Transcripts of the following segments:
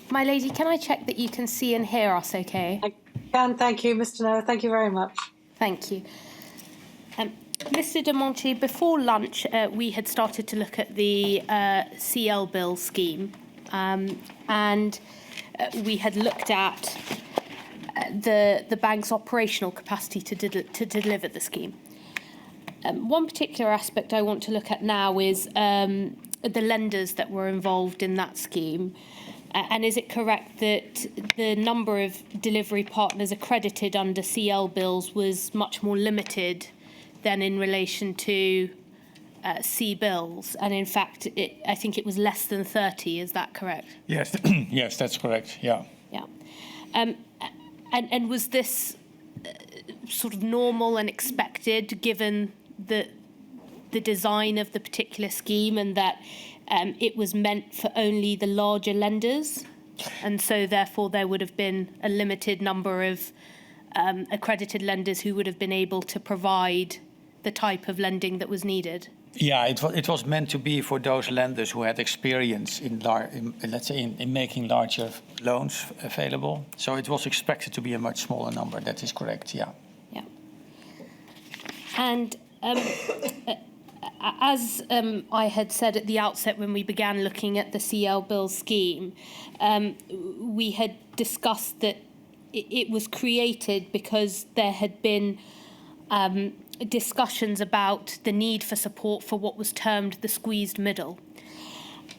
My lady, can I check that you can see and hear us okay? I can, thank you, Mr. Noah. Thank you very much. Thank you. Mr. de Monti, before lunch, we had started to look at the CL bill scheme, and we had looked at the bank's operational capacity to deliver the scheme. One particular aspect I want to look at now is the lenders that were involved in that scheme. And is it correct that the number of delivery partners accredited under CL bills was much more limited than in relation to C bills? And in fact, I think it was less than 30. Is that correct? Yes, yes, that's correct. Yeah. Yeah. And was this sort of normal and expected given the design of the particular scheme, and that it was meant for only the larger lenders, and so therefore there would have been a limited number of accredited lenders who would have been able to provide the type of lending that was needed? Yeah, it was meant to be for those lenders who had experience in let's say, in making larger loans available. So it was expected to be a much smaller number. That is correct, yeah. Yeah. And as I had said at the outset when we began looking at the CL bill scheme, we had discussed that it was created because there had been discussions about the need for support for what was termed the squeezed middle.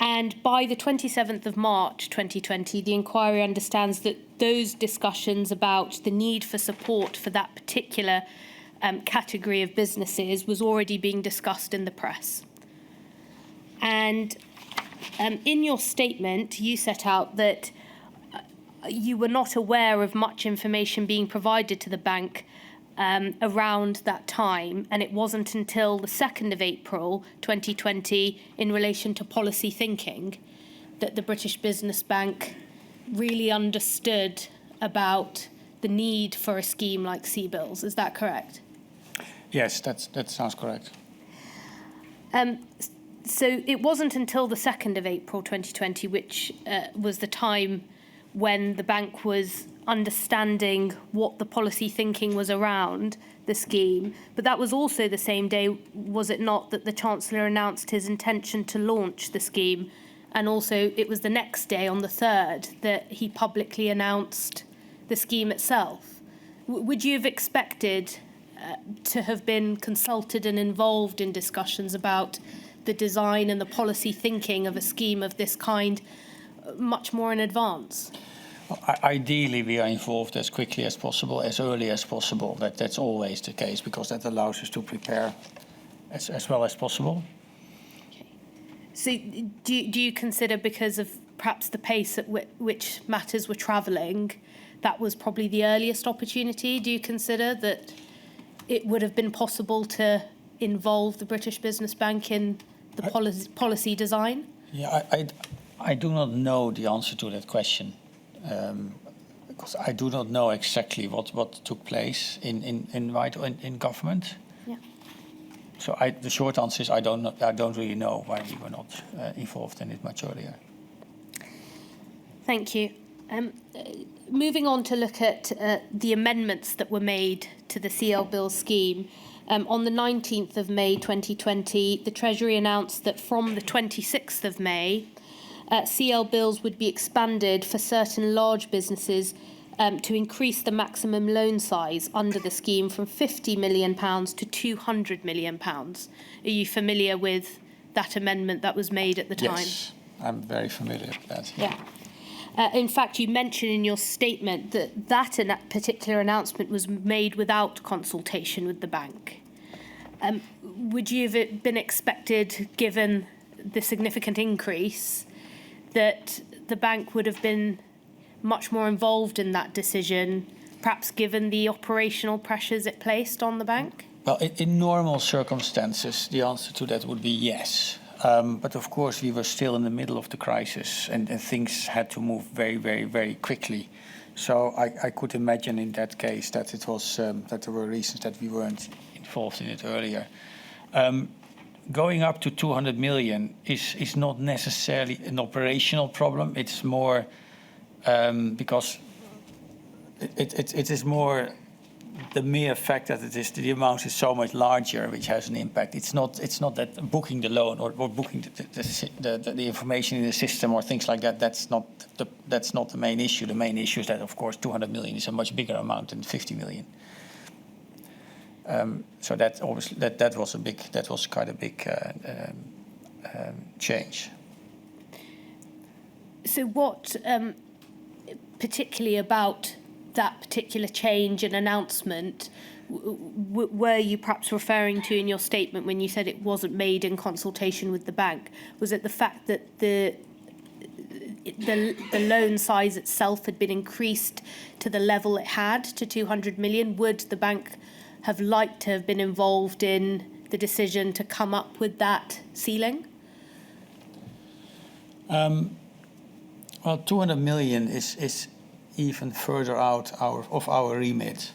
And by the 27th of March 2020, the inquiry understands that those discussions about the need for support for that particular category of businesses was already being discussed in the press. And in your statement, you set out that you were not aware of much information being provided to the bank around that time, and it wasn't until the 2nd of April 2020, in relation to policy thinking, that the British Business Bank really understood about the need for a scheme like C-bills. Is that correct? Yes, that sounds correct. So it wasn't until the 2nd of April 2020, which was the time when the bank was understanding what the policy thinking was around the scheme. But that was also the same day, was it not, that the Chancellor announced his intention to launch the scheme? And also it was the next day, on the 3rd, that he publicly announced the scheme itself. Would you have expected to have been consulted and involved in discussions about the design and the policy thinking of a scheme of this kind much more in advance? Ideally, we are involved as quickly as possible, as early as possible. That's always the case, because that allows us to prepare as well as possible. Okay. So do you consider, because of perhaps the pace at which matters were travelling, that was probably the earliest opportunity? Do you consider that it would have been possible to involve the British Business Bank in the policy design? Yeah, I do not know the answer to that question. Because I do not know exactly what took place in government. Yeah. So the short answer is I don't really know why we were not involved in it much earlier. Thank you. Moving on to look at the amendments that were made to the CL bill scheme. On the 19th of May 2020, the Treasury announced that from the 26th of May, CL bills would be expanded for certain large businesses to increase the maximum loan size under the scheme from £50 million to £200 million. Are you familiar with that amendment that was made at the time? Yes, I'm very familiar with that. Yeah. In fact, you mentioned in your statement that particular announcement was made without consultation with the bank. Would you have been expected, given the significant increase, that the bank would have been much more involved in that decision, perhaps given the operational pressures it placed on the bank? Well, in normal circumstances, the answer to that would be yes. But of course, we were still in the middle of the crisis, and things had to move very, very, very quickly. So I could imagine in that case that it was that there were reasons that we weren't involved in it earlier. Going up to 200 million is not necessarily an operational problem. It's more because it is more the mere fact that the amount is so much larger, which has an impact. It's not that booking the loan or booking the information in the system or things like that. That's not the main issue. The main issue is that, of course, 200 million is a much bigger amount than 50 million. So that obviously that was quite a big change. So what particularly about that particular change and announcement were you perhaps referring to in your statement when you said it wasn't made in consultation with the bank? Was it the fact that the loan size itself had been increased to the level it had, to 200 million? Would the bank have liked to have been involved in the decision to come up with that ceiling? Well, 200 million is even further out of our remit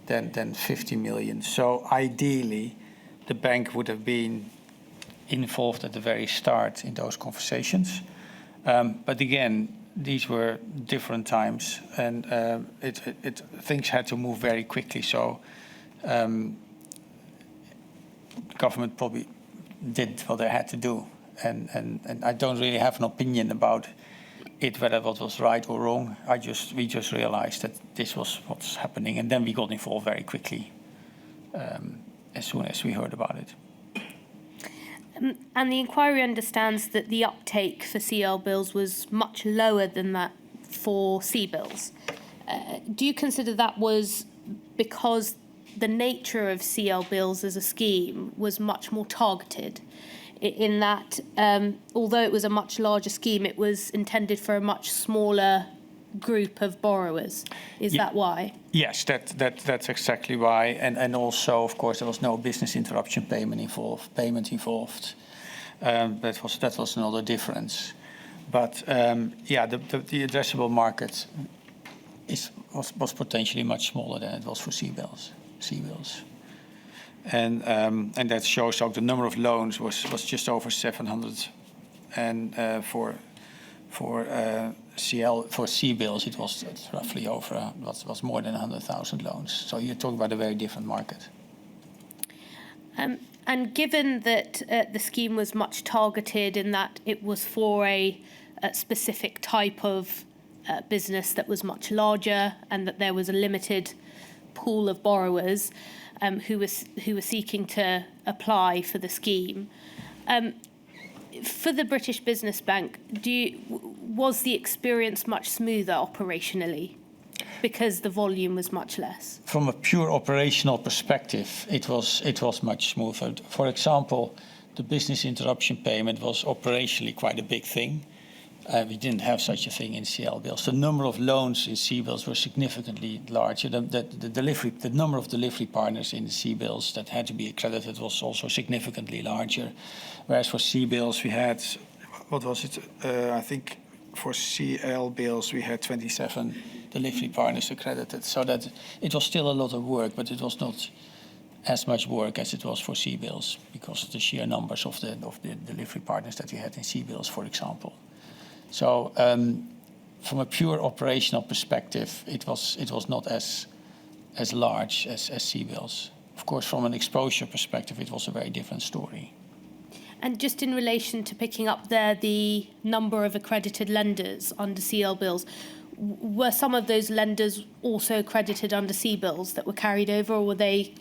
than 50 million. So ideally, the bank would have been involved at the very start in those conversations. But again, these were different times, and things had to move very quickly. So the government probably did what they had to do, and I don't really have an opinion about it, whether what was right or wrong. We just realized that this was what's happening, and then we got involved very quickly as soon as we heard about it. And the inquiry understands that the uptake for CL bills was much lower than that for C-bills. Do you consider that was because the nature of CL bills as a scheme was much more targeted, in that although it was a much larger scheme, it was intended for a much smaller group of borrowers? Is that why? Yes, that's exactly why. And also, of course, there was no business interruption payment involved. That was another difference. But the addressable market was potentially much smaller than it was for C-bills. And that shows how the number of loans was just over 700, and for C-bills it was roughly over was more than 100,000 loans. So you're talking about a very different market. And given that the scheme was much targeted in that it was for a specific type of business that was much larger, and that there was a limited pool of borrowers who were seeking to apply for the scheme. For the British Business Bank, was the experience much smoother operationally because the volume was much less? From a pure operational perspective, it was much smoother. For example, the business interruption payment was operationally quite a big thing. We didn't have such a thing in CL bills. The number of loans in C bills were significantly larger. The number of delivery partners in the C bills that had to be accredited was also significantly larger. Whereas for C bills we had, what was it? I think for CL bills we had 27 delivery partners accredited. So that it was still a lot of work, but it was not as much work as it was for C bills because of the sheer numbers of the delivery partners that we had in C bills, for example. So from a pure operational perspective, it was not as large as C-bills. Of course, from an exposure perspective, it was a very different story. And just in relation to picking up there the number of accredited lenders under CL bills, were some of those lenders also accredited under C-bills that were carried over, or were they?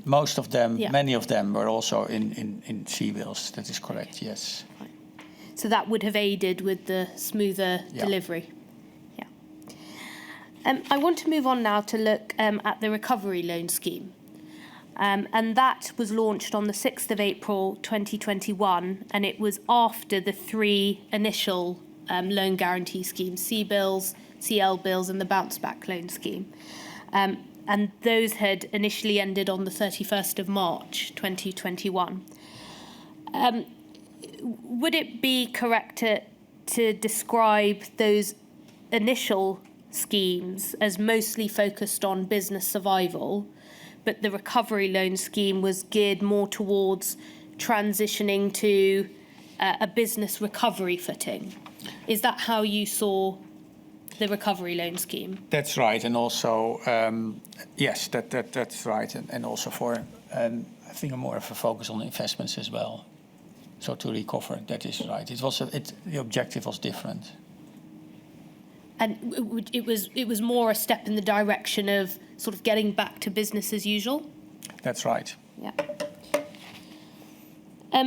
Most of them, many of them were also in C-bills. That is correct, yes. Right. So that would have aided with the smoother delivery. Yeah. I want to move on now to look at the recovery loan scheme. And that was launched on the 6th of April 2021, and it was after the three initial loan guarantee schemes, C-bills, CL bills and the bounce back loan scheme. And those had initially ended on the 31st of March 2021. Would it be correct to describe those initial schemes as mostly focused on business survival, but the recovery loan scheme was geared more towards transitioning to a business recovery footing? Is that how you saw the recovery loan scheme. That's right, and also yes, that's right, and also for I think more of a focus on investments as well. So to recover, that is right. The objective was different. And it was more a step in the direction of sort of getting back to business as usual. That's right. Yeah.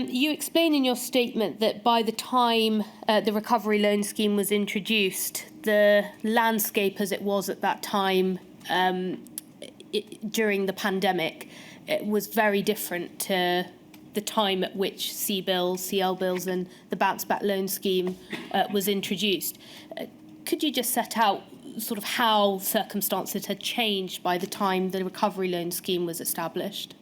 You explain in your statement that by the time the recovery loan scheme was introduced, the landscape as it was at that time during the pandemic, it was very different to the time at which CBILS, CLBILS and the Bounce Back Loan Scheme was introduced. Could you just set out sort of how circumstances had changed by the time the recovery loan scheme was established?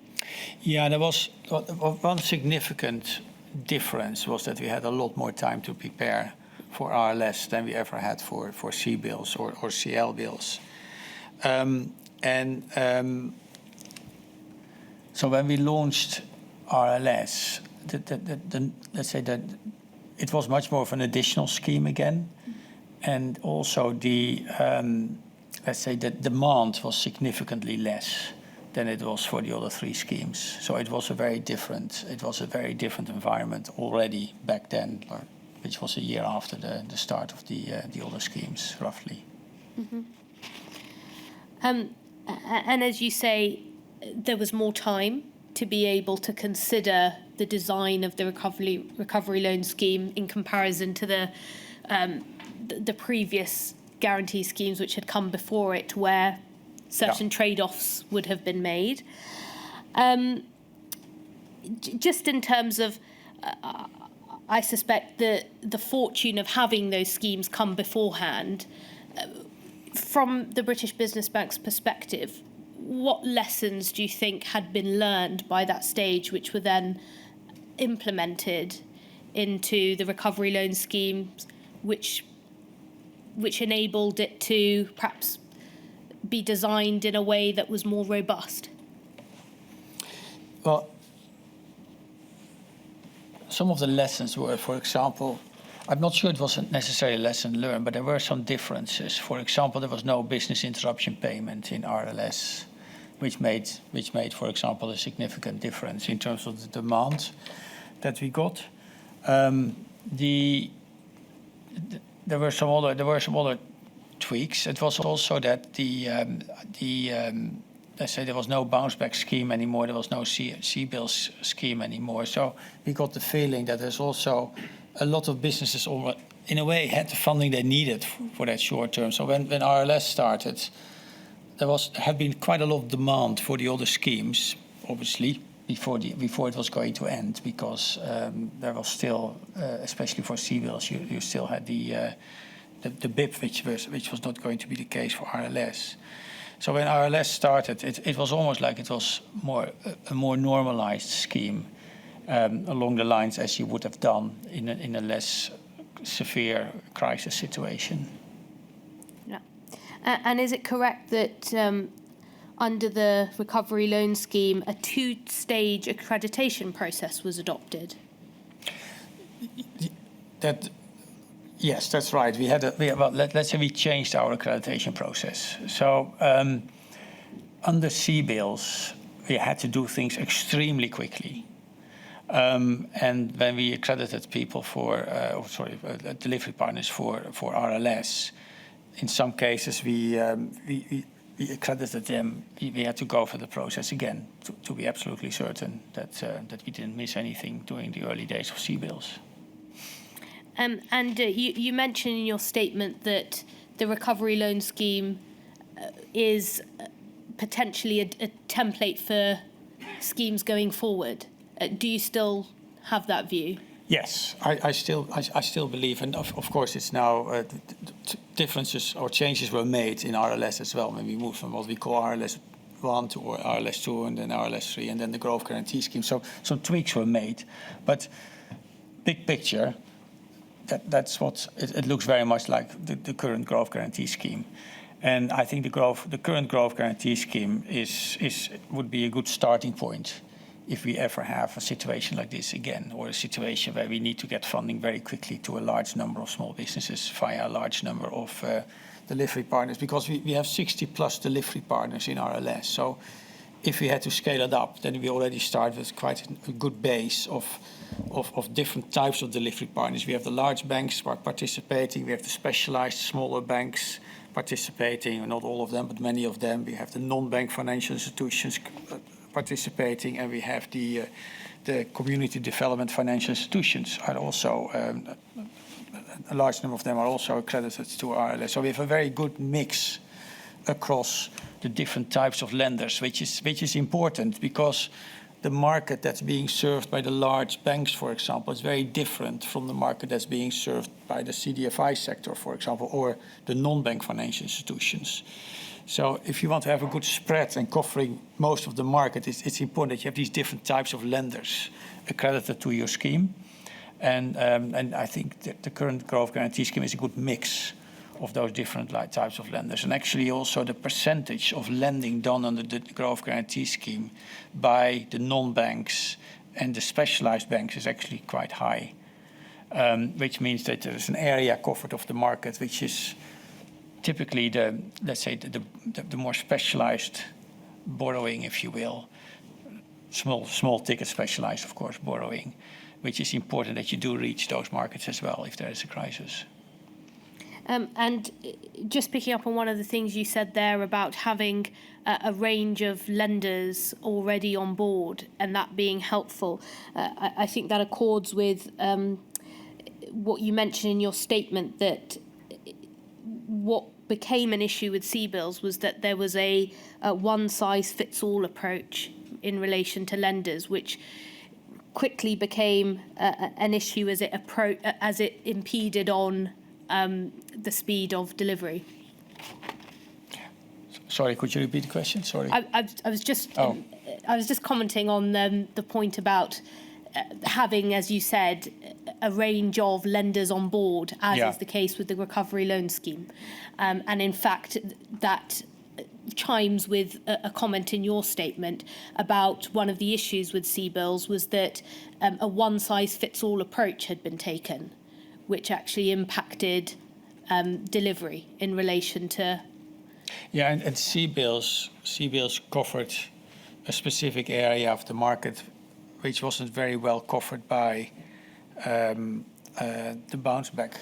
Yeah, there was one significant difference was that we had a lot more time to prepare for RLS than we ever had for CBILS or CLBILS. So when we launched RLS, let's say that it was much more of an additional scheme again, and also let's say the demand was significantly less than it was for the other three schemes. So it was a very different environment already back then, which was a year after the start of the other schemes, roughly. Mm-hmm. And as you say, there was more time to be able to consider the design of the recovery loan scheme in comparison to the previous guarantee schemes which had come before it, where certain trade-offs would have been made. Just in terms of, I suspect the fortune of having those schemes come beforehand, from the British Business Bank's perspective, what lessons do you think had been learned by that stage which were then implemented into the recovery loan schemes, which enabled it to perhaps be designed in a way that was more robust? Well, some of the lessons were, for example, I'm not sure it was necessarily a lesson learned, but there were some differences. For example, there was no business interruption payment in RLS, which made, for example, a significant difference in terms of the demand that we got. There were some other tweaks. It was also that let's say there was no bounce back scheme anymore. There was no CBILS scheme anymore. So we got the feeling that there's also a lot of businesses, in a way, had the funding they needed for that short term. So when RLS started, there had been quite a lot of demand for the other schemes, obviously, before it was going to end, because there was still, especially for CBILS, you still had the BIP, which was not going to be the case for RLS. So when RLS started, it was almost like it was a more normalized scheme, along the lines as you would have done in a less severe crisis situation. Yeah. And is it correct that under the recovery loan scheme, a two-stage accreditation process was adopted? Yes, that's right. Let's say we changed our accreditation process. So under CBILS, we had to do things extremely quickly. And when we accredited people delivery partners for RLS, in some cases we accredited them. We had to go for the process again to be absolutely certain that we didn't miss anything during the early days of CBILS. You mentioned in your statement that the recovery loan scheme is potentially a template for schemes going forward. Do you still have that view? Yes, I still believe, and of course it's now differences or changes were made in RLS as well when we moved from what we call RLS 1 to RLS 2 and then RLS 3 and then the growth guarantee scheme. So some tweaks were made, but big picture, that's what it looks very much like the current growth guarantee scheme. And I think the current growth guarantee scheme would be a good starting point if we ever have a situation like this again, or a situation where we need to get funding very quickly to a large number of small businesses via a large number of delivery partners, because we have 60 plus delivery partners in RLS. So if we had to scale it up, then we already start with quite a good base of different types of delivery partners. We have the large banks participating, we have the specialized smaller banks participating, not all of them, but many of them. We have the non-bank financial institutions participating, and we have the community development financial institutions are also, a large number of them are also accredited to RLS. So we have a very good mix across the different types of lenders, which is important, because the market that's being served by the large banks, for example, is very different from the market that's being served by the CDFI sector, for example, or the non-bank financial institutions. So if you want to have a good spread and covering most of the market, it's important that you have these different types of lenders accredited to your scheme. And I think that the current growth guarantee scheme is a good mix of those different types of lenders. And actually also the percentage of lending done under the growth guarantee scheme by the non-banks and the specialized banks is actually quite high, which means that there is an area covered of the market which is typically the more specialized borrowing, if you will, small ticket specialized, of course, borrowing, which is important that you do reach those markets as well if there is a crisis. And just picking up on one of the things you said there about having a range of lenders already on board and that being helpful, I think that accords with what you mentioned in your statement, that what became an issue with CBILS was that there was a one-size-fits-all approach in relation to lenders, which quickly became an issue as it impeded on the speed of delivery. Sorry, could you repeat the question? Sorry. I was just commenting on the point about having, as you said, a range of lenders on board, as is the case with the recovery loan scheme. And in fact, that chimes with a comment in your statement about one of the issues with CBILS was that a one-size-fits-all approach had been taken, which actually impacted delivery in relation to... Yeah, and CBILS covered a specific area of the market which wasn't very well covered by the bounce back,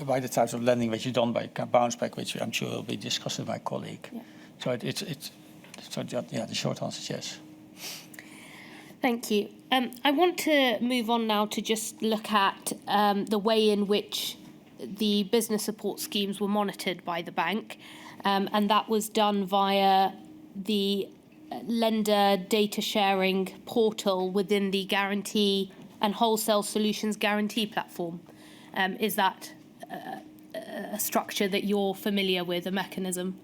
by the types of lending which is done by bounce back, which I'm sure will be discussed with my colleague. Yeah. So the short answer is yes. Thank you. I want to move on now to just look at the way in which the business support schemes were monitored by the bank, and that was done via the lender data sharing portal within the Guarantee and Wholesale Solutions Guarantee platform. Is that a structure that you're familiar with, a mechanism?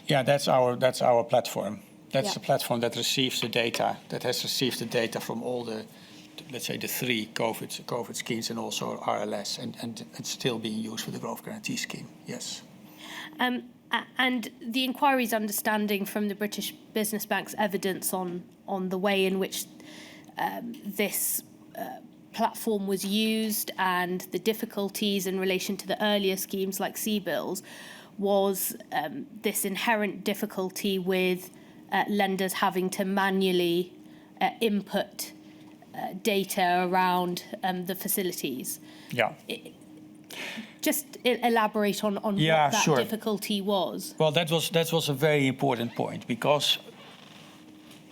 Yeah, that's our platform. That's the platform that receives the data, that has received the data from all the, let's say, the three COVID schemes and also RLS, and it's still being used for the growth guarantee scheme, yes. And the inquiry's understanding from the British Business Bank's evidence on the way in which this platform was used and the difficulties in relation to the earlier schemes like CBILS was this inherent difficulty with lenders having to manually input data around the facilities. Yeah. Just elaborate on what that difficulty was. Well, that was a very important point, because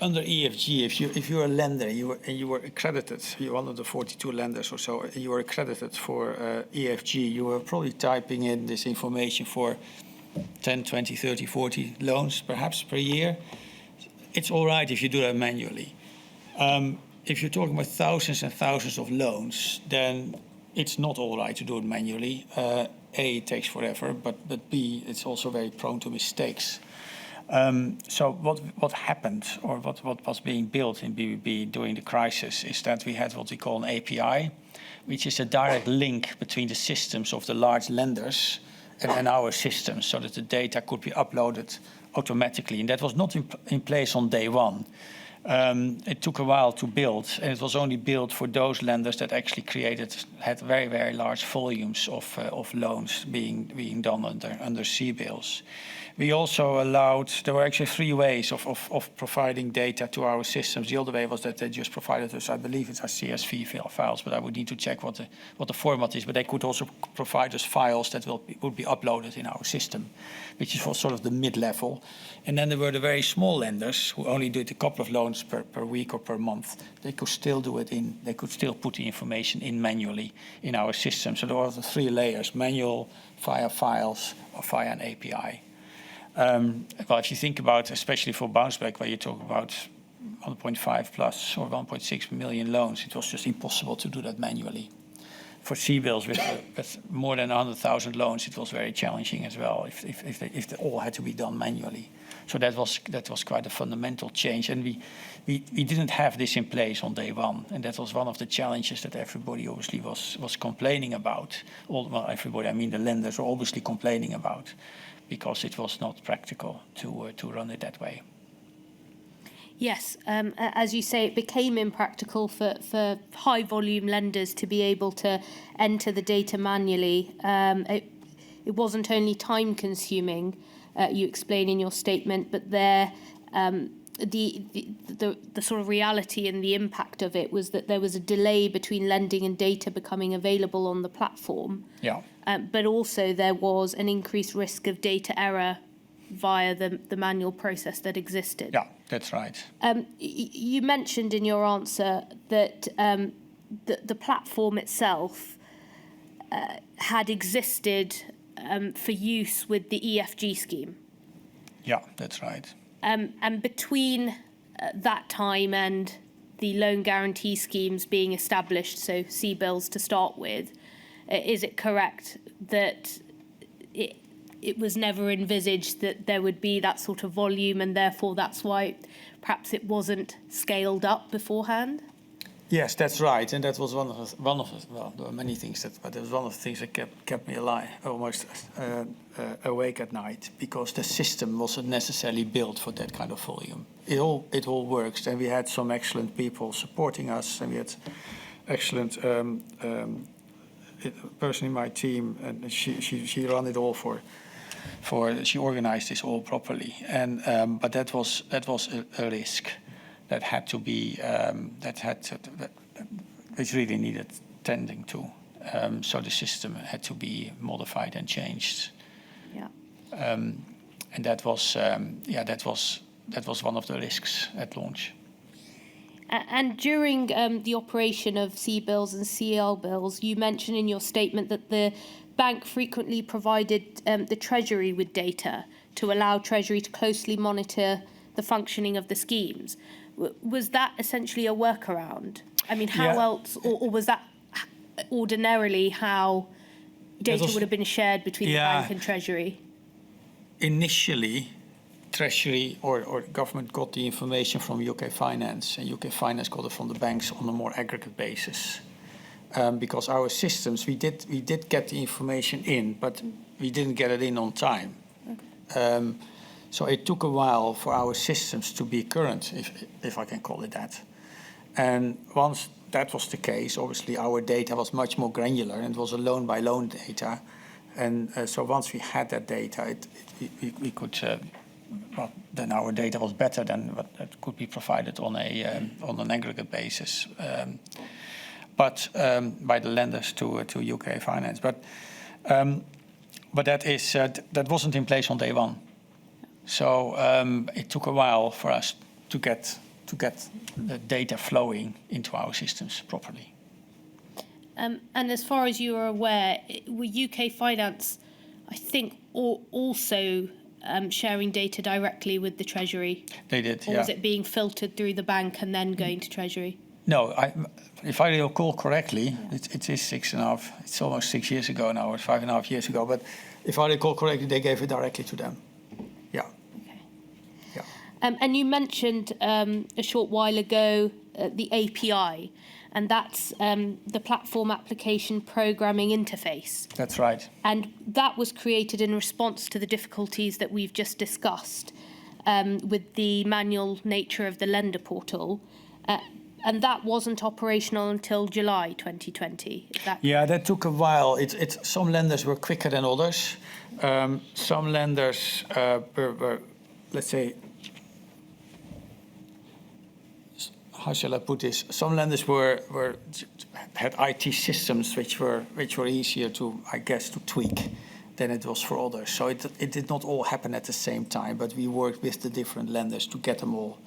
under EFG, if you're a lender and you were accredited, you're one of the 42 lenders or so, and you were accredited for EFG, you were probably typing in this information for 10, 20, 30, 40 loans perhaps per year. It's all right if you do that manually. If you're talking about thousands and thousands of loans, then it's not all right to do it manually. A, it takes forever, but B, it's also very prone to mistakes. So what happened, or what was being built in BBB during the crisis, is that we had what we call an API, which is a direct link between the systems of the large lenders and our systems, so that the data could be uploaded automatically. And that was not in place on day one. It took a while to build, and it was only built for those lenders that actually had very, very large volumes of loans being done under CBILS. We also allowed, there were actually 3 ways of providing data to our systems. The other way was that they just provided us, I believe it's our CSV files, but I would need to check what the format is. But they could also provide us files that would be uploaded in our system, which is for sort of the mid-level. And then there were the very small lenders who only did a couple of loans per week or per month. They could still do it they could still put the information in manually in our system. So there were the 3 layers: manual, via files, or via an API. Well, if you think about, especially for Bounce Back, where you talk about 1.5 plus or 1.6 million loans, it was just impossible to do that manually. For CBILS, with more than 100,000 loans, it was very challenging as well, if they all had to be done manually. So that was quite a fundamental change, and we didn't have this in place on day one, and that was one of the challenges that everybody obviously was complaining about. Well, everybody, I mean the lenders, were obviously complaining about, because it was not practical to run it that way. Yes, as you say, it became impractical for high volume lenders to be able to enter the data manually. It wasn't only time consuming, you explain in your statement, but the sort of reality and the impact of it was that there was a delay between lending and data becoming available on the platform. Yeah. But also there was an increased risk of data error via the manual process that existed. Yeah, that's right. You mentioned in your answer that the platform itself had existed for use with the EFG scheme. Yeah, that's right. And between that time and the loan guarantee schemes being established, so CBILS to start with, is it correct that it was never envisaged that there would be that sort of volume, and therefore that's why perhaps it wasn't scaled up beforehand? Yes, that's right, and that was one of well, there were many things but it was one of the things that kept me alive, almost awake at night, because the system wasn't necessarily built for that kind of volume. It all works, and we had some excellent people supporting us, and we had excellent person in my team, and she ran it all she organized this all properly, and but that was a risk that had to be which really needed tending to. So the system had to be modified and changed. Yeah. And that was one of the risks at launch. And during the operation of CBILS and CLBILS, you mentioned in your statement that the bank frequently provided the Treasury with data to allow Treasury to closely monitor the functioning of the schemes. Was that essentially a workaround? I mean, how else, or was that ordinarily how data would have been shared between the bank and Treasury? Initially, Treasury or government got the information from UK Finance, and UK Finance got it from the banks on a more aggregate basis. Because our systems, we did get the information in, but we didn't get it in on time. Okay. So it took a while for our systems to be current, if I can call it that. And once that was the case, obviously our data was much more granular, and it was a loan-by-loan data. And so once we had that data, we could, well, then our data was better than what could be provided on an aggregate basis, but by the lenders to UK Finance. But that wasn't in place on day one. So it took a while for us to get the data flowing into our systems properly. And as far as you are aware, were UK Finance, I think, also sharing data directly with the Treasury? They did, or was it being filtered through the bank and then going to Treasury? No, if I recall correctly, it is 6.5, it's almost 6 years ago now, or 5.5 years ago, but if I recall correctly, they gave it directly to them. Yeah. Okay. Yeah. And you mentioned a short while ago the API, and that's the Platform Application Programming Interface. That's right. And that was created in response to the difficulties that we've just discussed. with the manual nature of the lender portal. And that wasn't operational until July 2020. Is that Yeah, that took a while. Some lenders were quicker than others. Some lenders were, let's say, how shall I put this? Some lenders had IT systems which were easier to, I guess, to tweak than it was for others. So it did not all happen at the same time, but we worked with the different lenders to get them all.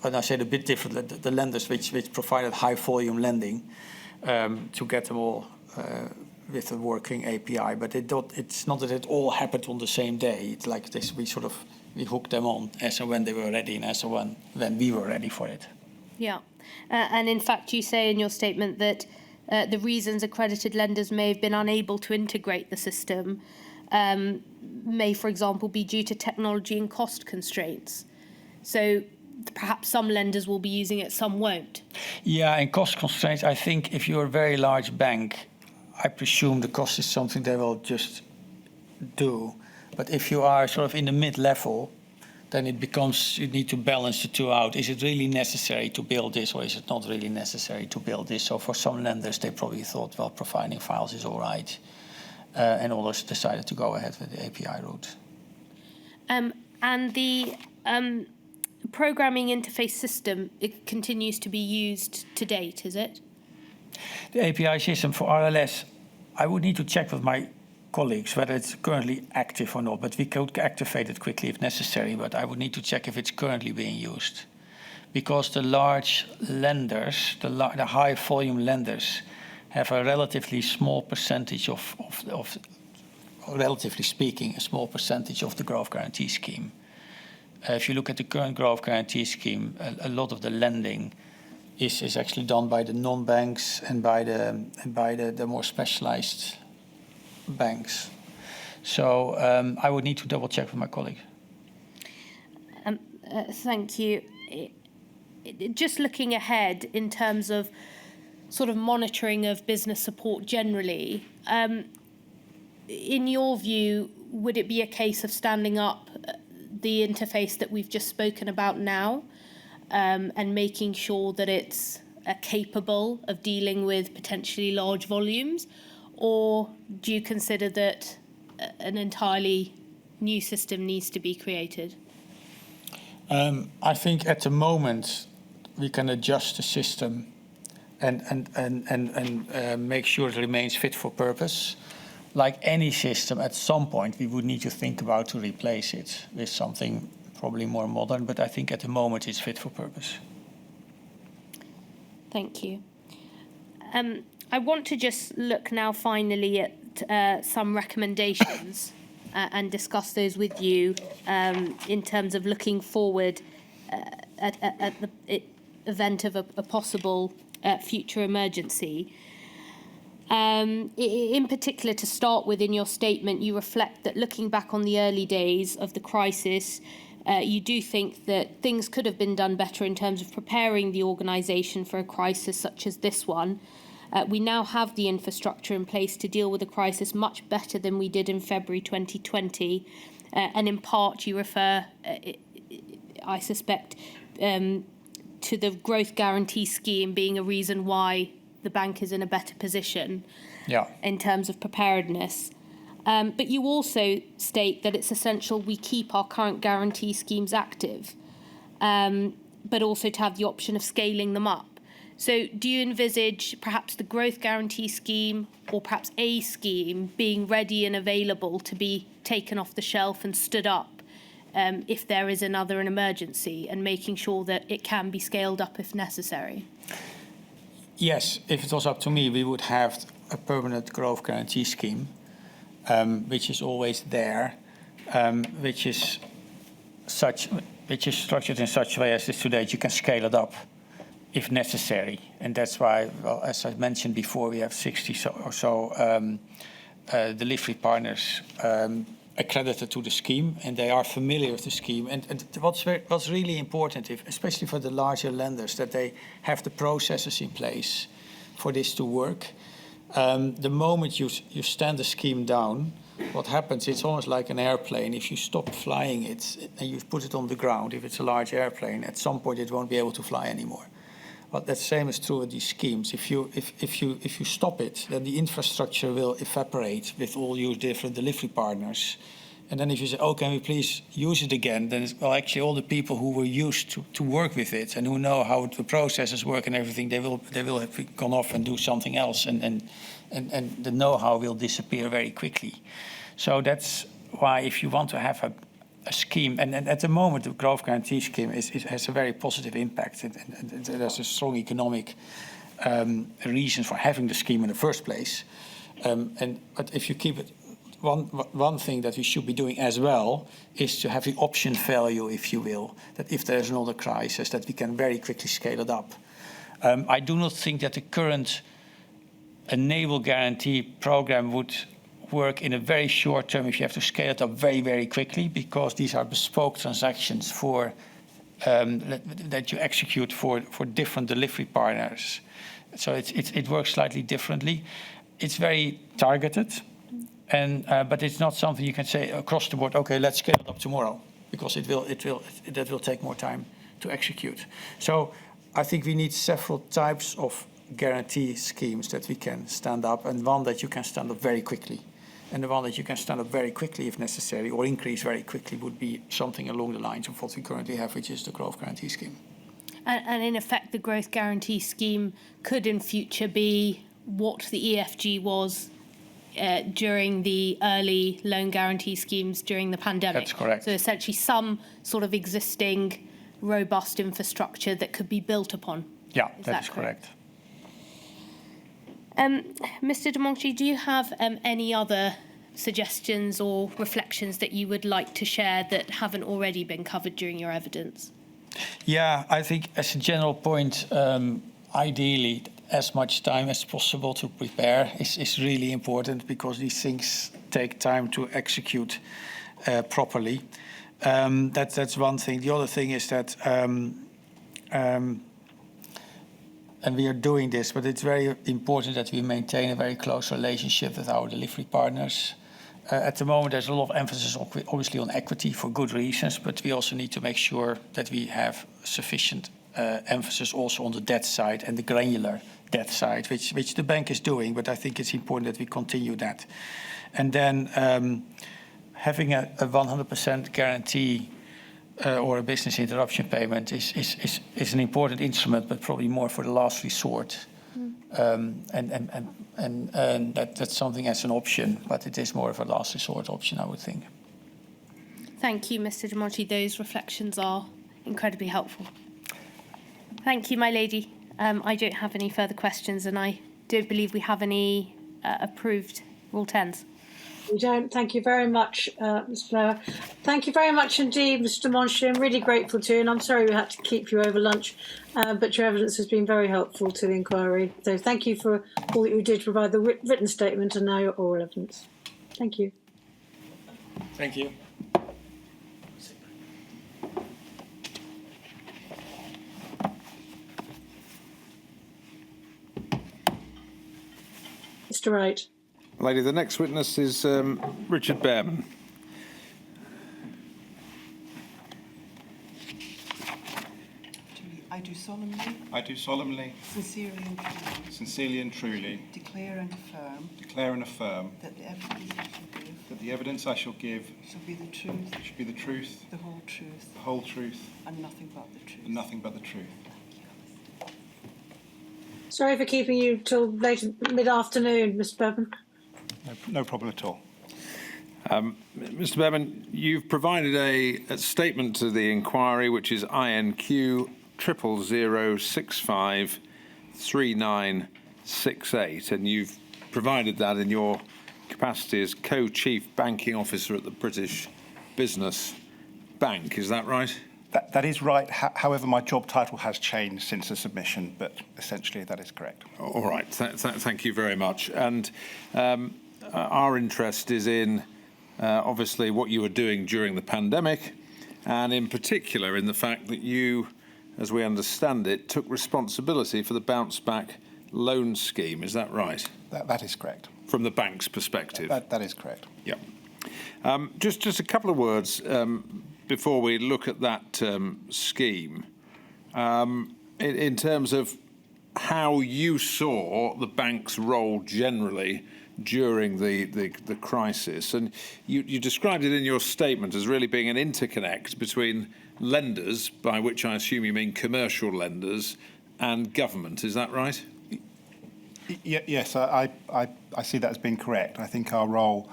And I said a bit different, the lenders which provided high volume lending to get them all with a working API. But it's not that it all happened on the same day. It's like this, we hooked them on as and when they were ready and as and when we were ready for it. Yeah. And in fact, you say in your statement that the reasons accredited lenders may have been unable to integrate the system may, for example, be due to technology and cost constraints. So perhaps some lenders will be using it, some won't. Yeah, and cost constraints, I think if you're a very large bank, I presume the cost is something they will just do. But if you are sort of in the mid-level, then it becomes, you need to balance the two out. Is it really necessary to build this, or is it not really necessary to build this? So for some lenders, they probably thought, well, providing files is all right. And others decided to go ahead with the API route. And the programming interface system, it continues to be used to date, is it? The API system for RLS, I would need to check with my colleagues whether it's currently active or not, but we could activate it quickly if necessary, but I would need to check if it's currently being used. Because the large lenders, the high volume lenders, have a relatively small percentage of relatively speaking, a small percentage of the growth guarantee scheme. If you look at the current growth guarantee scheme, a lot of the lending is actually done by the non-banks and by the more specialized banks. So I would need to double check with my colleague. Thank you. Just looking ahead in terms of sort of monitoring of business support generally, in your view, would it be a case of standing up the interface that we've just spoken about now and making sure that it's capable of dealing with potentially large volumes? Or do you consider that an entirely new system needs to be created? I think at the moment we can adjust the system and make sure it remains fit for purpose. Like any system, at some point we would need to think about to replace it with something probably more modern, but I think at the moment it's fit for purpose. Thank you. I want to just look now finally at some recommendations and discuss those with you in terms of looking forward at the event of a possible future emergency. In particular, to start with, in your statement, you reflect that looking back on the early days of the crisis, you do think that things could have been done better in terms of preparing the organisation for a crisis such as this one. We now have the infrastructure in place to deal with the crisis much better than we did in February 2020. And in part, you refer, I suspect, to the growth guarantee scheme being a reason why the bank is in a better position in terms of preparedness. But you also state that it's essential we keep our current guarantee schemes active, but also to have the option of scaling them up. So do you envisage perhaps the growth guarantee scheme or perhaps a scheme being ready and available to be taken off the shelf and stood up if there is an emergency, and making sure that it can be scaled up if necessary? Yes, if it was up to me, we would have a permanent growth guarantee scheme, which is always there, which is structured in such a way as this today, that you can scale it up if necessary. And that's why, well, as I mentioned before, we have 60 or so delivery partners accredited to the scheme, and they are familiar with the scheme. And what's really important, especially for the larger lenders, that they have the processes in place for this to work. The moment you stand the scheme down, what happens, it's almost like an airplane. If you stop flying it and you put it on the ground, if it's a large airplane, at some point it won't be able to fly anymore. But that same is true with these schemes. If you stop it, then the infrastructure will evaporate with all your different delivery partners. And then if you say, oh, can we please use it again? Then well, actually all the people who were used to work with it and who know how the processes work and everything, they will have gone off and do something else, and the know-how will disappear very quickly. So that's why if you want to have a scheme, and at the moment the growth guarantee scheme has a very positive impact, and there's a strong economic reason for having the scheme in the first place. But if you keep it, one thing that we should be doing as well is to have the option value, if you will, that if there's another crisis, that we can very quickly scale it up. I do not think that the current enable guarantee program would work in a very short term if you have to scale it up very, very quickly, because these are bespoke transactions for that you execute for different delivery partners. So it works slightly differently. It's very targeted, but it's not something you can say across the board, okay, let's scale it up tomorrow, because that will take more time to execute. So I think we need several types of guarantee schemes that we can stand up, and one that you can stand up very quickly. And the one that you can stand up very quickly if necessary, or increase very quickly, would be something along the lines of what we currently have, which is the growth guarantee scheme. And in effect, the growth guarantee scheme could in future be what the EFG was during the early loan guarantee schemes during the pandemic. That's correct. So essentially some sort of existing robust infrastructure that could be built upon. Yeah, that is correct. Mr. de Montgey, do you have any other suggestions or reflections that you would like to share that haven't already been covered during your evidence? Yeah, I think as a general point, ideally, as much time as possible to prepare is really important, because these things take time to execute properly. That's one thing. The other thing is that and we are doing this, but it's very important that we maintain a very close relationship with our delivery partners. At the moment, there's a lot of emphasis, obviously, on equity for good reasons, but we also need to make sure that we have sufficient emphasis also on the debt side and the granular debt side, which the bank is doing, but I think it's important that we continue that. And then having a 100% guarantee or a business interruption payment is an important instrument, but probably more for the last resort. And that's something as an option, but it is more of a last resort option, I would think. Thank you, Mr. de Montgey. Those reflections are incredibly helpful. Thank you, my lady. I don't have any further questions, and I don't believe we have any approved Rule 10s. We don't. Thank you very much, Ms. Blower. Thank you very much indeed, Mr. de Montgey. I'm really grateful to you, and I'm sorry we had to keep you over lunch, but your evidence has been very helpful to the inquiry. So thank you for all that you did to provide the written statement and now your oral evidence. Thank you. Thank you. Mr. Wright. Lady, the next witness is Richard Bearman. I do solemnly, sincerely and truly, declare and affirm that the evidence I shall give shall be the truth, the whole truth, and nothing but the truth. Sorry for keeping you till late mid-afternoon, Mr. Bevan. No problem at all. Mr. Bearman, you've provided a statement to the inquiry, which is INQ 000653968, and you've provided that in your capacity as co-chief banking officer at the British Business Bank. Is that right? That is right. However, my job title has changed since the submission, but essentially that is correct. All right. Thank you very much. And our interest is in, obviously, what you were doing during the pandemic, and in particular in the fact that you, as we understand it, took responsibility for the Bounce Back loan scheme. Is that right? That is correct. From the bank's perspective? That is correct. Yeah. Just a couple of words before we look at that scheme. In terms of how you saw the bank's role generally during the crisis. And you described it in your statement as really being an interconnect between lenders, by which I assume you mean commercial lenders, and government. Is that right? Yes, I see that as being correct. I think our role,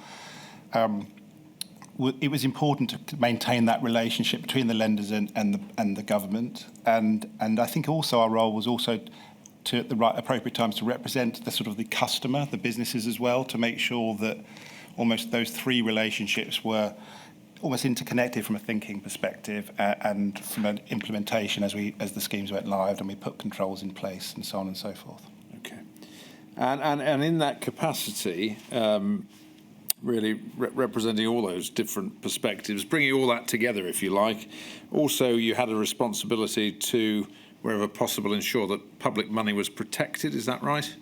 it was important to maintain that relationship between the lenders and the government. And I think also our role was also to, at the right appropriate times, to represent the sort of the customer, the businesses as well, to make sure that almost those three relationships were almost interconnected from a thinking perspective and from an implementation as the schemes went live and we put controls in place and so on and so forth. Okay. And in that capacity, really representing all those different perspectives, bringing all that together, if you like, also you had a responsibility to, wherever possible, ensure that public money was protected. Is that right?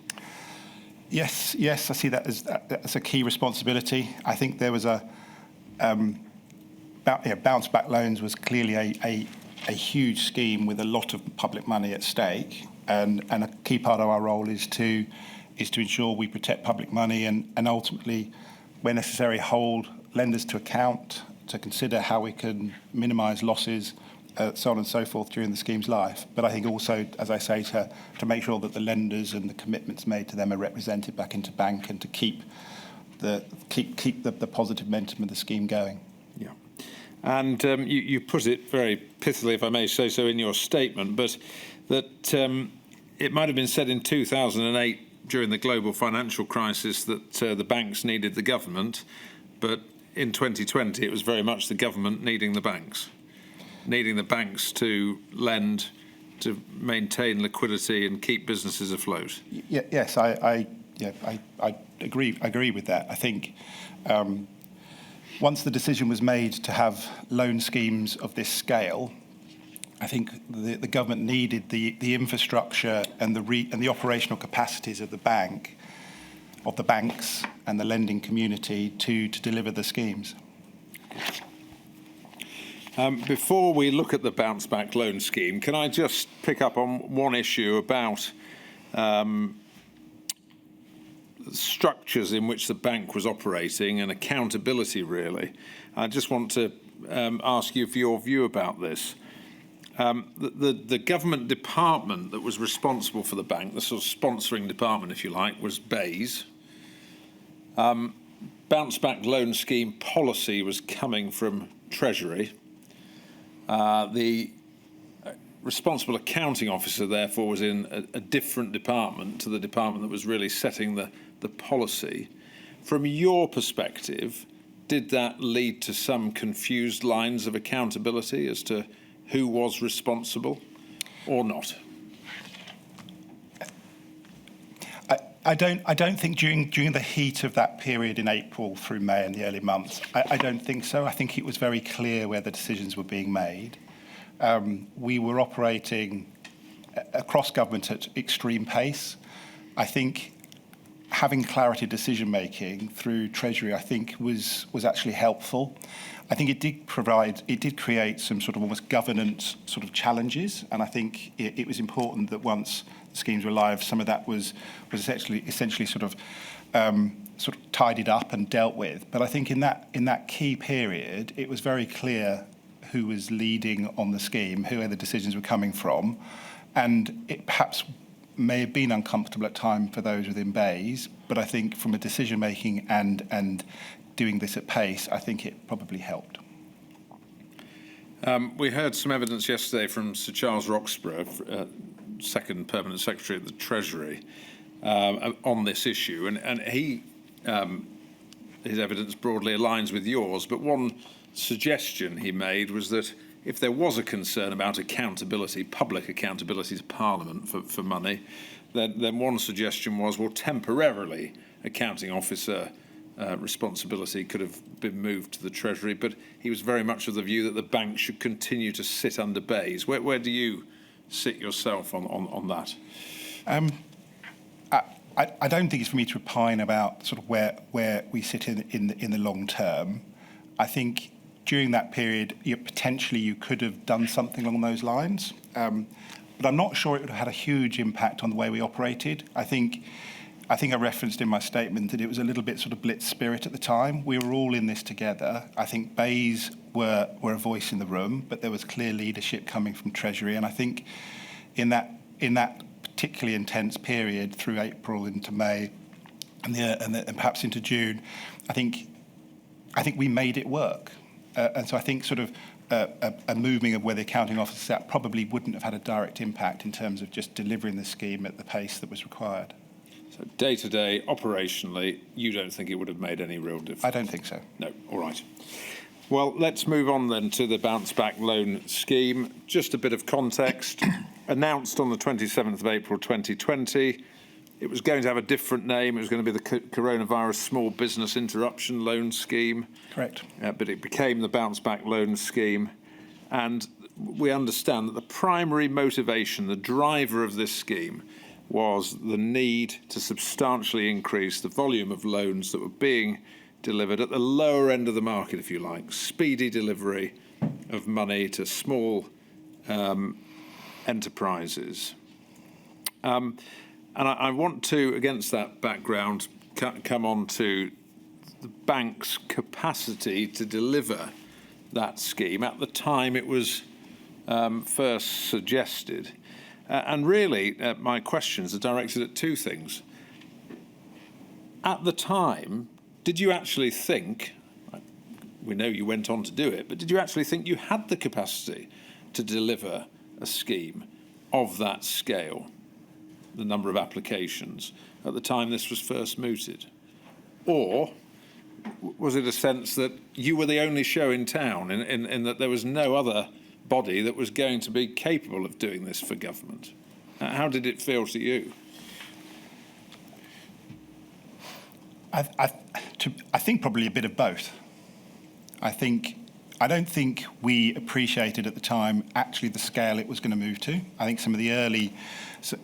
Yes, I see that as a key responsibility. I think there was bounce back loans was clearly a huge scheme with a lot of public money at stake, and a key part of our role is to ensure we protect public money and ultimately, where necessary, hold lenders to account, to consider how we can minimise losses, so on and so forth during the scheme's life. But I think also, as I say, to make sure that the lenders and the commitments made to them are represented back into bank and to keep the positive momentum of the scheme going. Yeah. And you put it very pithily, if I may say so, in your statement, but that it might have been said in 2008 during the global financial crisis that the banks needed the government, but in 2020 it was very much the government needing the banks to lend, to maintain liquidity and keep businesses afloat. Yes, I agree with that. I think once the decision was made to have loan schemes of this scale, I think the government needed the infrastructure and the operational capacities of the banks and the lending community to deliver the schemes. Before we look at the bounce back loan scheme, can I just pick up on one issue about structures in which the bank was operating and accountability, really? I just want to ask you for your view about this. The government department that was responsible for the bank, the sort of sponsoring department, if you like, was BEIS. Bounce back loan scheme policy was coming from Treasury. The responsible accounting officer, therefore, was in a different department to the department that was really setting the policy. From your perspective, did that lead to some confused lines of accountability as to who was responsible or not? I don't think during the heat of that period in April through May and the early months, I don't think so. I think it was very clear where the decisions were being made. We were operating across government at extreme pace. I think having clarity decision making through Treasury, I think, was actually helpful. I think it did create some sort of almost governance sort of challenges, and I think it was important that once the schemes were live, some of that was essentially sort of tidied up and dealt with. But I think in that key period, it was very clear who was leading on the scheme, who the decisions were coming from, and it perhaps may have been uncomfortable at times for those within BEIS, but I think from a decision making and doing this at pace, I think it probably helped. We heard some evidence yesterday from Sir Charles Roxburgh, second permanent secretary at the Treasury, on this issue, and he his evidence broadly aligns with yours. But one suggestion he made was that if there was a concern about accountability, public accountability to Parliament for money, then one suggestion was, well, temporarily accounting officer responsibility could have been moved to the Treasury, but he was very much of the view that the bank should continue to sit under BEIS. Where do you sit yourself on that? I don't think it's for me to opine about sort of where we sit in the long term. I think during that period, potentially you could have done something along those lines, but I'm not sure it would have had a huge impact on the way we operated. I think I referenced in my statement that it was a little bit sort of blitz spirit at the time. We were all in this together. I think Bays were a voice in the room, but there was clear leadership coming from Treasury, and I think in that particularly intense period through April into May and perhaps into June, I think we made it work. And so I think sort of a moving of where the accounting office sat probably wouldn't have had a direct impact in terms of just delivering the scheme at the pace that was required. So day-to-day, operationally, you don't think it would have made any real difference? I don't think so. No, all right. Well, let's move on then to the Bounce Back Loan Scheme. Just a bit of context. Announced on the 27th of April 2020, it was going to have a different name. It was going to be the Coronavirus Small Business Interruption Loan Scheme. Correct. But it became the Bounce Back Loan Scheme. And we understand that the primary motivation, the driver of this scheme, was the need to substantially increase the volume of loans that were being delivered at the lower end of the market, if you like, speedy delivery of money to small enterprises. And I want to, against that background, come on to the bank's capacity to deliver that scheme at the time it was first suggested. And really, my questions are directed at two things. At the time, did you actually think, we know you went on to do it, but did you actually think you had the capacity to deliver a scheme of that scale, the number of applications, at the time this was first mooted? Or was it a sense that you were the only show in town in that there was no other body that was going to be capable of doing this for government? How did it feel to you? I think probably a bit of both. I don't think we appreciated at the time actually the scale it was going to move to. I think some of the early,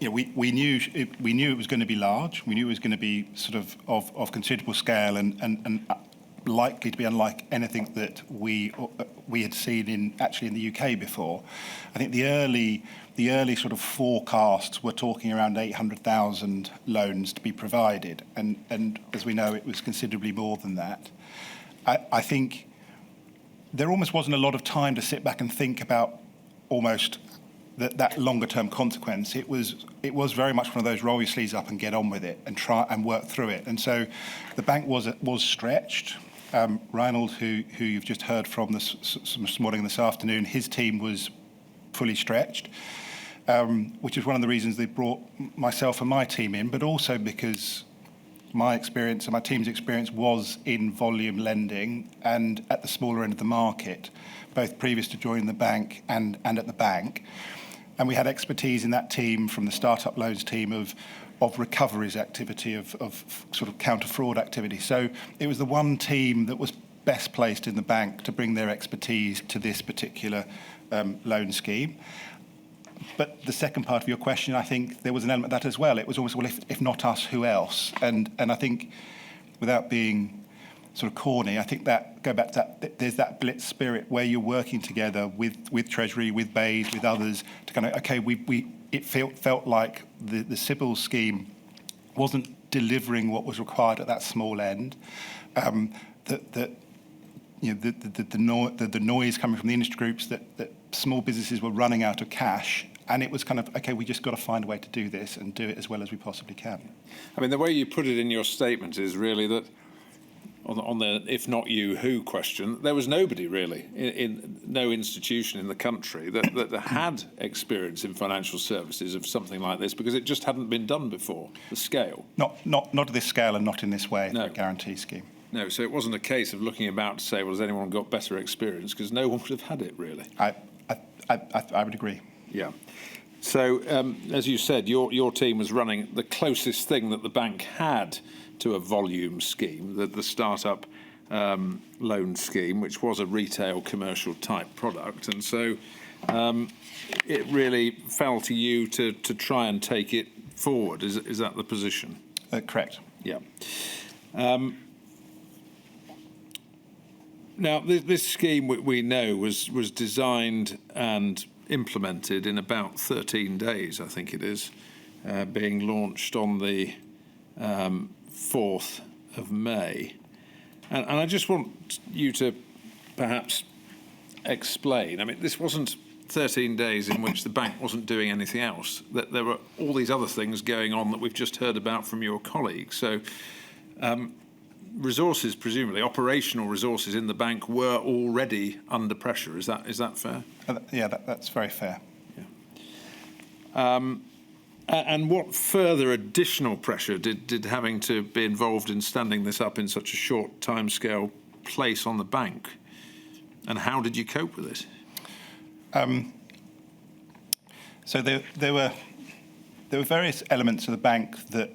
we knew it was going to be large. We knew it was going to be sort of considerable scale and likely to be unlike anything that we had seen in the UK before. I think the early sort of forecasts were talking around 800,000 loans to be provided, and as we know, it was considerably more than that. I think there almost wasn't a lot of time to sit back and think about almost that longer term consequence. It was very much one of those roll your sleeves up and get on with it and try and work through it. And so the bank was stretched. Reinhold, who you've just heard from this morning and this afternoon, his team was fully stretched, which is one of the reasons they brought myself and my team in, but also because my experience and my team's experience was in volume lending and at the smaller end of the market, both previous to joining the bank and at the bank. And we had expertise in that team from the startup loans team of recoveries activity, of sort of counter-fraud activity. So it was the one team that was best placed in the bank to bring their expertise to this particular loan scheme. But the second part of your question, I think there was an element of that as well. It was almost, well, if not us, who else? And I think, without being sort of corny, I think that, go back to that, there's that blitz spirit where you're working together with Treasury, with Bays, with others, to kind of, okay, it felt like the Sybil scheme wasn't delivering what was required at that small end. The noise coming from the industry groups that small businesses were running out of cash, and it was kind of, okay, we just got to find a way to do this and do it as well as we possibly can. I mean, the way you put it in your statement is really that on the if not you, who question, there was nobody really, in no institution in the country that had experience in financial services of something like this, because it just hadn't been done before, the scale. Not at this scale and not in this way, No. a guarantee scheme. No, so it wasn't a case of looking about to say, well, has anyone got better experience? Because no one would have had it, really. I would agree. Yeah. So, as you said, your team was running the closest thing that the bank had to a volume scheme, the startup loan scheme, which was a retail commercial type product. And so it really fell to you to try and take it forward. Is that the position? Correct. Yeah. Now, this scheme we know was designed and implemented in about 13 days, I think it is, being launched on the 4th of May. And I just want you to perhaps explain. I mean, this wasn't 13 days in which the bank wasn't doing anything else. That there were all these other things going on that we've just heard about from your colleagues. So resources, presumably operational resources in the bank, were already under pressure. Is that fair? Yeah, that's very fair. Yeah. And what further additional pressure did having to be involved in standing this up in such a short timescale place on the bank? And how did you cope with it? So there were various elements of the bank that,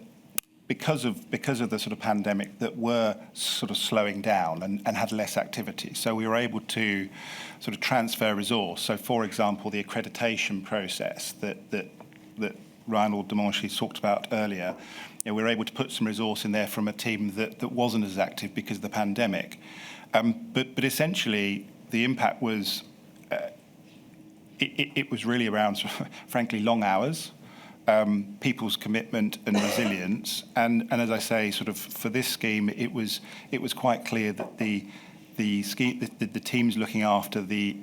because of the sort of pandemic, that were sort of slowing down and had less activity. So we were able to sort of transfer resource. So, for example, the accreditation process that Reinhold Demonchy talked about earlier, we were able to put some resource in there from a team that wasn't as active because of the pandemic. But essentially, the impact was it was really around, frankly, long hours. People's commitment and resilience, and as I say, sort of for this scheme, it was quite clear that the teams looking after the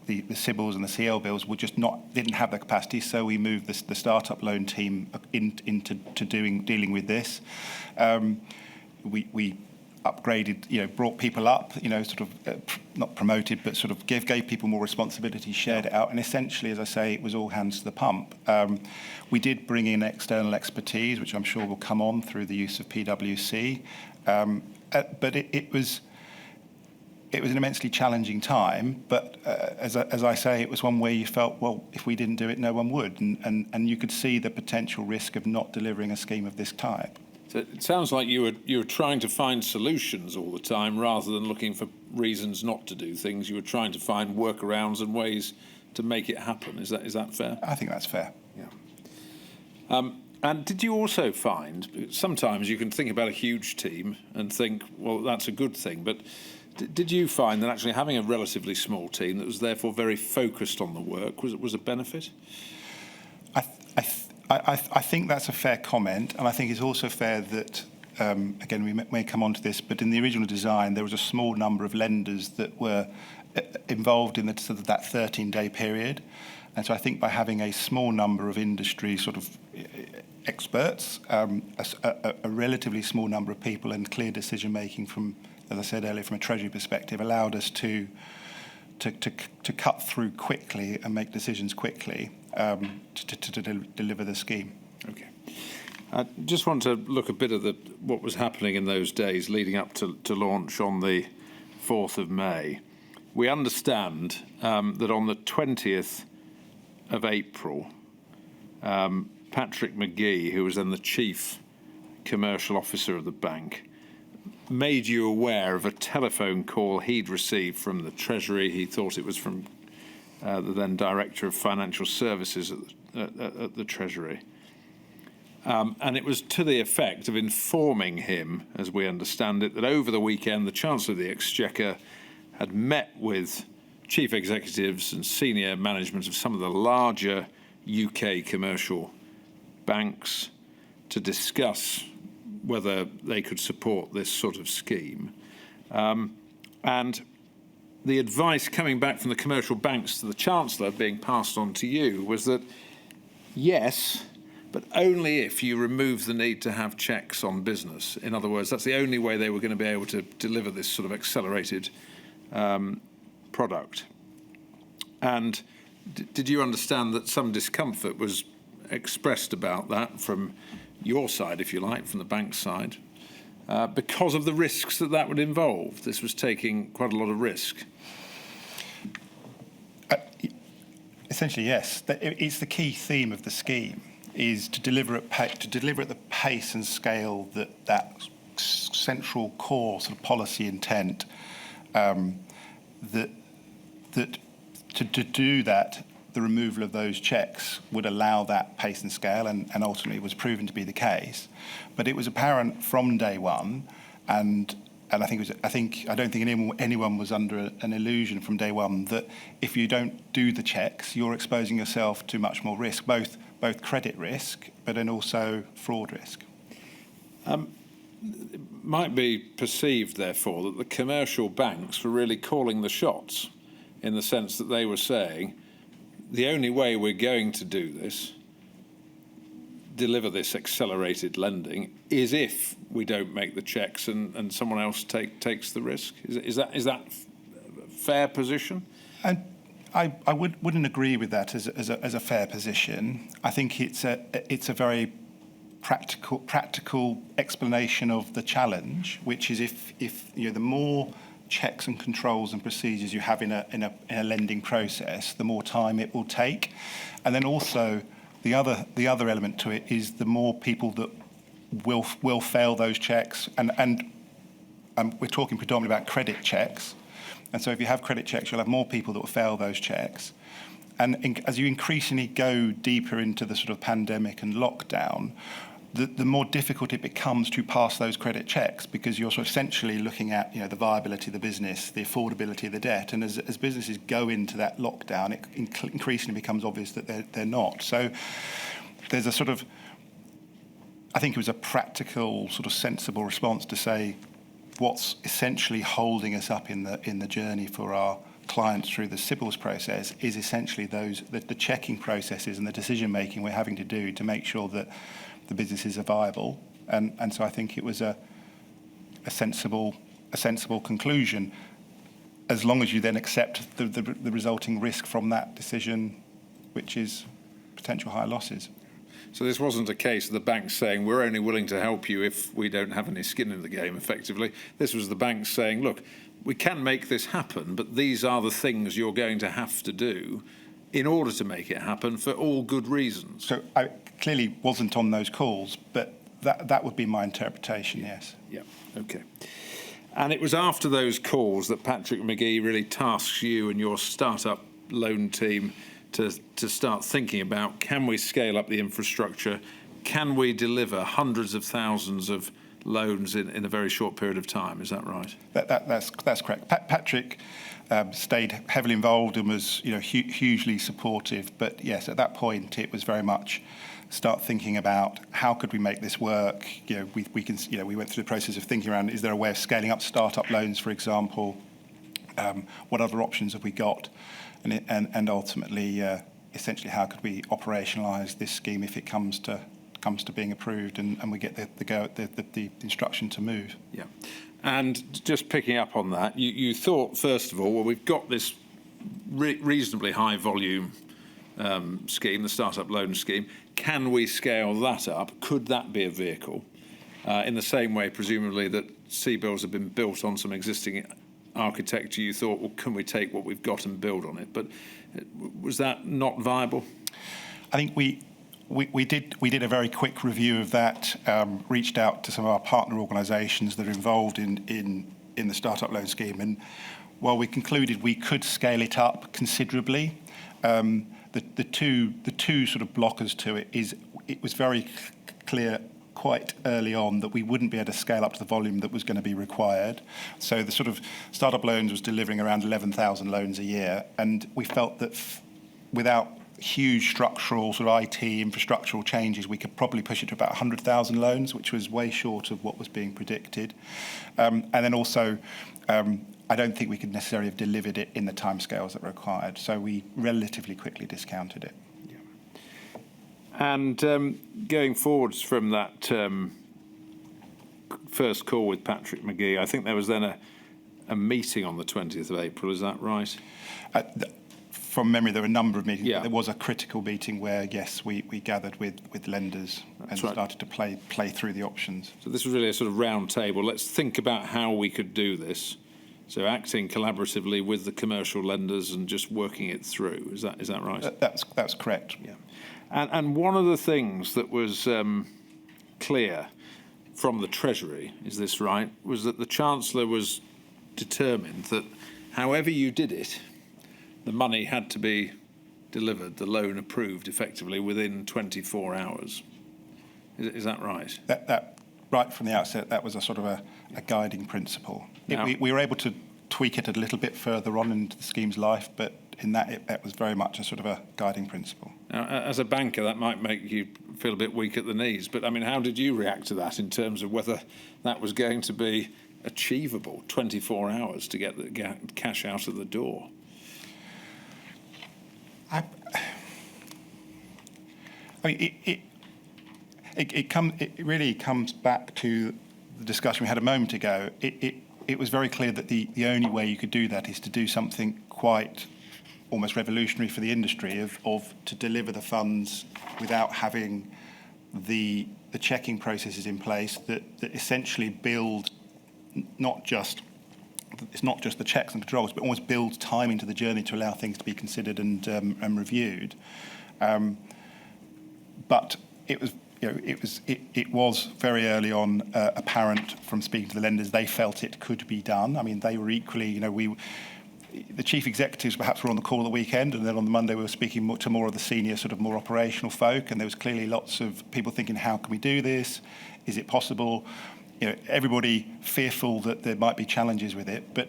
CBILS and the CL bills didn't have the capacity, so we moved the startup loan team into dealing with this. We upgraded, brought people up, sort of not promoted, but sort of gave people more responsibility, shared it out, and essentially, as I say, it was all hands to the pump. We did bring in external expertise, which I'm sure will come on through the use of PwC, but it was an immensely challenging time. But as I say, it was one where you felt, well, if we didn't do it, no one would, and you could see the potential risk of not delivering a scheme of this type. So it sounds like you were trying to find solutions all the time rather than looking for reasons not to do things. You were trying to find workarounds and ways to make it happen. Is that fair? I think that's fair. Yeah. And did you also find, sometimes you can think about a huge team and think, well, that's a good thing, but did you find that actually having a relatively small team that was therefore very focused on the work was a benefit? I think that's a fair comment, and I think it's also fair that, again, we may come on to this, but in the original design, there was a small number of lenders that were involved in that 13-day period. And so I think by having a small number of industry sort of experts, a relatively small number of people and clear decision-making from, as I said earlier, from a Treasury perspective, allowed us to cut through quickly and make decisions quickly to deliver the scheme. Okay. I just want to look a bit at what was happening in those days leading up to launch on the 4th of May. We understand that on the 20th of April, Patrick McGee, who was then the chief commercial officer of the bank, made you aware of a telephone call he'd received from the Treasury. He thought it was from the then Director of Financial Services at the Treasury. And it was to the effect of informing him, as we understand it, that over the weekend the Chancellor of the Exchequer had met with chief executives and senior management of some of the larger UK commercial banks to discuss whether they could support this sort of scheme. And the advice coming back from the commercial banks to the Chancellor being passed on to you was that, yes, but only if you remove the need to have checks on business. In other words, that's the only way they were going to be able to deliver this sort of accelerated product. And did you understand that some discomfort was expressed about that from your side, if you like, from the bank's side, because of the risks that would involve? This was taking quite a lot of risk. Essentially, yes. It's the key theme of the scheme, is to deliver at the pace and scale that central core sort of policy intent. That to do that the removal of those checks would allow that pace and scale, and ultimately was proven to be the case. But it was apparent from day one, and I don't think anyone was under an illusion from day one that if you don't do the checks, you're exposing yourself to much more risk, both credit risk, but then also fraud risk. Might be perceived, therefore, that the commercial banks were really calling the shots, in the sense that they were saying, the only way we're going to do this, deliver this accelerated lending, is if we don't make the checks and someone else takes the risk. Is that a fair position? And I wouldn't agree with that as a fair position. I think it's a very practical explanation of the challenge, which is if the more checks and controls and procedures you have in a lending process, the more time it will take. And then also the other element to it is the more people that will fail those checks, and we're talking predominantly about credit checks. And so if you have credit checks, you'll have more people that will fail those checks. And as you increasingly go deeper into the sort of pandemic and lockdown, the more difficult it becomes to pass those credit checks, because you're sort of essentially looking at the viability of the business, the affordability of the debt, and as businesses go into that lockdown, it increasingly becomes obvious that they're not. So there's a sort of, I think it was a practical, sort of sensible response to say what's essentially holding us up in the journey for our clients through the CBILS process is essentially the checking processes and the decision making we're having to do to make sure that the businesses are viable, and so I think it was a sensible conclusion, as long as you then accept the resulting risk from that decision, which is potential higher losses. So this wasn't a case of the banks saying, we're only willing to help you if we don't have any skin in the game, effectively. This was the banks saying, look, we can make this happen, but these are the things you're going to have to do in order to make it happen for all good reasons. So I clearly wasn't on those calls, but that would be my interpretation, yes. Yeah, okay. And it was after those calls that Patrick Magee really tasks you and your startup loan team to start thinking about, can we scale up the infrastructure? Can we deliver hundreds of thousands of loans in a very short period of time? Is that right? That's correct. Patrick stayed heavily involved and was hugely supportive. But yes, at that point it was very much start thinking about how could we make this work. We went through the process of thinking around, is there a way of scaling up startup loans, for example? What other options have we got? And ultimately, essentially, how could we operationalise this scheme if it comes to being approved and we get the instruction to move? Yeah. And just picking up on that, you thought, first of all, well, we've got this reasonably high volume scheme, the startup loan scheme. Can we scale that up? Could that be a vehicle? In the same way, presumably, that CBILS have been built on some existing architecture, you thought, well, can we take what we've got and build on it? But was that not viable? I think we did a very quick review of that, reached out to some of our partner organisations that are involved in the startup loan scheme, and while we concluded we could scale it up considerably, the two sort of blockers to it is it was very clear quite early on that we wouldn't be able to scale up to the volume that was going to be required. So the sort of startup loans was delivering around 11,000 loans a year, and we felt that without huge structural sort of IT infrastructural changes, we could probably push it to about 100,000 loans, which was way short of what was being predicted. And then also, I don't think we could necessarily have delivered it in the timescales that were required. So we relatively quickly discounted it. And going forwards from that first call with Patrick Magee, I think there was then a meeting on the 20th of April, is that right? From memory, there were a number of meetings. Yeah. There was a critical meeting where, yes, we gathered with lenders and started to play through the options. So this was really a sort of round table. Let's think about how we could do this. So acting collaboratively with the commercial lenders and just working it through. Is that right? That's correct. Yeah. And one of the things that was clear from the Treasury, is this right, was that the Chancellor was determined that however you did it, the money had to be delivered, the loan approved effectively within 24 hours. Is that right? That right from the outset, that was a sort of a guiding principle. Now- We were able to tweak it a little bit further on into the scheme's life, but in that, that was very much a sort of a guiding principle. Now, as a banker, that might make you feel a bit weak at the knees, but I mean, how did you react to that in terms of whether that was going to be achievable, 24 hours to get the cash out of the door? I mean, it really comes back to the discussion we had a moment ago. It was very clear that the only way you could do that is to do something quite almost revolutionary for the industry of to deliver the funds without having the checking processes in place that essentially build it's not just the checks and controls, but almost builds time into the journey to allow things to be considered and reviewed. But it was very early on apparent from speaking to the lenders they felt it could be done. I mean, they were equally, the chief executives perhaps were on the call at the weekend, and then on the Monday we were speaking to more of the senior, sort of more operational folk, and there was clearly lots of people thinking, how can we do this? Is it possible? Everybody fearful that there might be challenges with it, but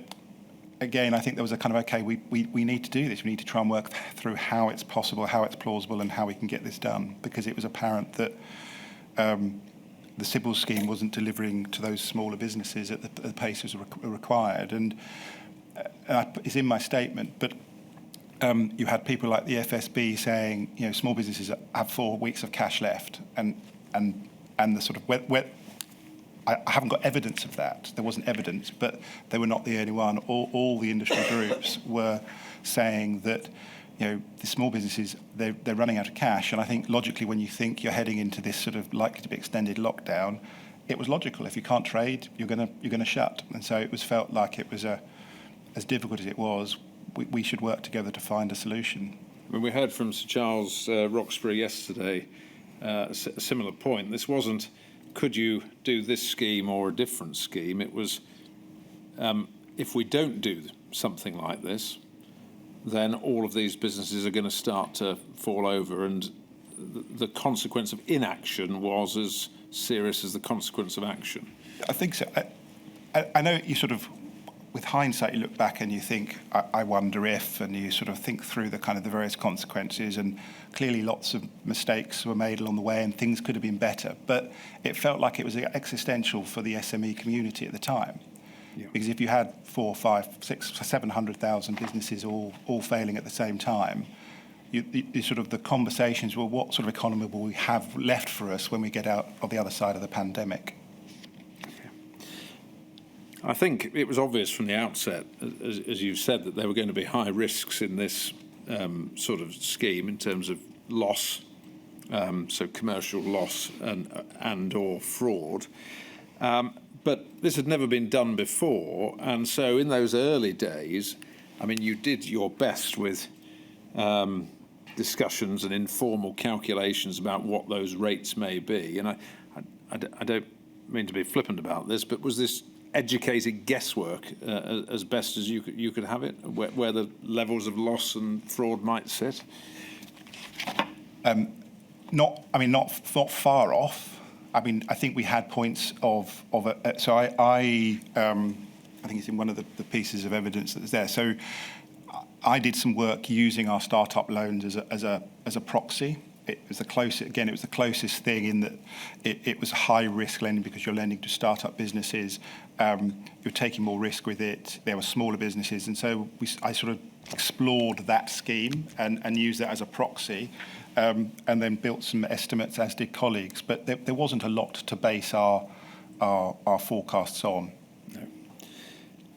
again, I think there was a kind of, okay, we need to do this. We need to try and work through how it's possible, how it's plausible, and how we can get this done, because it was apparent that the Sybil scheme wasn't delivering to those smaller businesses at the pace was required. And it's in my statement, but you had people like the FSB saying, small businesses have 4 weeks of cash left, and the sort of I haven't got evidence of that. There wasn't evidence, but they were not the only one. All the industry groups were saying that, the small businesses, they're running out of cash. And I think logically, when you think you're heading into this sort of likely to be extended lockdown, it was logical. If you can't trade, you're gonna shut. And so it was felt like it was as difficult as it was, we should work together to find a solution. When we heard from Sir Charles Roxburgh yesterday, a similar point. This wasn't, could you do this scheme or a different scheme? It was, if we don't do something like this, then all of these businesses are going to start to fall over, and the consequence of inaction was as serious as the consequence of action. I think so. I know you sort of, with hindsight, you look back and you think, I wonder if, and you sort of think through the kind of the various consequences, and clearly lots of mistakes were made along the way and things could have been better. But it felt like it was existential for the SME community at the time. Yeah. Because if you had 4, 5, 6, 700,000 businesses all failing at the same time, you sort of the conversations were, what sort of economy will we have left for us when we get out of the other side of the pandemic? I think it was obvious from the outset, as you said, that there were going to be high risks in this sort of scheme in terms of loss, so commercial loss and or fraud. But this had never been done before, and so in those early days, I mean, you did your best with discussions and informal calculations about what those rates may be. And I don't mean to be flippant about this, but was this educated guesswork as best as you could have it, where the levels of loss and fraud might sit? Not far off. I mean, I think we had points of so I think it's in one of the pieces of evidence that's there. So I did some work using our startup loans as a proxy. It was the closest thing in that it was high risk lending because you're lending to startup businesses. You're taking more risk with it. There were smaller businesses, and so I sort of explored that scheme and used that as a proxy, and then built some estimates, as did colleagues. But there wasn't a lot to base our forecasts on.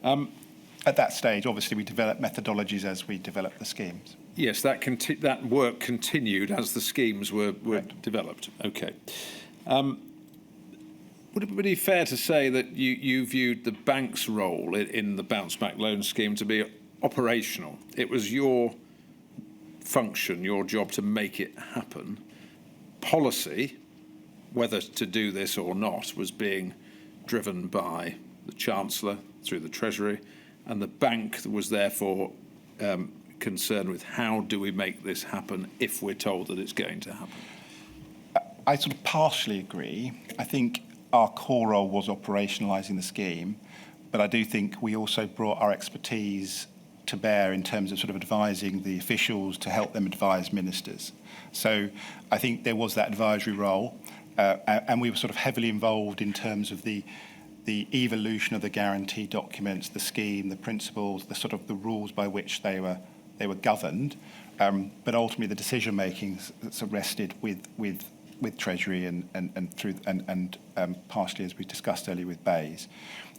No. At that stage, obviously, we developed methodologies as we developed the schemes. Yes, that work continued as the schemes were developed. Okay. Would it be fair to say that you viewed the bank's role in the Bounce Back Loan Scheme to be operational? It was your function, your job to make it happen. Policy, whether to do this or not, was being driven by the Chancellor through the Treasury, and the bank was therefore concerned with how do we make this happen if we're told that it's going to happen? I sort of partially agree. I think our core role was operationalising the scheme, but I do think we also brought our expertise to bear in terms of sort of advising the officials to help them advise ministers. So I think there was that advisory role, and we were sort of heavily involved in terms of the evolution of the guarantee documents, the scheme, the principles, the sort of the rules by which they were governed. But ultimately, the decision making rested with Treasury and partially, as we discussed earlier, with BEIS.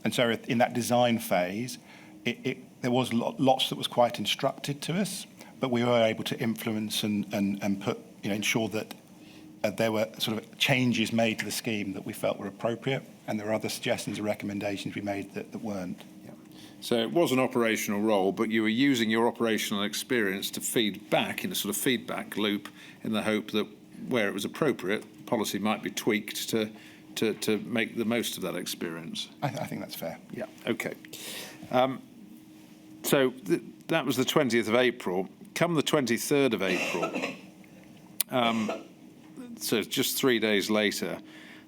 And so in that design phase, there was lots that was quite instructed to us, but we were able to influence and put, ensure that there were sort of changes made to the scheme that we felt were appropriate, and there were other suggestions or recommendations we made that weren't. So it was an operational role, but you were using your operational experience to feed back in a sort of feedback loop in the hope that where it was appropriate, policy might be tweaked to make the most of that experience. I think that's fair. Yeah, okay. So that was the 20th of April. Come the 23rd of April, so just 3 days later,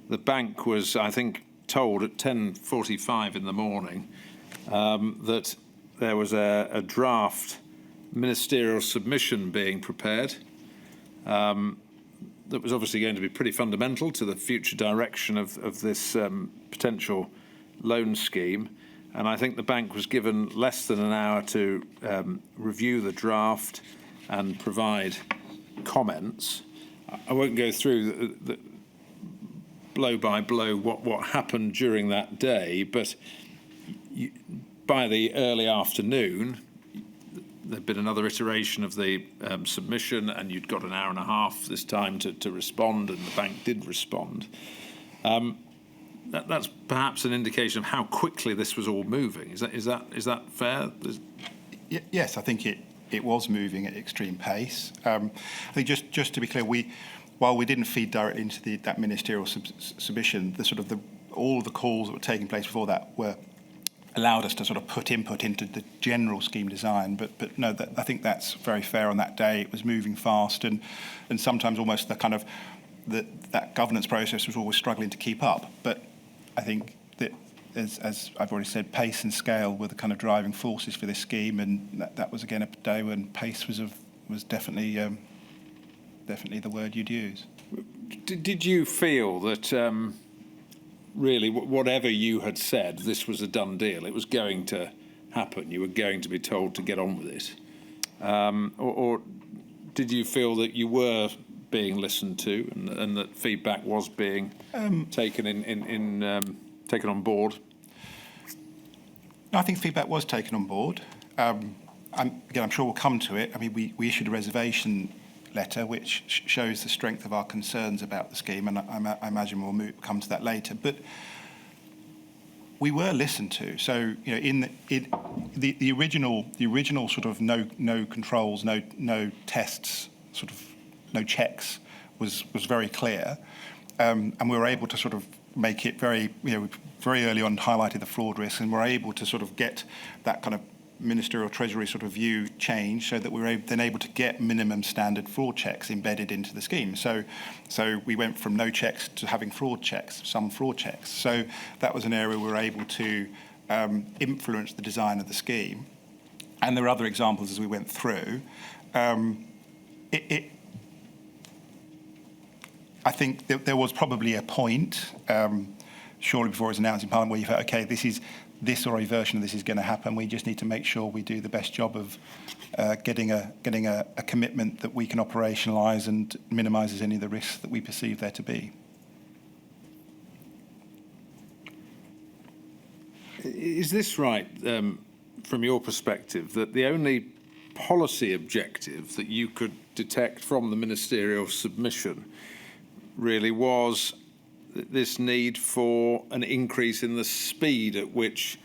the bank was, I think, told at 10:45 in the morning that there was a draft ministerial submission being prepared that was obviously going to be pretty fundamental to the future direction of this potential loan scheme. And I think the bank was given less than an hour to review the draft and provide comments. I won't go through the blow by blow what happened during that day, but by the early afternoon, there'd been another iteration of the submission, and you'd got an hour and a half this time to respond, and the bank did respond. That's perhaps an indication of how quickly this was all moving. Is that fair? Yes, I think it was moving at extreme pace. I think just to be clear, while we didn't feed directly into that ministerial submission, all of the calls that were taking place before that allowed us to sort of put input into the general scheme design. But no, I think that's very fair on that day. It was moving fast, and sometimes almost the kind of that governance process was always struggling to keep up. But I think that, as I've already said, pace and scale were the kind of driving forces for this scheme, and that was again a day when pace was definitely the word you'd use. Did you feel that really whatever you had said, this was a done deal? It was going to happen. You were going to be told to get on with it, or did you feel that you were being listened to and that feedback was being taken taken on board? I think feedback was taken on board. I'm sure we'll come to it. I mean, we issued a reservation letter which shows the strength of our concerns about the scheme, and I imagine we'll come to that later. But we were listened to. So in the original sort of no controls, no tests, sort of no checks was very clear, and we were able to sort of make it very early on, highlighted the fraud risk, and we're able to sort of get that kind of ministerial treasury sort of view change so that we were then able to get minimum standard fraud checks embedded into the scheme. So we went from no checks to having fraud checks, some fraud checks. So that was an area we were able to influence the design of the scheme. And there are other examples as we went through. I think there was probably a point, shortly before it was announced in Parliament, where you felt, okay, this or a version of this is going to happen. We just need to make sure we do the best job of getting a commitment that we can operationalise and minimises any of the risks that we perceive there to be. Is this right, from your perspective, that the only policy objective that you could detect from the ministerial submission really was this need for an increase in the speed at which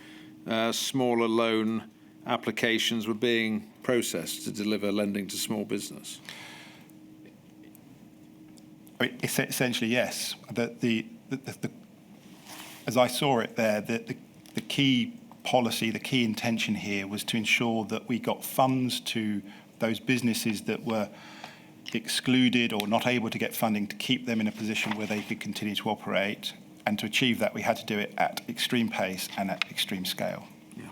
smaller loan applications were being processed to deliver lending to small business? I mean, essentially, yes. As I saw it there, the key policy, the key intention here was to ensure that we got funds to those businesses that were excluded or not able to get funding, to keep them in a position where they could continue to operate. And to achieve that, we had to do it at extreme pace and at extreme scale. Yeah.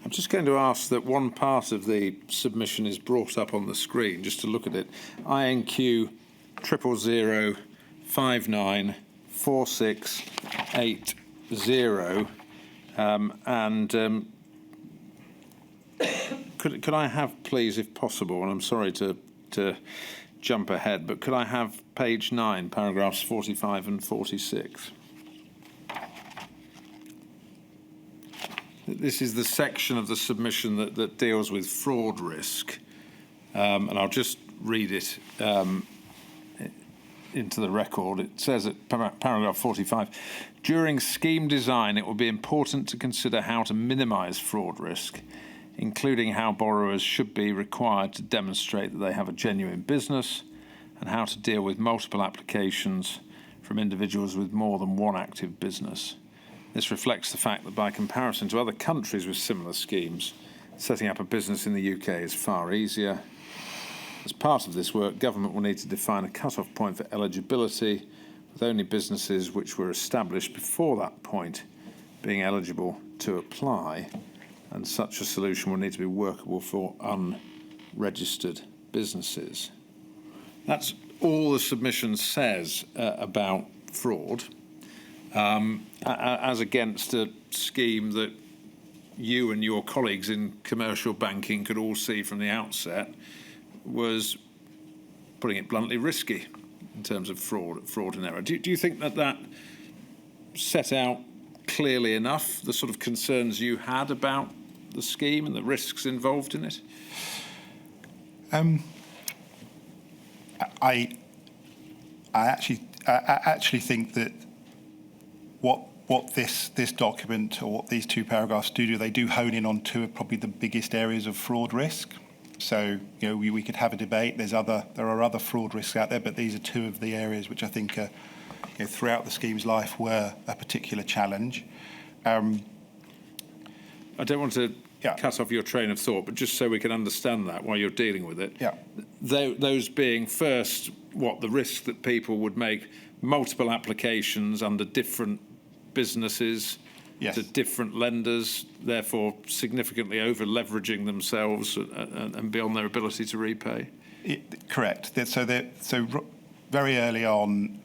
I'm just going to ask that one part of the submission is brought up on the screen, just to look at it. INQ 000594680. Could I have, please, if possible, and I'm sorry to jump ahead, but could I have page 9, paragraphs 45 and 46? This is the section of the submission that deals with fraud risk, and I'll just read it into the record. It says at paragraph 45, during scheme design, it will be important to consider how to minimise fraud risk, including how borrowers should be required to demonstrate that they have a genuine business and how to deal with multiple applications from individuals with more than one active business. This reflects the fact that by comparison to other countries with similar schemes, setting up a business in the UK is far easier. As part of this work, government will need to define a cut-off point for eligibility, with only businesses which were established before that point being eligible to apply, and such a solution will need to be workable for unregistered businesses. That's all the submission says about fraud, as against a scheme that you and your colleagues in commercial banking could all see from the outset was, putting it bluntly, risky in terms of fraud and error. Do you think that set out clearly enough the sort of concerns you had about the scheme and the risks involved in it? I actually think that what this document, or what these two paragraphs do, they do hone in on two of probably the biggest areas of fraud risk. So, we could have a debate. There are other fraud risks out there, but these are two of the areas which I think throughout the scheme's life were a particular challenge. I don't want to cut off your train of thought, but just so we can understand that while you're dealing with it. Yeah. Those being first, the risk that people would make multiple applications under different businesses, yes, to different lenders, therefore significantly over-leveraging themselves and beyond their ability to repay? Correct. So very early on,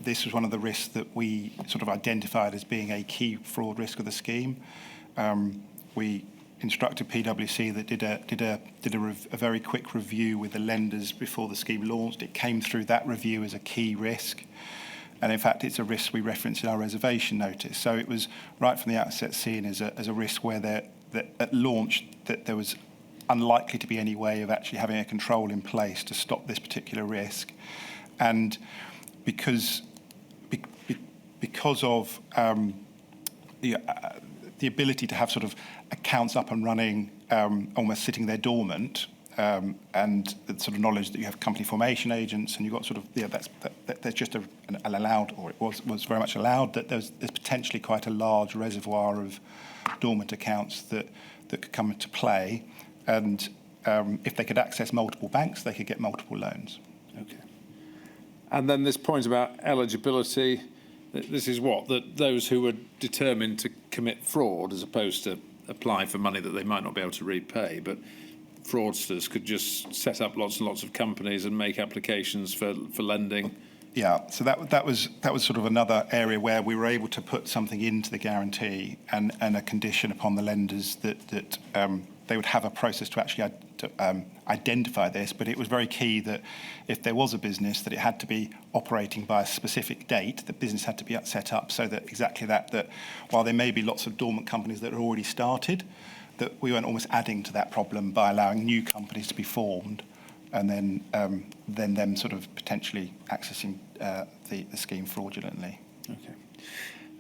this was one of the risks that we sort of identified as being a key fraud risk of the scheme. We instructed PwC that did a very quick review with the lenders before the scheme launched. It came through that review as a key risk. And in fact, it's a risk we referenced in our reservation notice. So it was right from the outset seen as a risk where that at launch that there was unlikely to be any way of actually having a control in place to stop this particular risk. And because of the ability to have sort of accounts up and running, almost sitting there dormant, and the sort of knowledge that you have company formation agents, and you've got sort of there's just an allowed, or it was very much allowed, that there's potentially quite a large reservoir of dormant accounts that could come into play, and if they could access multiple banks, they could get multiple loans. Okay. And then this point about eligibility, this is that those who were determined to commit fraud as opposed to apply for money that they might not be able to repay, but fraudsters could just set up lots and lots of companies and make applications for lending. Yeah, so that was sort of another area where we were able to put something into the guarantee and a condition upon the lenders that they would have a process to actually identify this, but it was very key that if there was a business, that it had to be operating by a specific date. The business had to be set up so that exactly that while there may be lots of dormant companies that are already started, that we weren't almost adding to that problem by allowing new companies to be formed, and then them sort of potentially accessing the scheme fraudulently. Okay.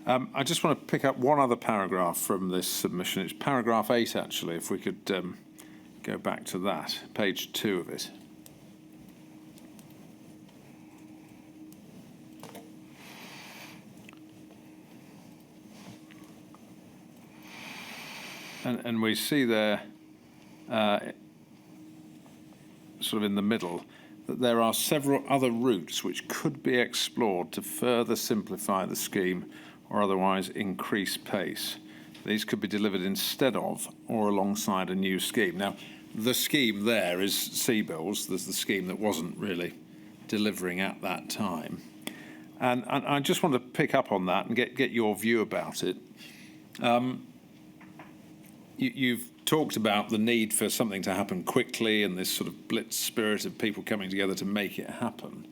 I just want to pick up one other paragraph from this submission. It's paragraph 8, actually, if we could go back to that, page 2 of it. And we see there sort of in the middle, that there are several other routes which could be explored to further simplify the scheme or otherwise increase pace. These could be delivered instead of or alongside a new scheme. Now, the scheme there is CBILS. There's the scheme that wasn't really delivering at that time. And I just want to pick up on that and get your view about it. You've talked about the need for something to happen quickly and this sort of blitz spirit of people coming together to make it happen.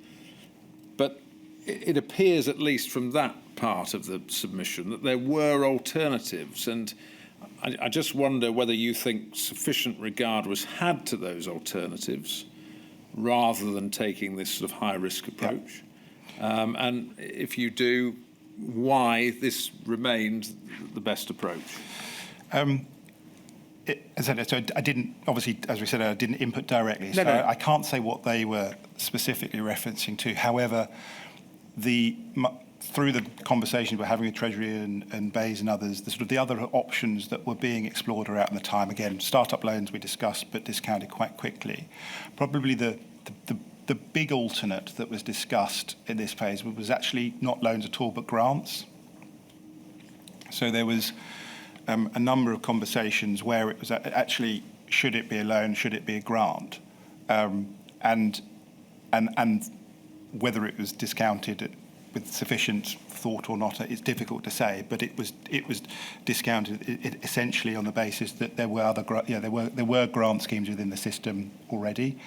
But it appears, at least from that part of the submission, that there were alternatives. And I just wonder whether you think sufficient regard was had to those alternatives rather than taking this sort of high-risk approach. And if you do, why this remained the best approach? As I said, so I didn't, obviously, as we said, I didn't input directly, so No. I can't say what they were specifically referencing to. However, through the conversations we're having with Treasury and Bayes and others, the other options that were being explored are out in the time. Again, start-up loans we discussed, but discounted quite quickly. Probably the big alternate that was discussed in this phase was actually not loans at all, but grants. So there was a number of conversations where it was actually, should it be a loan, should it be a grant, and whether it was discounted with sufficient thought or not, it's difficult to say. But it was discounted essentially on the basis that there were there were grant schemes within the system already.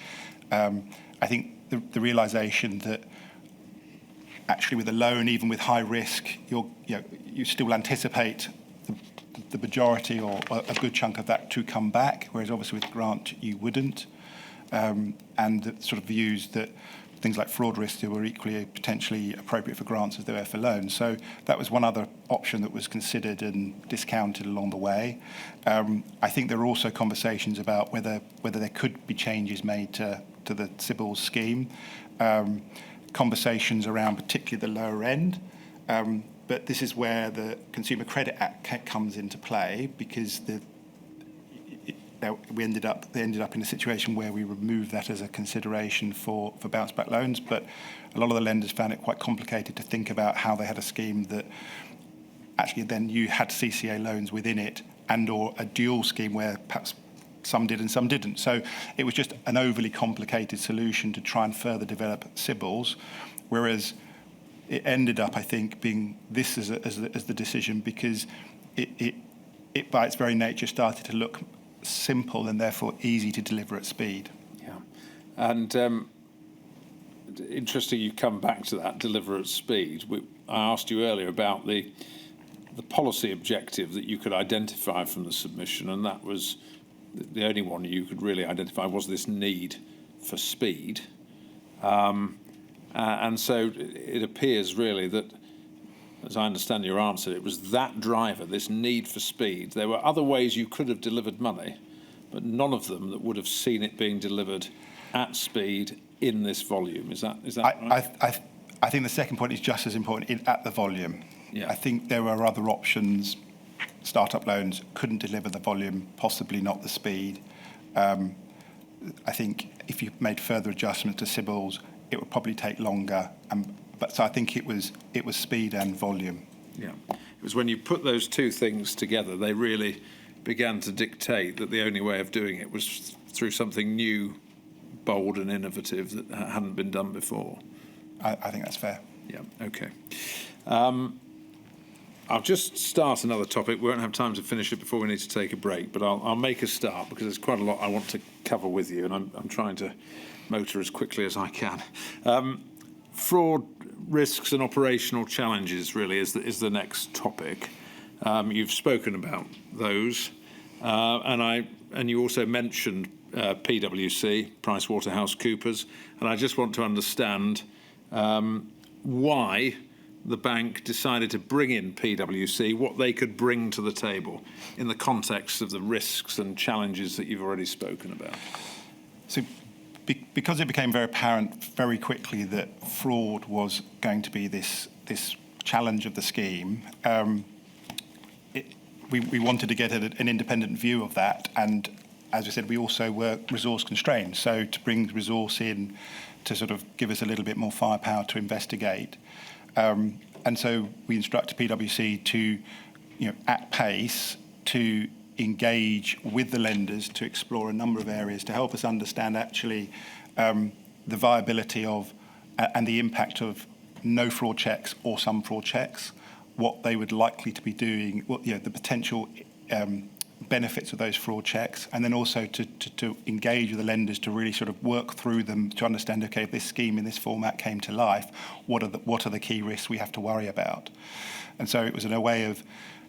I think the realisation that actually with a loan, even with high risk, you still anticipate the majority or a good chunk of that to come back, whereas obviously with grant you wouldn't. And the sort of views that things like fraud risks were equally potentially appropriate for grants as they were for loans. So that was one other option that was considered and discounted along the way. I think there are also conversations about whether there could be changes made to the CBILS scheme, conversations around particularly the lower end. But this is where the Consumer Credit Act comes into play, because they ended up in a situation where we removed that as a consideration for bounce back loans. But a lot of the lenders found it quite complicated to think about how they had a scheme that actually then you had CCA loans within it, and or a dual scheme where perhaps some did and some didn't. So it was just an overly complicated solution to try and further develop CBILS, whereas it ended up, I think, being this as the decision, because it by its very nature started to look simple and therefore easy to deliver at speed. Yeah, and interesting you come back to that, deliver at speed. I asked you earlier about the policy objective that you could identify from the submission, and that was the only one you could really identify was this need for speed. And so it appears really that, as I understand your answer, it was that driver, this need for speed. There were other ways you could have delivered money, but none of them that would have seen it being delivered at speed in this volume. Is that right? I think the second point is just as important, at the volume. Yeah. I think there were other options. Startup loans couldn't deliver the volume, possibly not the speed. I think if you made further adjustments to CBILS, it would probably take longer. But so I think it was speed and volume. Yeah, it was when you put those two things together, they really began to dictate that the only way of doing it was through something new, bold and innovative that hadn't been done before. I think that's fair. Yeah, okay. I'll just start another topic. We won't have time to finish it before we need to take a break, but I'll make a start because there's quite a lot I want to cover with you, and I'm trying to motor as quickly as I can. Fraud risks and operational challenges really is the next topic. You've spoken about those, and you also mentioned PwC, PricewaterhouseCoopers, and I just want to understand why the bank decided to bring in PwC, what they could bring to the table in the context of the risks and challenges that you've already spoken about. So because it became very apparent very quickly that fraud was going to be this challenge of the scheme, we wanted to get an independent view of that, and as I said, we also were resource constrained. So to bring resource in to sort of give us a little bit more firepower to investigate. And so we instructed PwC to, at pace, to engage with the lenders to explore a number of areas to help us understand actually the viability of and the impact of no fraud checks or some fraud checks, what they would likely to be doing, what the potential benefits of those fraud checks, and then also to engage with the lenders to really sort of work through them to understand, okay, if this scheme in this format came to life, what are the key risks we have to worry about? And so it was in a way of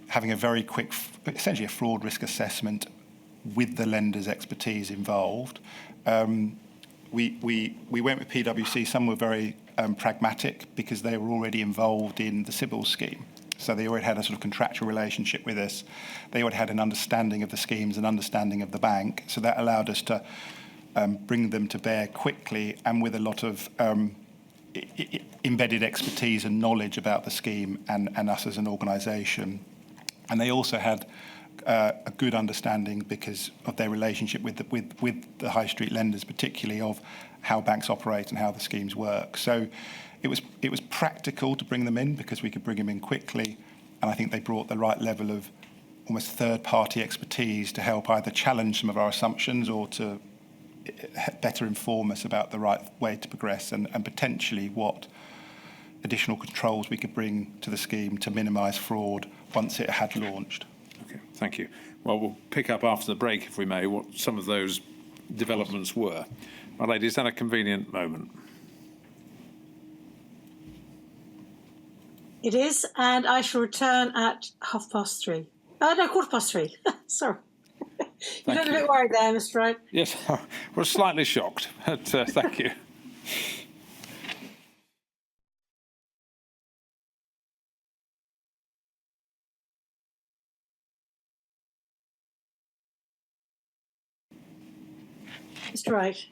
having a very quick, essentially a fraud risk assessment with the lenders' expertise involved. We went with PwC. Some were very pragmatic because they were already involved in the Sybil scheme. So they already had a sort of contractual relationship with us. They already had an understanding of the schemes, an understanding of the bank. So that allowed us to bring them to bear quickly and with a lot of embedded expertise and knowledge about the scheme and us as an organisation. And they also had a good understanding because of their relationship with the high street lenders, particularly of how banks operate and how the schemes work. So it was practical to bring them in because we could bring them in quickly, and I think they brought the right level of almost third-party expertise to help either challenge some of our assumptions or to better inform us about the right way to progress and potentially what additional controls we could bring to the scheme to minimise fraud once it had launched. Okay, thank you. Well, we'll pick up after the break, if we may, what some of those developments were. My lady, is that a convenient moment? It is, and I shall return at 3:30. No, 3:15. Sorry. You look a bit worried there, Mr. Wright. Yes, we're slightly shocked, but thank you. Mr. Wright.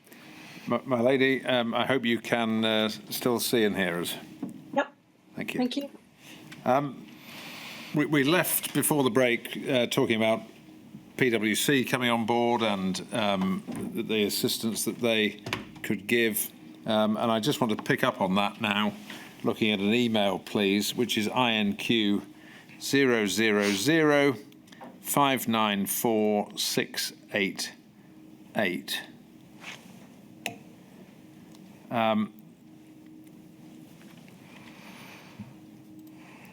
My lady, I hope you can still see and hear us. Yep. Thank you. Thank you. We left before the break talking about PwC coming on board and the assistance that they could give. And I just want to pick up on that now, looking at an email, please, which is INQ 000 594688.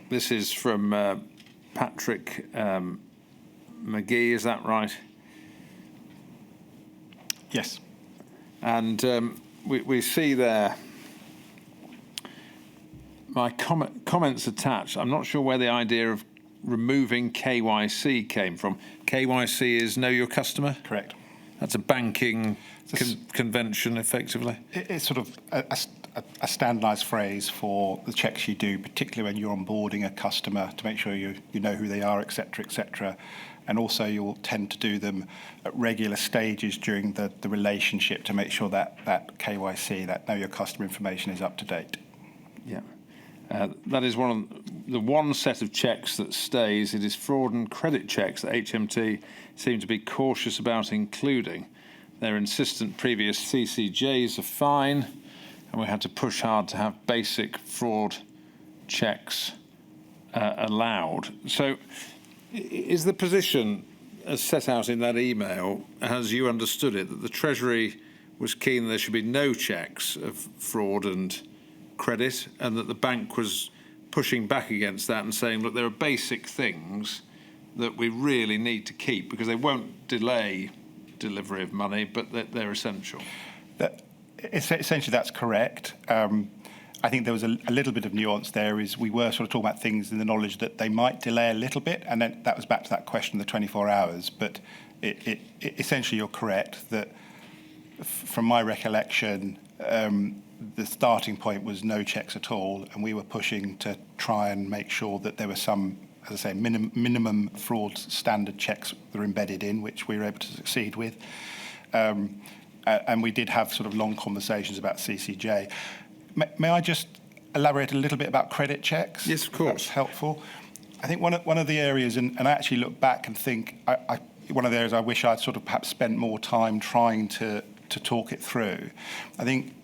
This is from Patrick McGee, is that right? Yes. And we see there my comments attached. I'm not sure where the idea of removing KYC came from. KYC is Know Your Customer? Correct. That's a banking convention, effectively. It's sort of a standardised phrase for the checks you do, particularly when you're onboarding a customer to make sure you know who they are, etc., etc. And also you'll tend to do them at regular stages during the relationship to make sure that KYC, that Know Your Customer information, is up to date. Yeah. That is one set of checks that stays. It is fraud and credit checks that HMT seem to be cautious about including. Their insistent previous CCJs are fine, and we had to push hard to have basic fraud checks allowed. So is the position as set out in that email, as you understood it, that the Treasury was keen there should be no checks of fraud and credit, and that the bank was pushing back against that and saying, look, there are basic things that we really need to keep because they won't delay delivery of money, but they're essential? Essentially, that's correct. I think there was a little bit of nuance there. Is we were sort of talking about things in the knowledge that they might delay a little bit, and then that was back to that question of the 24 hours. But essentially, you're correct that from my recollection, the starting point was no checks at all, and we were pushing to try and make sure that there were some, as I say, minimum fraud standard checks that are embedded in, which we were able to succeed with. And we did have sort of long conversations about CCJ. May I just elaborate a little bit about credit checks? Yes, of course. That's helpful. I think one of the areas, and I actually look back and think, one of the areas I wish I'd sort of perhaps spent more time trying to talk it through. I think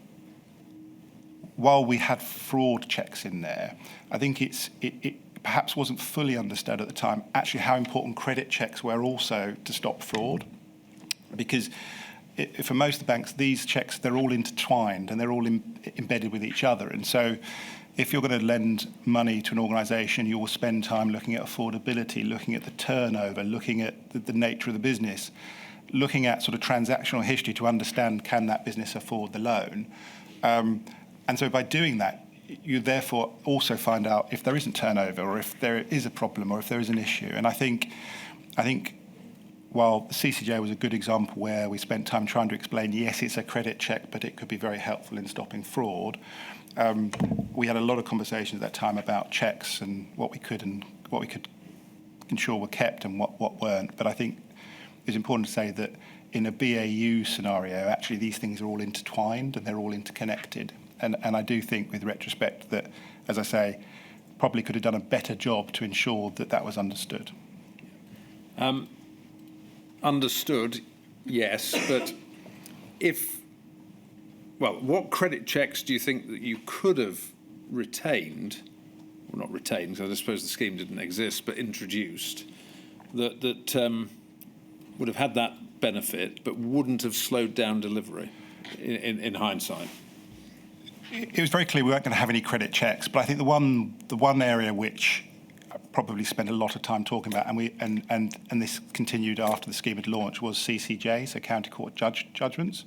while we had fraud checks in there, I think it perhaps wasn't fully understood at the time actually how important credit checks were also to stop fraud. Because for most of the banks, these checks, they're all intertwined and they're all embedded with each other. And so if you're going to lend money to an organisation, you will spend time looking at affordability, looking at the turnover, looking at the nature of the business, looking at sort of transactional history to understand, can that business afford the loan? And so by doing that, you therefore also find out if there isn't turnover or if there is a problem or if there is an issue. And I think while the CCJ was a good example where we spent time trying to explain, yes, it's a credit check, but it could be very helpful in stopping fraud, we had a lot of conversations at that time about checks and what we could ensure were kept and what weren't. But I think it's important to say that in a BAU scenario, actually these things are all intertwined and they're all interconnected. And I do think with retrospect that, as I say, probably could have done a better job to ensure that that was understood. Understood, yes, but what credit checks do you think that you could have retained, well, not retained, because I suppose the scheme didn't exist, but introduced, that would have had that benefit, but wouldn't have slowed down delivery in hindsight? It was very clear we weren't going to have any credit checks, but I think the one area which I probably spent a lot of time talking about, and this continued after the scheme had launched, was CCJs, so county court judgments.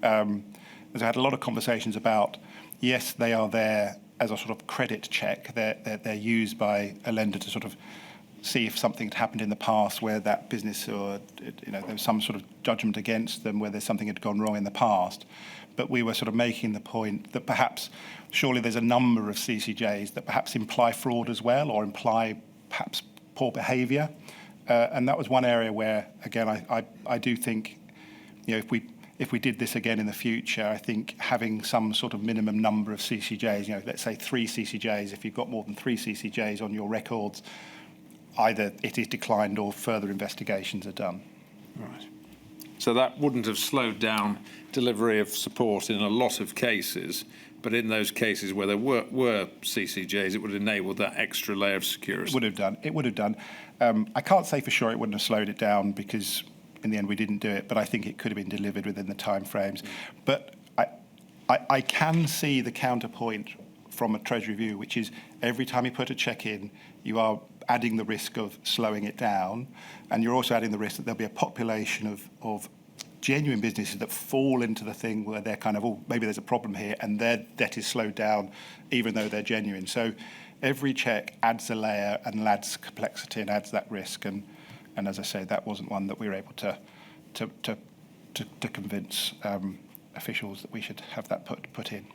As I had a lot of conversations about, yes, they are there as a sort of credit check. They're used by a lender to sort of see if something had happened in the past where that business or there was some sort of judgment against them, whether something had gone wrong in the past. But we were sort of making the point that perhaps surely there's a number of CCJs that perhaps imply fraud as well or imply perhaps poor behaviour. And that was one area where, again, I do think, if we did this again in the future, I think having some sort of minimum number of CCJs, let's say 3 CCJs, if you've got more than 3 CCJs on your records, either it is declined or further investigations are done. Right. So that wouldn't have slowed down delivery of support in a lot of cases, but in those cases where there were CCJs, it would have enabled that extra layer of security. It would have done. I can't say for sure it wouldn't have slowed it down because in the end we didn't do it, but I think it could have been delivered within the timeframes. But I can see the counterpoint from a Treasury view, which is every time you put a check in, you are adding the risk of slowing it down, and you're also adding the risk that there'll be a population of genuine businesses that fall into the thing where they're kind of, oh, maybe there's a problem here, and their debt is slowed down, even though they're genuine. So every check adds a layer and adds complexity and adds that risk. And as I say, that wasn't one that we were able to convince officials that we should have that put in.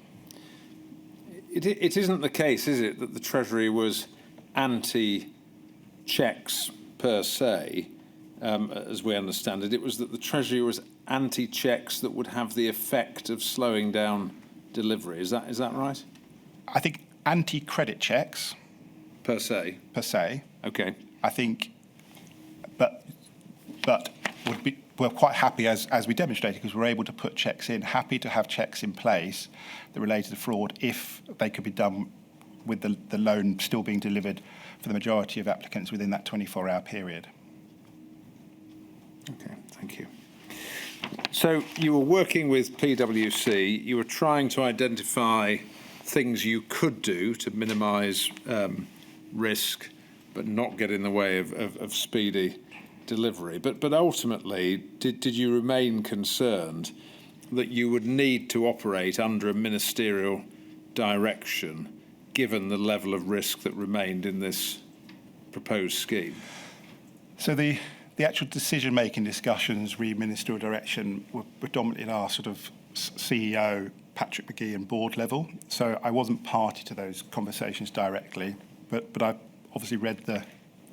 It isn't the case, is it, that the Treasury was anti-checks per se, as we understand it. It was that the Treasury was anti-checks that would have the effect of slowing down delivery. Is that right? I think anti-credit checks Per se. Okay. I think, but we're quite happy as we demonstrated because we're able to put checks in. Happy to have checks in place that related to fraud if they could be done with the loan still being delivered for the majority of applicants within that 24-hour period. Okay, thank you. So you were working with PwC. You were trying to identify things you could do to minimise risk, but not get in the way of speedy delivery. But ultimately, did you remain concerned that you would need to operate under a ministerial direction, given the level of risk that remained in this proposed scheme? So the actual decision-making discussions re ministerial direction were predominantly in our sort of CEO, Patrick McGee, and board level. So I wasn't party to those conversations directly, but I obviously read the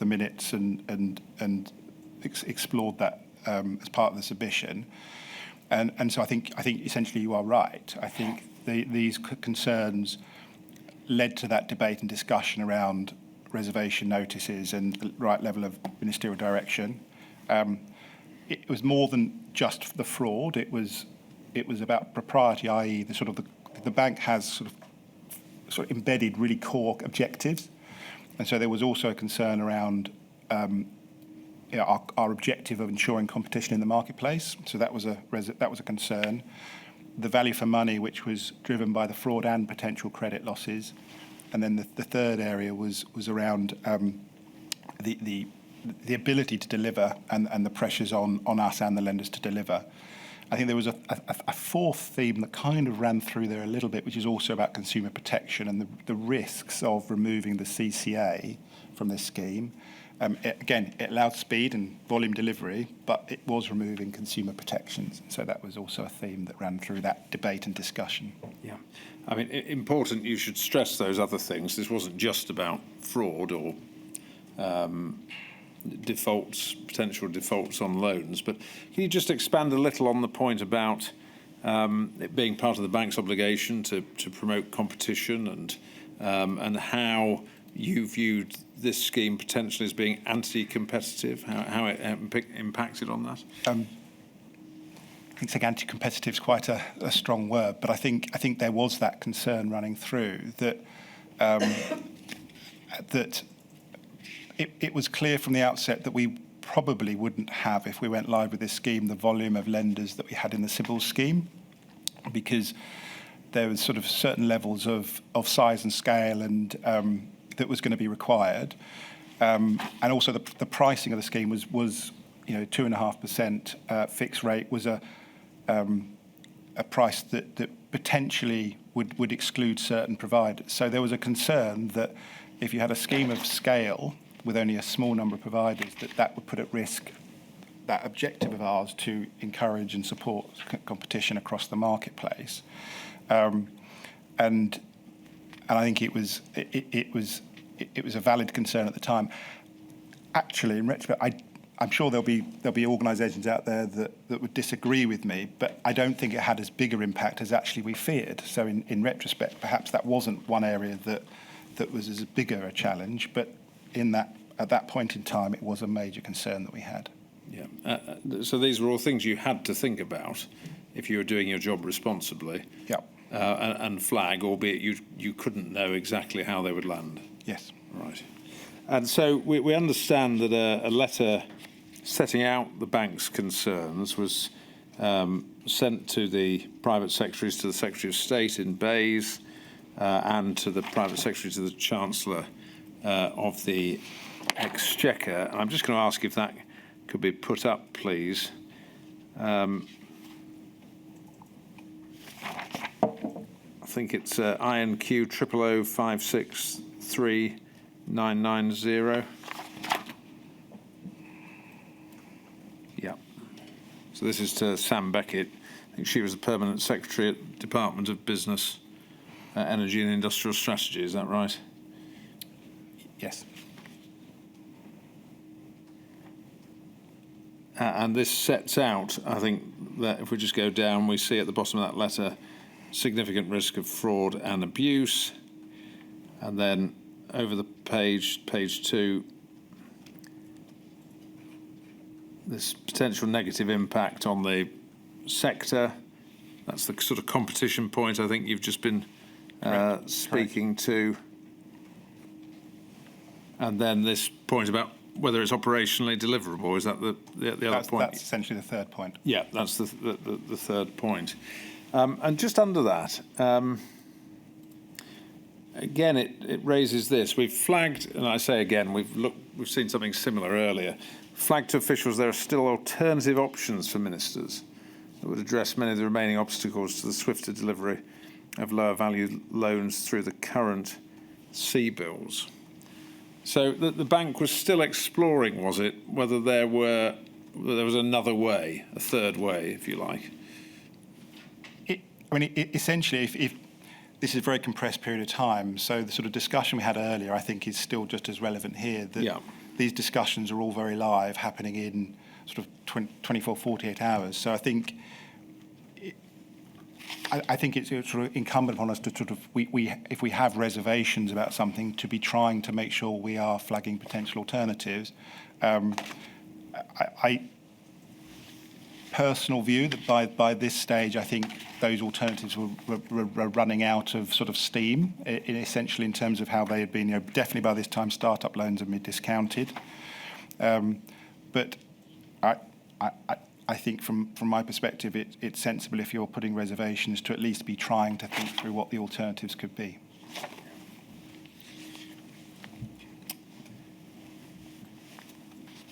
minutes and explored that as part of the submission. And so I think essentially you are right. I think these concerns led to that debate and discussion around reservation notices and the right level of ministerial direction. it was more than just the fraud. It was about propriety, i.e., the bank has sort of embedded really core objectives, and so there was also a concern around our objective of ensuring competition in the marketplace. So that was a concern. The value for money, which was driven by the fraud and potential credit losses, and then the third area was around the ability to deliver and the pressures on us and the lenders to deliver. I think there was a fourth theme that kind of ran through there a little bit, which is also about consumer protection and the risks of removing the CCA from this scheme. It allowed speed and volume delivery, but it was removing consumer protections. So that was also a theme that ran through that debate and discussion. Yeah. I mean, important, you should stress those other things. This wasn't just about fraud or potential defaults on loans, but can you just expand a little on the point about it being part of the bank's obligation to promote competition and how you viewed this scheme potentially as being anti-competitive, how it impacted on that? I think anti-competitive is quite a strong word, but I think there was that concern running through that that it was clear from the outset that we probably wouldn't have, if we went live with this scheme, the volume of lenders that we had in the Sybil scheme, because there was sort of certain levels of size and scale and that was going to be required, and also the pricing of the scheme was 2.5% fixed rate was a price that potentially would exclude certain providers. So there was a concern that if you had a scheme of scale with only a small number of providers, that would put at risk that objective of ours to encourage and support competition across the marketplace. And I think it was a valid concern at the time. Actually, in retrospect, I'm sure there'll be organisations out there that would disagree with me, but I don't think it had as big an impact as actually we feared. So in retrospect, perhaps that wasn't one area that was as bigger a challenge, but at that point in time, it was a major concern that we had. Yeah. So these were all things you had to think about if you were doing your job responsibly. Yeah. And flag, albeit you couldn't know exactly how they would land. Yes. Right. And so we understand that a letter setting out the bank's concerns was sent to the private secretaries, to the Secretary of State in Bays, and to the private secretary to the Chancellor of the Exchequer. And I'm just going to ask if that could be put up, please. I think it's INQ 000563 Yeah. So this is to Sam Beckett. I think she was the Permanent Secretary at Department of Business, Energy and Industrial Strategy. Is that right? Yes. And this sets out, I think, that if we just go down, we see at the bottom of that letter significant risk of fraud and abuse. And then over the page 2, this potential negative impact on the sector. That's the sort of competition point I think you've just been speaking to. And then this point about whether it's operationally deliverable. Is that the other point? That's essentially the third point. Yeah, that's the third point. And just under that, again, it raises this. We've flagged, and I say again, we've seen something similar earlier. Flagged to officials there are still alternative options for ministers that would address many of the remaining obstacles to the swifter delivery of lower value loans through the current CBILS. So the bank was still exploring, was it, whether there was another way, a third way, if you like? Essentially, if this is a very compressed period of time, so the sort of discussion we had earlier, I think, is still just as relevant here. That these discussions are all very live, happening in sort of 24, 48 hours. So I think it's sort of incumbent upon us to sort of, if we have reservations about something, to be trying to make sure we are flagging potential alternatives. personal view that by this stage, I think those alternatives were running out of sort of steam, essentially in terms of how they had been. Definitely by this time, startup loans had been discounted. But I think from my perspective, it's sensible if you're putting reservations to at least be trying to think through what the alternatives could be.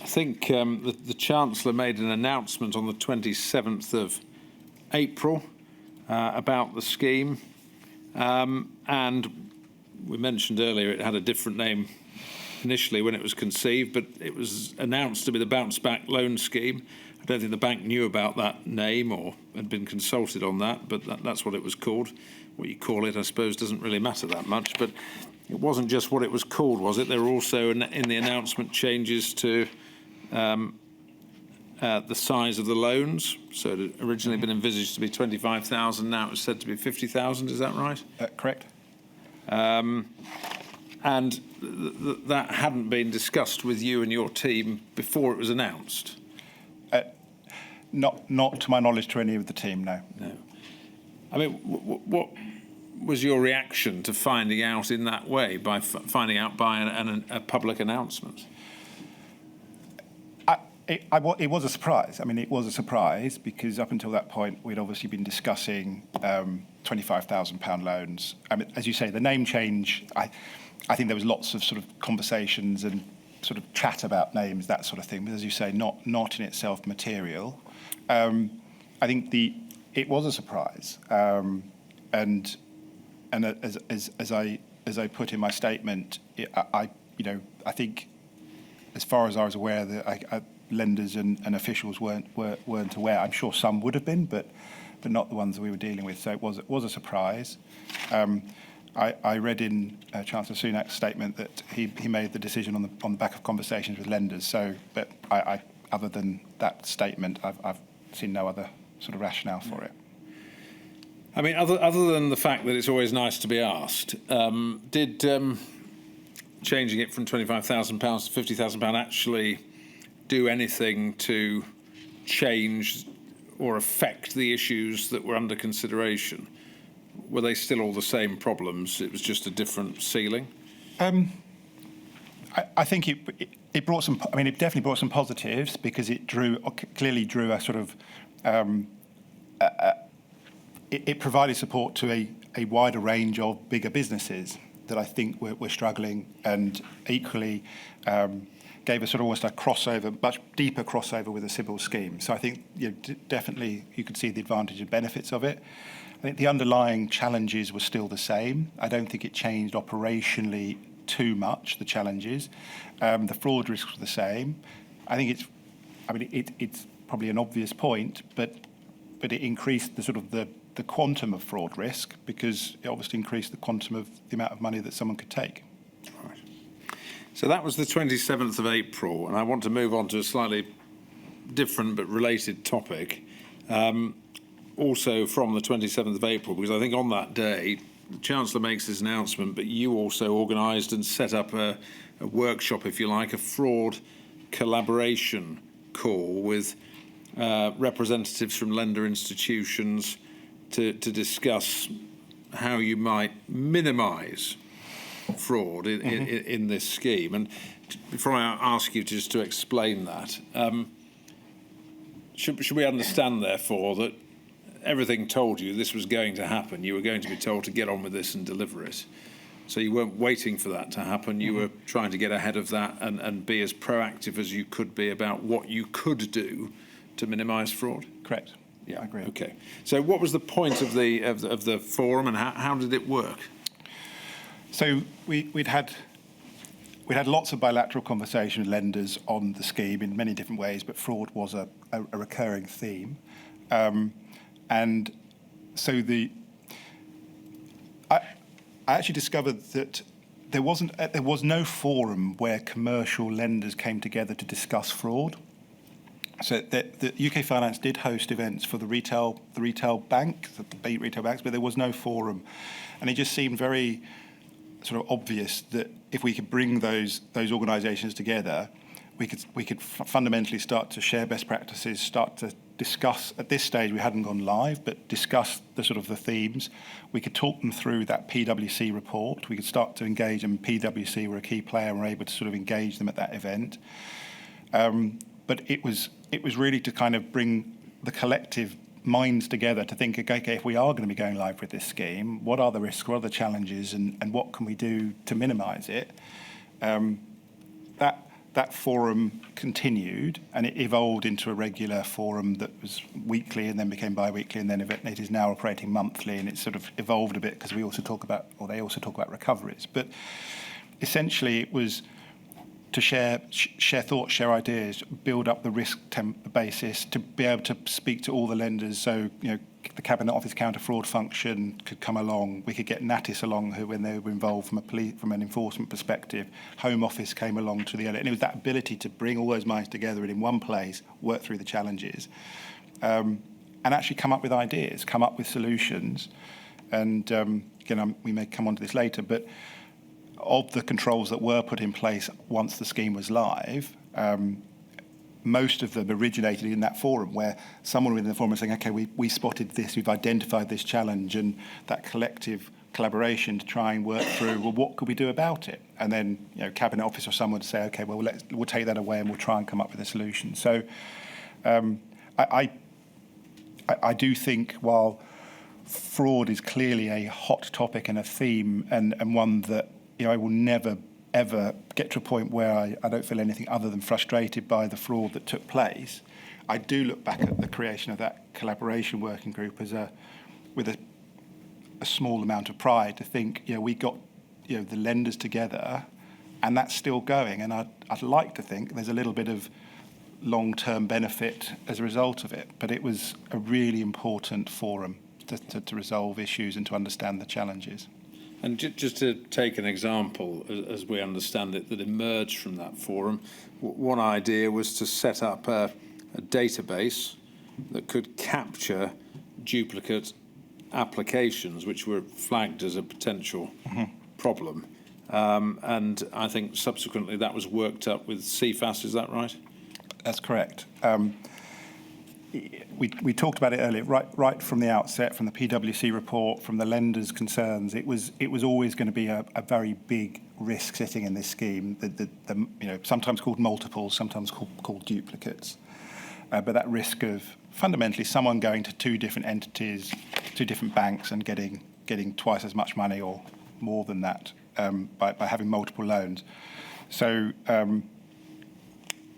I think the Chancellor made an announcement on the 27th of April about the scheme. And we mentioned earlier it had a different name initially when it was conceived, but it was announced to be the Bounce Back Loan Scheme. I don't think the bank knew about that name or had been consulted on that, but that's what it was called. What you call it, I suppose, doesn't really matter that much. But it wasn't just what it was called, was it? There were also, in the announcement, changes to the size of the loans. So it had originally been envisaged to be 25,000. Now it was said to be 50,000. Is that right? Correct. And that hadn't been discussed with you and your team before it was announced? Not to my knowledge to any of the team, no. No. I mean, what was your reaction to finding out in that way, by finding out by a public announcement? It was a surprise. I mean, it was a surprise because up until that point, we'd obviously been discussing £25,000 loans. I mean, as you say, the name change, I think there was lots of sort of conversations and sort of chat about names, that sort of thing. But as you say, not in itself material. I think it was a surprise. And as I put in my statement, I think as far as I was aware, that lenders and officials weren't aware. I'm sure some would have been, but not the ones that we were dealing with. So it was a surprise. I read in Chancellor Sunak's statement that he made the decision on the back of conversations with lenders. So, but I other than that statement, I've seen no other sort of rationale for it. I mean, other than the fact that it's always nice to be asked, did changing it from £25,000 to £50,000 actually do anything to change or affect the issues that were under consideration? Were they still all the same problems? It was just a different ceiling? I think it brought some. I mean, it definitely brought some positives because it clearly drew a sort of. It provided support to a wider range of bigger businesses that I think were struggling, and equally gave us sort of almost a crossover, much deeper crossover with the Sybil scheme. So I think definitely you could see the advantage and benefits of it. I think the underlying challenges were still the same. I don't think it changed operationally too much, the challenges. The fraud risks were the same. I think it's probably an obvious point, but it increased the sort of the quantum of fraud risk because it obviously increased the quantum of the amount of money that someone could take. Right. So that was the 27th of April, and I want to move on to a slightly different but related topic. Also from the 27th of April, because I think on that day, the Chancellor makes this announcement, but you also organised and set up a workshop, if you like, a fraud collaboration call with representatives from lender institutions to discuss how you might minimise fraud in this scheme. And before I ask you just to explain that, should we understand, therefore, that everything told you this was going to happen? You were going to be told to get on with this and deliver it. So you weren't waiting for that to happen. You were trying to get ahead of that and be as proactive as you could be about what you could do to minimise fraud. Correct. Yeah, I agree. Okay. So what was the point of the forum, and how did it work? So we'd had lots of bilateral conversation with lenders on the scheme in many different ways, but fraud was a recurring theme. And so I actually discovered that there was no forum where commercial lenders came together to discuss fraud. So the UK Finance did host events for the retail bank, the retail banks, but there was no forum, and it just seemed very sort of obvious that if we could bring those organisations together, we could fundamentally start to share best practices, start to discuss, at this stage we hadn't gone live, but discuss the sort of the themes. We could talk them through that PwC report. We could start to engage them. PwC were a key player and were able to sort of engage them at that event. But it was really to kind of bring the collective minds together to think, okay, if we are going to be going live with this scheme, what are the risks, what are the challenges, and what can we do to minimise it? That forum continued, and it evolved into a regular forum that was weekly and then became bi-weekly, and then it is now operating monthly, and it's sort of evolved a bit because we also talk about, or they also talk about recoveries. But essentially it was to share thoughts, share ideas, build up the risk basis, to be able to speak to all the lenders. So, the Cabinet Office counter-fraud function could come along. We could get NATIS along, who, when they were involved from an enforcement perspective, Home Office came along to the other. And it was that ability to bring all those minds together and in one place, work through the challenges, and actually come up with ideas, come up with solutions. And again, we may come on to this later, but of the controls that were put in place once the scheme was live, most of them originated in that forum, where someone within the forum was saying, okay, we spotted this, we've identified this challenge, and that collective collaboration to try and work through, well, what could we do about it? And then, Cabinet Office or someone to say, okay, well, we'll take that away and we'll try and come up with a solution. So I do think, while fraud is clearly a hot topic and a theme, and one that I will never, ever get to a point where I don't feel anything other than frustrated by the fraud that took place, I do look back at the creation of that collaboration working group with a small amount of pride, to think, we got the lenders together, and that's still going. And I'd like to think there's a little bit of long-term benefit as a result of it. But it was a really important forum to resolve issues and to understand the challenges. And just to take an example, as we understand it, that emerged from that forum, one idea was to set up a database that could capture duplicate applications which were flagged as a potential problem. And I think subsequently that was worked up with CFAS, is that right? That's correct. We talked about it earlier, right from the outset, from the PwC report, from the lenders' concerns. It was always going to be a very big risk sitting in this scheme. Sometimes called multiples, sometimes called duplicates. But that risk of fundamentally someone going to two different entities, two different banks, and getting twice as much money or more than that by having multiple loans. So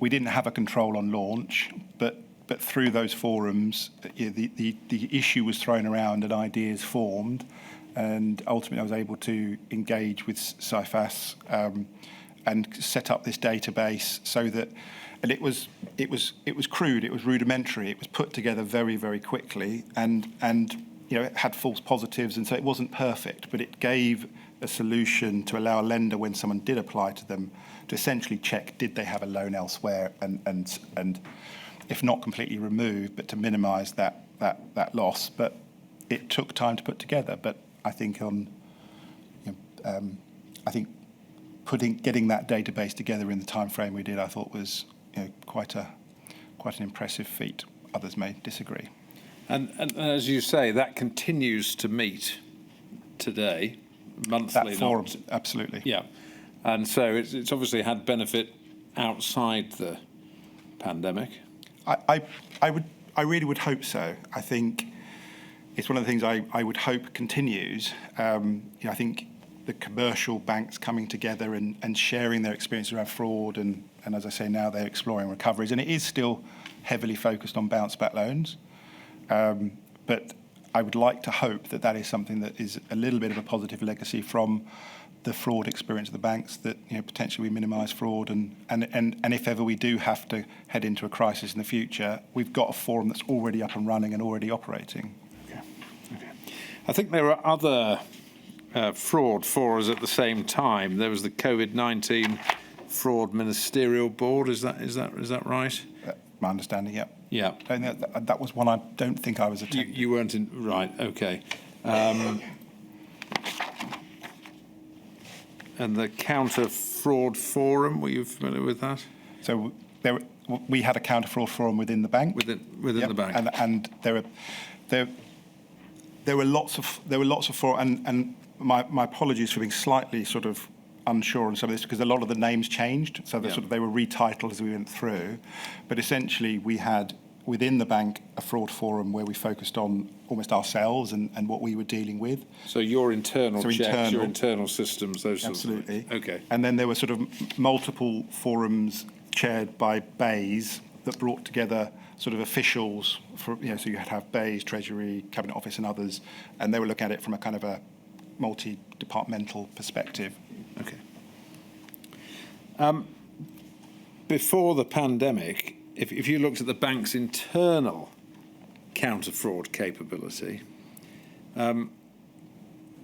we didn't have a control on launch, but through those forums, the issue was thrown around and ideas formed, and ultimately I was able to engage with CFAS and set up this database so that, and it was crude, it was rudimentary, it was put together very, very quickly, and it had false positives, and so it wasn't perfect, but it gave a solution to allow a lender, when someone did apply to them, to essentially check, did they have a loan elsewhere, and if not completely removed, but to minimise that loss. But it took time to put together. But I think getting that database together in the time frame we did, I thought was quite an impressive feat. Others may disagree. And as you say, that continues to meet today, monthly. That forum, absolutely. Yeah, and so it's obviously had benefit outside the pandemic. I really would hope so. I think it's one of the things I would hope continues. I think the commercial banks coming together and sharing their experience around fraud, and as I say, now they're exploring recoveries, and it is still heavily focused on bounce back loans. But I would like to hope that is something that is a little bit of a positive legacy from the fraud experience of the banks, that potentially we minimise fraud, and if ever we do have to head into a crisis in the future, we've got a forum that's already up and running and already operating. Okay. I think there are other fraud forums at the same time. There was the COVID-19 Fraud Ministerial Board. Is that right? My understanding, yeah. Yeah. And that was one I don't think I was attending. You weren't in, right? Okay. And the Counter Fraud Forum, were you familiar with that? So we had a counter fraud forum within the bank. Within Yep. the bank. And there were lots of forum, and my apologies for being slightly sort of unsure on some of this, because a lot of the names changed, so they were retitled as we went through. But essentially, we had within the bank a fraud forum where we focused on almost ourselves and what we were dealing with. So your internal checks, internal. your internal systems, those sorts Absolutely. of things. Okay. And then there were sort of multiple forums chaired by BEIS that brought together sort of officials for, so you had to have BEIS, Treasury, Cabinet Office and others, and they were looking at it from a kind of a multi-departmental perspective. Okay. Before the pandemic, if you looked at the bank's internal counter-fraud capability,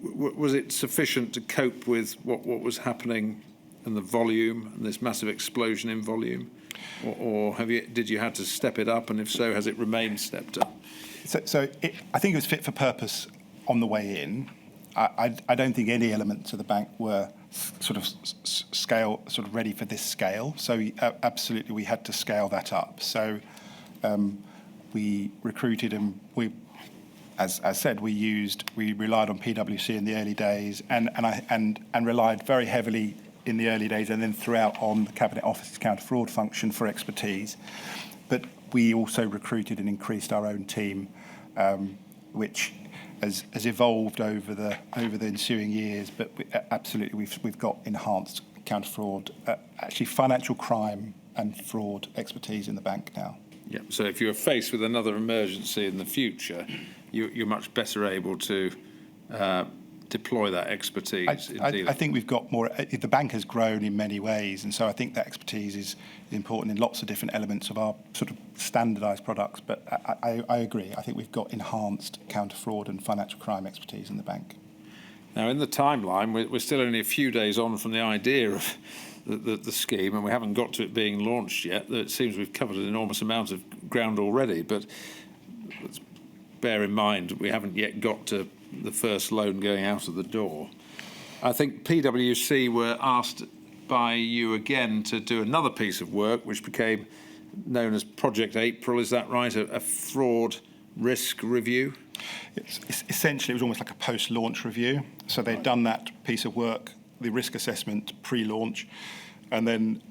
was it sufficient to cope with what was happening and the volume and this massive explosion in volume? Or did you have to step it up, and if so, has it remained stepped up? I think it was fit for purpose on the way in. I don't think any elements of the bank were ready for this scale. So absolutely, we had to scale that up. So we recruited, and as said, we relied on PwC in the early days, and relied very heavily in the early days and then throughout on the Cabinet Office's counter-fraud function for expertise. But we also recruited and increased our own team, which has evolved over the ensuing years. But absolutely, we've got enhanced counter-fraud, actually financial crime and fraud expertise in the bank now. Yeah. So if you're faced with another emergency in the future, you're much better able to deploy that expertise. I think we've got more. The bank has grown in many ways, and so I think that expertise is important in lots of different elements of our sort of standardised products. But I agree. I think we've got enhanced counter-fraud and financial crime expertise in the bank. Now, in the timeline, we're still only a few days on from the idea of the scheme, and we haven't got to it being launched yet. It seems we've covered an enormous amount of ground already, but let's bear in mind we haven't yet got to the first loan going out of the door. I think PwC were asked by you again to do another piece of work, which became known as Project April. Is that right? A fraud risk review? Essentially, it was almost like a post-launch review. So they'd done that piece of work, the risk assessment pre-launch, and then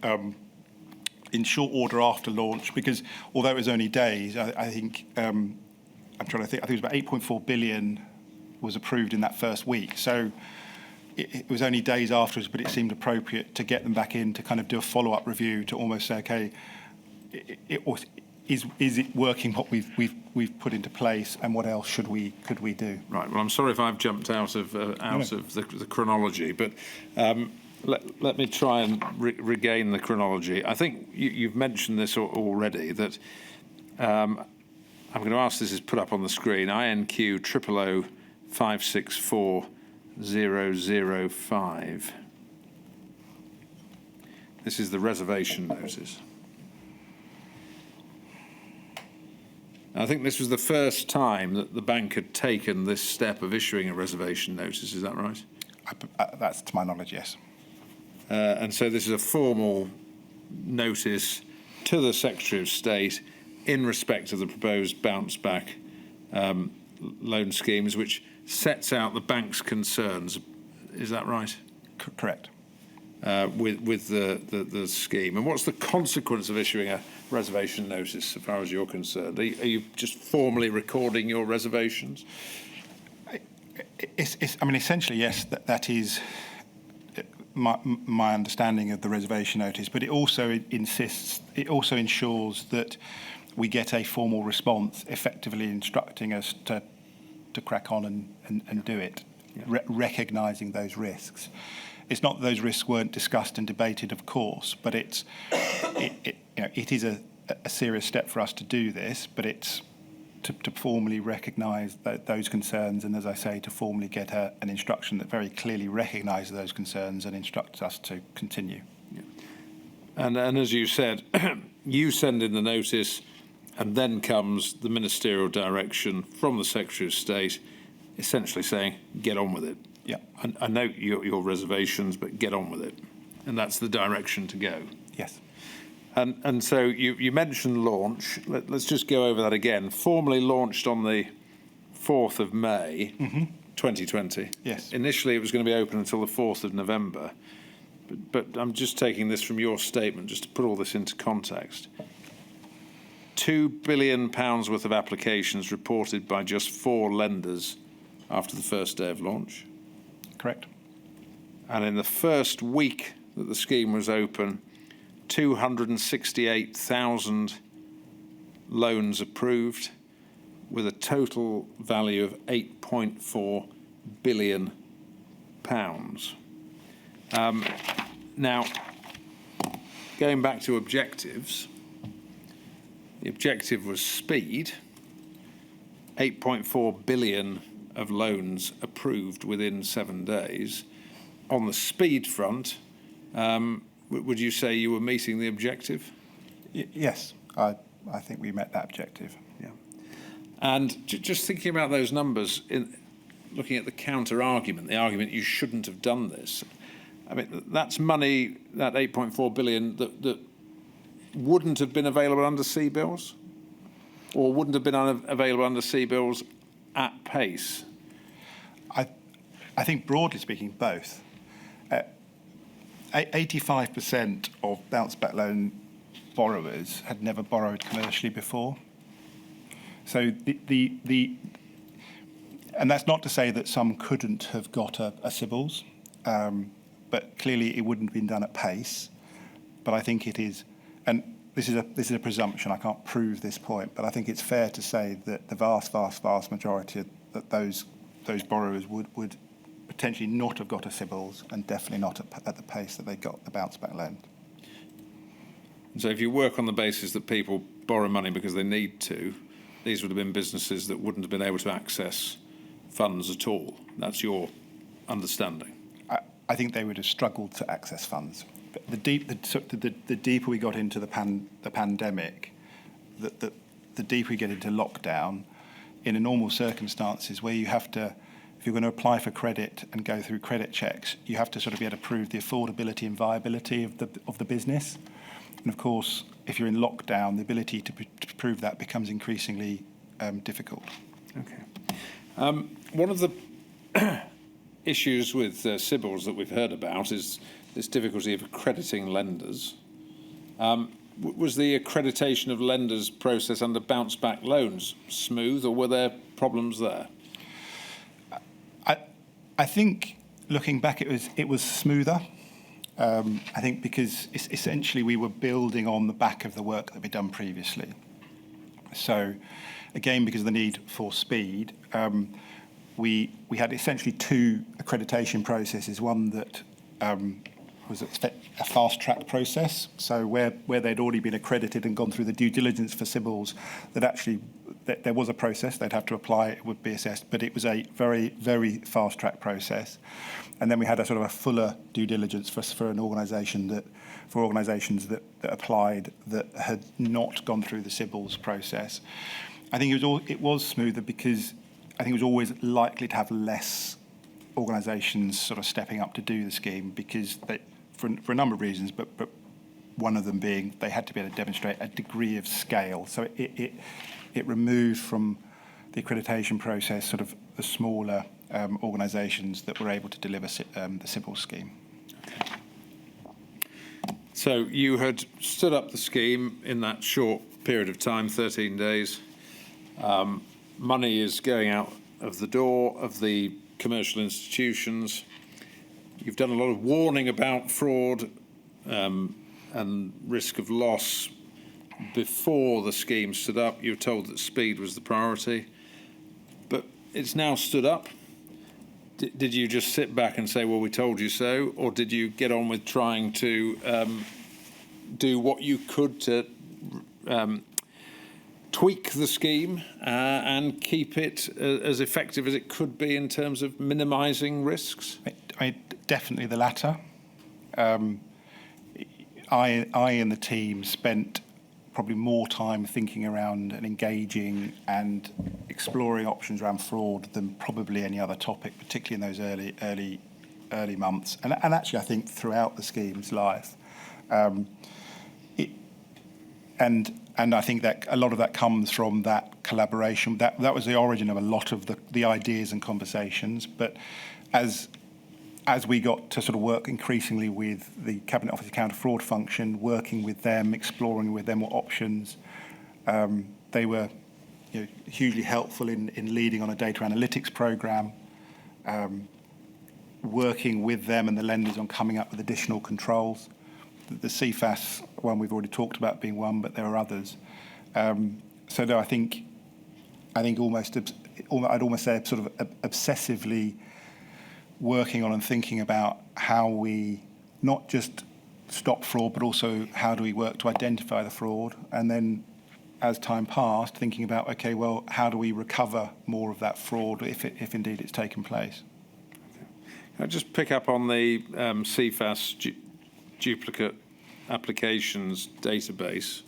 in short order after launch, because although it was only days, I think, I'm trying to think, I think it was about 8.4 billion was approved in that first week. So it was only days afterwards, but it seemed appropriate to get them back in to kind of do a follow-up review to almost say, okay, is it working what we've put into place, and what else could we do? Right. Well, I'm sorry if I've jumped out of the chronology, but let me try and regain the chronology. I think you've mentioned this already, that I'm going to ask, this is put up on the screen, INQ 000 564 005. This is the reservation notice. I think this was the first time that the bank had taken this step of issuing a reservation notice. Is that right? That's to my knowledge, yes. And so this is a formal notice to the Secretary of State in respect of the proposed bounce-back loan schemes, which sets out the bank's concerns. Is that right? Correct. With the scheme. And what's the consequence of issuing a reservation notice, so far as you're concerned? Are you just formally recording your reservations? Essentially, yes, that is my understanding of the reservation notice, but it also ensures that we get a formal response effectively instructing us to crack on and do it, recognising those risks. It's not that those risks weren't discussed and debated, of course, but it is a serious step for us to do this, but it's to formally recognise those concerns, and as I say, to formally get an instruction that very clearly recognises those concerns and instructs us to continue. Yeah. And as you said, you send in the notice, and then comes the ministerial direction from the Secretary of State, essentially saying, get on with it. Yeah. I note your reservations, but get on with it. And that's the direction to go. Yes. And so you mentioned launch. Let's just go over that again. Formally launched on the 4th of May, 2020. Yes. Initially, it was going to be open until the 4th of November. But I'm just taking this from your statement, just to put all this into context. £2 billion worth of applications reported by just 4 lenders after the first day of launch. Correct. And in the first week that the scheme was open, 268,000 loans approved with a total value of £8.4 billion. Now, going back to objectives, the objective was speed, 8.4 billion of loans approved within 7 days. On the speed front, would you say you were meeting the objective? Yes, I think we met that objective. Yeah. And just thinking about those numbers, looking at the counter-argument, the argument you shouldn't have done this, I mean, that's money, that 8.4 billion, that wouldn't have been available under CBILS, or wouldn't have been available under CBILS at pace? I think, broadly speaking, both. 85% of bounce back loan borrowers had never borrowed commercially before. So and that's not to say that some couldn't have got a CBILS, but clearly it wouldn't have been done at pace. But I think it is, and this is a presumption, I can't prove this point, but I think it's fair to say that the vast majority of those borrowers would potentially not have got a CBILS, and definitely not at the pace that they got the bounce back loan. So if you work on the basis that people borrow money because they need to, these would have been businesses that wouldn't have been able to access funds at all. That's your understanding? I think they would have struggled to access funds. The deeper we got into the pandemic, the deeper we get into lockdown, in normal circumstances where you have to, if you're going to apply for credit and go through credit checks, you have to sort of be able to prove the affordability and viability of the business. And of course, if you're in lockdown, the ability to prove that becomes increasingly difficult. Okay. One of the issues with CBILS that we've heard about is this difficulty of accrediting lenders. Was the accreditation of lenders process under bounce back loans smooth, or were there problems there? I think, looking back, it was smoother. I think because essentially we were building on the back of the work that we'd done previously. So, again, because of the need for speed, we had essentially 2 accreditation processes. One that was a fast-track process, so where they'd already been accredited and gone through the due diligence for CBILS, that actually there was a process, they'd have to apply, it would be assessed, but it was a very, very fast-track process. And then we had a sort of a fuller due diligence for organisations that applied that had not gone through the CBILS process. I think it was smoother because I think it was always likely to have less organisations sort of stepping up to do the scheme because for a number of reasons, but one of them being they had to be able to demonstrate a degree of scale. So it removed from the accreditation process sort of the smaller organisations that were able to deliver the CBILS scheme. So you had stood up the scheme in that short period of time, 13 days. Money is going out of the door of the commercial institutions. You've done a lot of warning about fraud and risk of loss before the scheme stood up. You were told that speed was the priority, but it's now stood up. Did you just sit back and say, well, we told you so, or did you get on with trying to do what you could to tweak the scheme and keep it as effective as it could be in terms of minimising risks? Definitely the latter. I and the team spent probably more time thinking around and engaging and exploring options around fraud than probably any other topic, particularly in those early months. And actually, I think throughout the scheme's life, and I think that a lot of that comes from that collaboration. That was the origin of a lot of the ideas and conversations. But as we got to sort of work increasingly with the Cabinet Office Counter Fraud function, working with them, exploring with them what options, they were hugely helpful in leading on a data analytics program, working with them and the lenders on coming up with additional controls. The CFAS one we've already talked about being one, but there are others. So no, I think I'd almost say sort of obsessively working on and thinking about how we not just stop fraud, but also how do we work to identify the fraud, and then as time passed, thinking about, okay, well, how do we recover more of that fraud if indeed it's taken place? Can I just pick up on the CFAS duplicate applications database?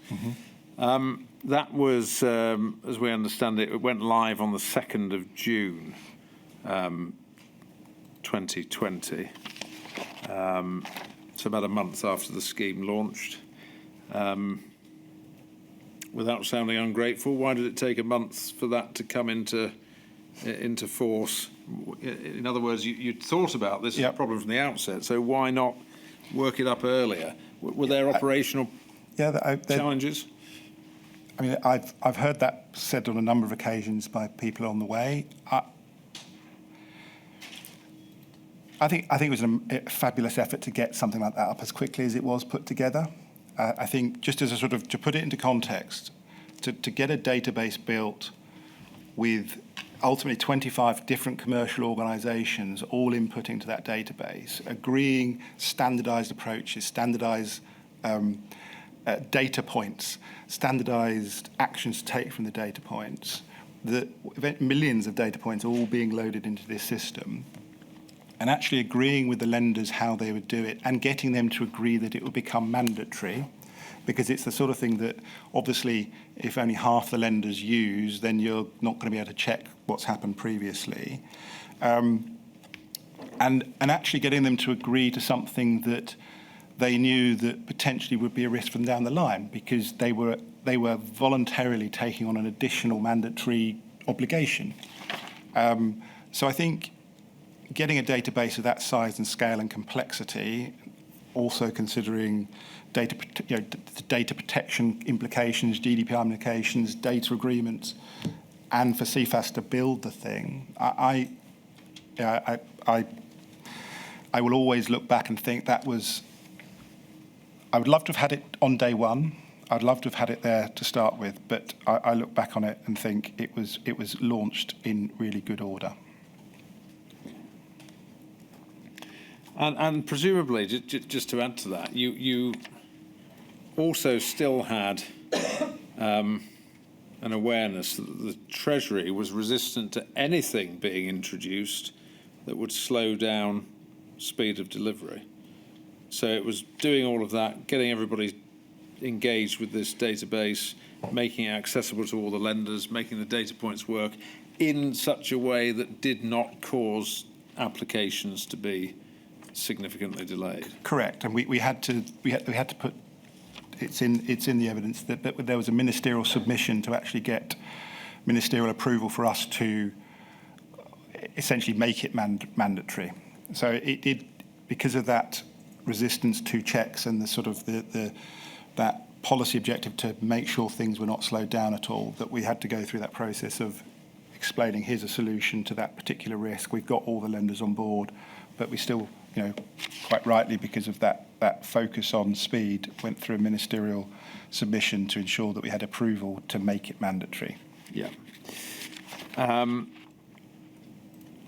Mm-hmm. That was, as we understand it, it went live on the 2nd of June 2020. So about a month after the scheme launched. Without sounding ungrateful, why did it take a month for that to come into force? In other words, you'd thought about this as a problem from the outset, so why not work it up earlier? Were there operational challenges? I mean, I've heard that said on a number of occasions by people on the way. I think it was a fabulous effort to get something like that up as quickly as it was put together. I think just as a sort of, to put it into context, to get a database built with ultimately 25 different commercial organisations all inputting to that database, agreeing standardised approaches, standardised data points, standardised actions to take from the data points, millions of data points all being loaded into this system, and actually agreeing with the lenders how they would do it and getting them to agree that it would become mandatory, because it's the sort of thing that obviously if only half the lenders use, then you're not going to be able to check what's happened previously. And actually getting them to agree to something that they knew that potentially would be a risk from down the line, because they were voluntarily taking on an additional mandatory obligation. So I think getting a database of that size and scale and complexity, also considering data protection implications, GDPR implications, data agreements, and for CFAS to build the thing, I will always look back and think that was. I would love to have had it on day one. I'd love to have had it there to start with, but I look back on it and think it was launched in really good order. And presumably, just to add to that, you also still had an awareness that the Treasury was resistant to anything being introduced that would slow down speed of delivery. So it was doing all of that, getting everybody engaged with this database, making it accessible to all the lenders, making the data points work in such a way that did not cause applications to be significantly delayed. Correct, and we had to put it's in the evidence that there was a ministerial submission to actually get ministerial approval for us to essentially make it mandatory. So it did, because of that resistance to checks and the sort of that policy objective to make sure things were not slowed down at all, that we had to go through that process of explaining here's a solution to that particular risk. We've got all the lenders on board, but we still, quite rightly, because of that focus on speed, went through a ministerial submission to ensure that we had approval to make it mandatory. Yeah.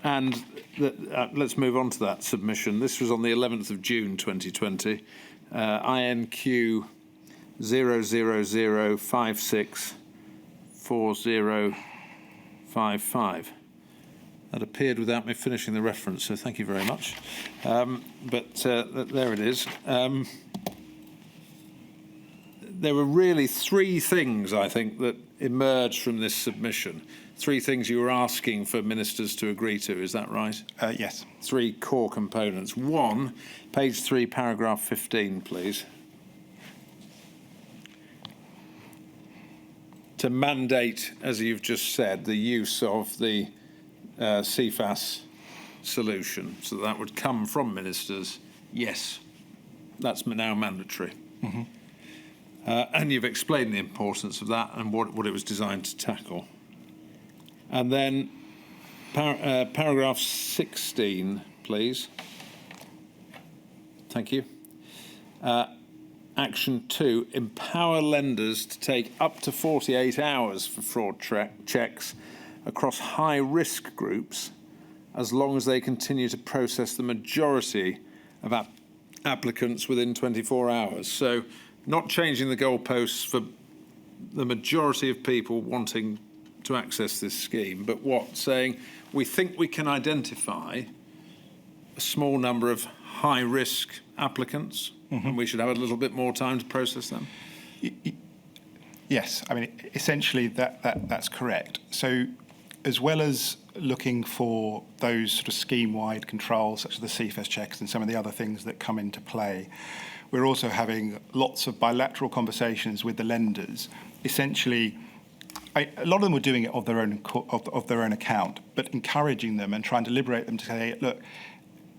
And let's move on to that submission. This was on the 11th of June 2020, INQ 000564055. That appeared without me finishing the reference, so thank you very much. But there it is. There were really three things, I think, that emerged from this submission. Three things you were asking for ministers to agree to, is that right? Yes. Three core components. One, page 3, paragraph 15, please. to mandate, as you've just said, the use of the CFAS solution. So that would come from ministers. Yes, that's now mandatory. Mm-hmm. And you've explained the importance of that and what it was designed to tackle. And then paragraph 16, please. Thank you. Action 2, empower lenders to take up to 48 hours for fraud checks across high-risk groups, as long as they continue to process the majority of applicants within 24 hours. So not changing the goalposts for the majority of people wanting to access this scheme, but saying we think we can identify a small number of high-risk applicants, and we should have a little bit more time to process them? Yes, I mean, essentially that's correct. So as well as looking for those sort of scheme-wide controls, such as the CFAS checks and some of the other things that come into play, we're also having lots of bilateral conversations with the lenders. Essentially, a lot of them were doing it of their own account, but encouraging them and trying to liberate them to say, look,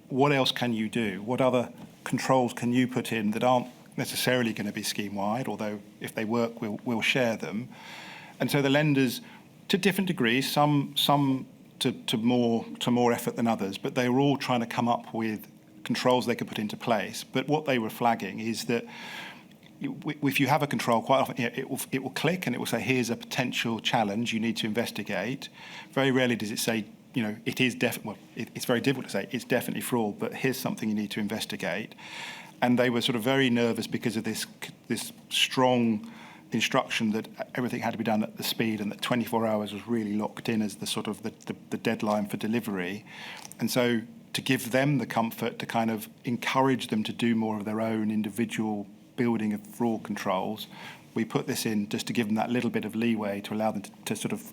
what else can you do? What other controls can you put in that aren't necessarily going to be scheme-wide, although if they work, we'll share them. And so the lenders, to different degrees, some to more effort than others, but they were all trying to come up with controls they could put into place. But what they were flagging is that if you have a control, quite often it will click and it will say, here's a potential challenge you need to investigate. Very rarely does it say, it is it's very difficult to say it's definitely fraud, but here's something you need to investigate. And they were sort of very nervous because of this strong instruction that everything had to be done at the speed and that 24 hours was really locked in as the sort of the deadline for delivery. And so to give them the comfort to kind of encourage them to do more of their own individual building of fraud controls, we put this in just to give them that little bit of leeway to allow them to sort of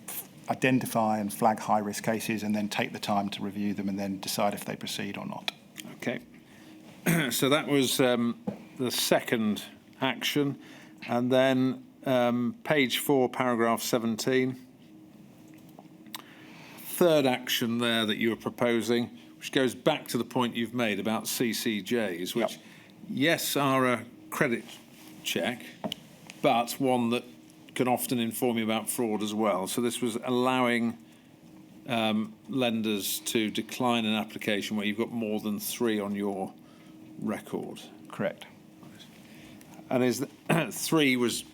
identify and flag high-risk cases and then take the time to review them and then decide if they proceed or not. Okay. So that was the second action. And then page 4, paragraph 17. Third action there that you were proposing, which goes back to the point you've made about CCJs, which, yes, are a credit check, but one that can often inform you about fraud as well. So this was allowing lenders to decline an application where you've got more than 3 on your record. Correct. And is 3 was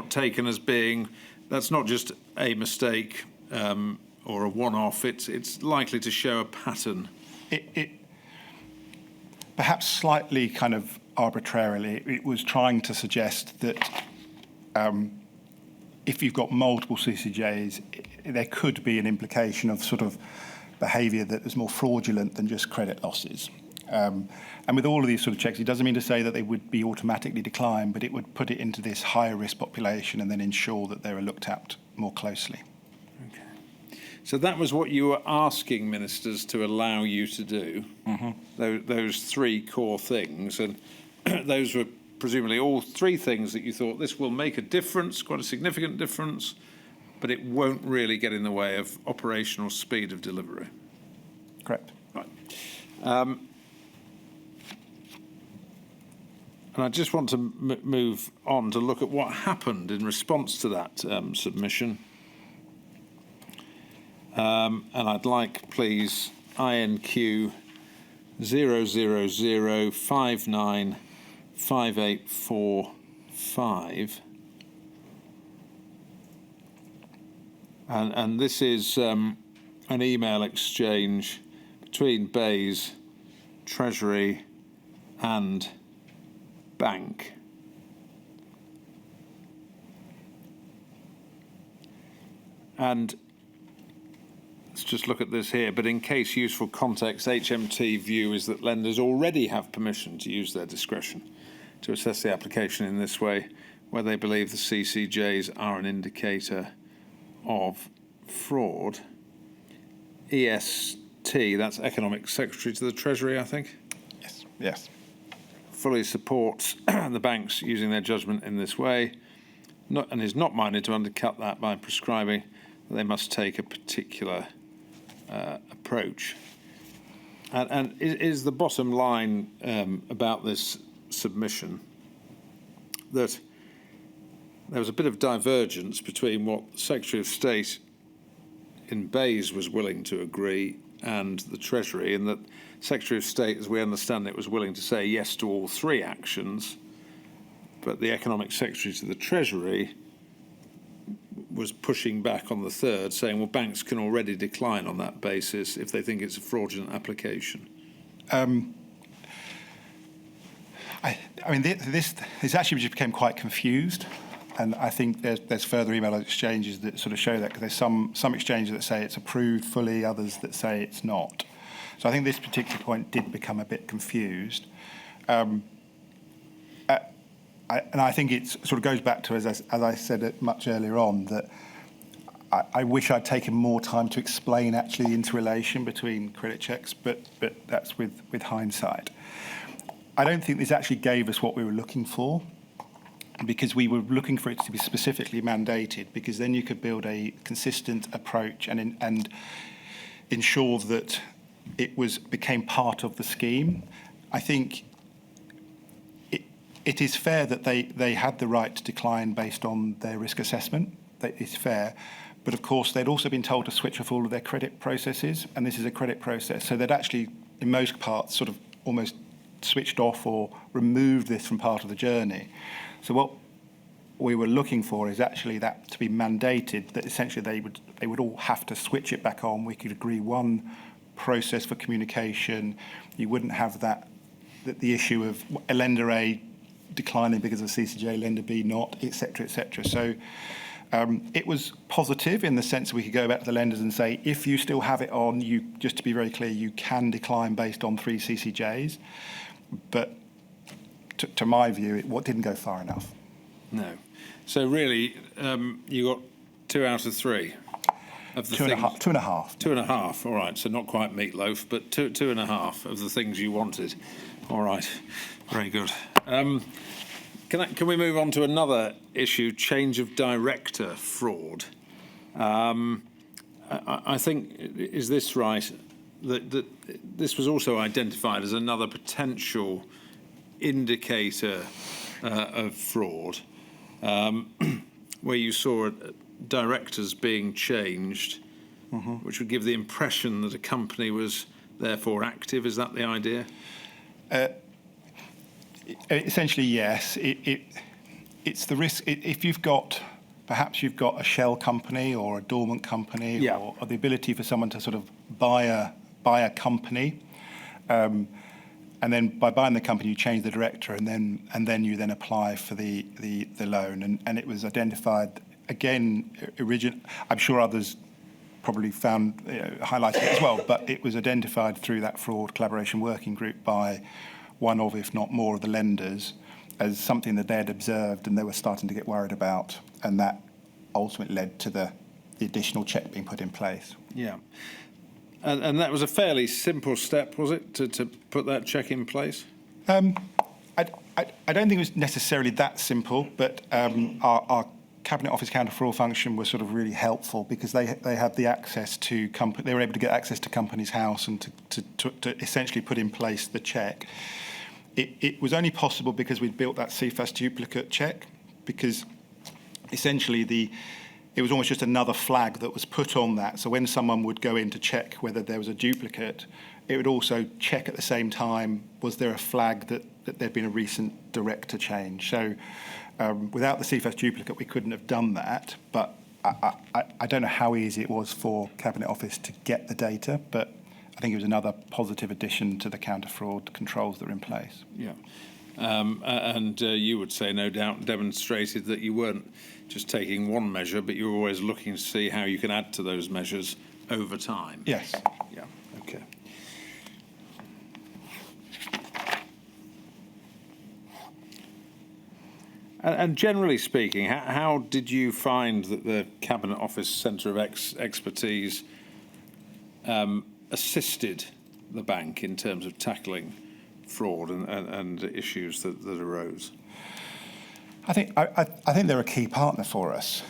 taken as being, that's not just a mistake or a one-off, it's likely to show a pattern. It perhaps slightly kind of arbitrarily, it was trying to suggest that if you've got multiple CCJs, there could be an implication of sort of behaviour that is more fraudulent than just credit losses. And with all of these sort of checks, it doesn't mean to say that they would be automatically declined, but it would put it into this higher risk population and then ensure that they were looked at more closely. Okay. So that was what you were asking ministers to allow you to do, those 3 core things. And those were presumably all 3 things that you thought this will make a difference, quite a significant difference, but it won't really get in the way of operational speed of delivery. Correct. Right. And I just want to move on to look at what happened in response to that submission. And I'd like, please, INQ 000595845. And this is an email exchange between BEIS, Treasury and Bank. And let's just look at this here, but in case useful context, HMT view is that lenders already have permission to use their discretion to assess the application in this way, where they believe the CCJs are an indicator of fraud. EST, that's Economic Secretary to the Treasury, I think? Yes. Fully supports the banks using their judgment in this way. and is not minded to undercut that by prescribing that they must take a particular approach. And is the bottom line about this submission that there was a bit of divergence between what the Secretary of State in Bayes was willing to agree and the Treasury, and that Secretary of State, as we understand it, was willing to say yes to all three actions, but the Economic Secretary to the Treasury was pushing back on the third, saying, well, banks can already decline on that basis if they think it's a fraudulent application. I mean, this actually just became quite confused, and I think there's further email exchanges that sort of show that, because there's some exchanges that say it's approved fully, others that say it's not. So I think this particular point did become a bit confused. And I think it sort of goes back to, as I said it much earlier on, that I wish I'd taken more time to explain actually the interrelation between credit checks, but that's with hindsight. I don't think this actually gave us what we were looking for, because we were looking for it to be specifically mandated, because then you could build a consistent approach and ensure that it became part of the scheme. I think it is fair that they had the right to decline based on their risk assessment. That is fair. But of course, they'd also been told to switch off all of their credit processes, and this is a credit process. So they'd actually, in most parts, sort of almost switched off or removed this from part of the journey. So what we were looking for is actually that to be mandated, that essentially they would all have to switch it back on. We could agree one process for communication. You wouldn't have the issue of a lender A declining because of CCJ, lender B not, et cetera, et cetera. So it was positive in the sense that we could go back to the lenders and say, if you still have it on, you, just to be very clear, you can decline based on 3 CCJs. But to my view, it didn't go far enough. No. So really, you got 2 out of 3 of the Two and a half. 2.5. All right. So not quite meatloaf, but 2.5 of the things you wanted. All right. Very good. Can we move on to another issue, change of director fraud? I think, is this right, that this was also identified as another potential indicator of fraud, where you saw directors being changed, which would give the impression that a company was therefore active. Is that the idea? Essentially, yes. It's the risk. If perhaps you've got a shell company or a dormant company, or the ability for someone to sort of buy a company, and then by buying the company you change the director, and then you apply for the loan, and it was identified again. I'm sure others probably found highlighted it as well, but it was identified through that fraud collaboration working group by one of, if not more, of the lenders as something that they had observed and they were starting to get worried about, and that ultimately led to the additional check being put in place. Yeah. And that was a fairly simple step, was it, to put that check in place? I don't think it was necessarily that simple, but our Cabinet Office counter fraud function was sort of really helpful, because they had the access to they were able to get access to Companies House and to essentially put in place the check. It was only possible because we'd built that CFAS duplicate check, because essentially it was almost just another flag that was put on that. So when someone would go in to check whether there was a duplicate, it would also check at the same time, was there a flag that there'd been a recent director change. So without the CFAS duplicate, we couldn't have done that. But I don't know how easy it was for Cabinet Office to get the data, but I think it was another positive addition to the counter-fraud controls that are in place. Yeah. And you would say, no doubt, demonstrated that you weren't just taking one measure, but you were always looking to see how you can add to those measures over time. Yes. Yeah. Okay. And generally speaking, how did you find that the Cabinet Office Centre of Expertise assisted the bank in terms of tackling fraud and issues that arose? I think they're a key partner for us.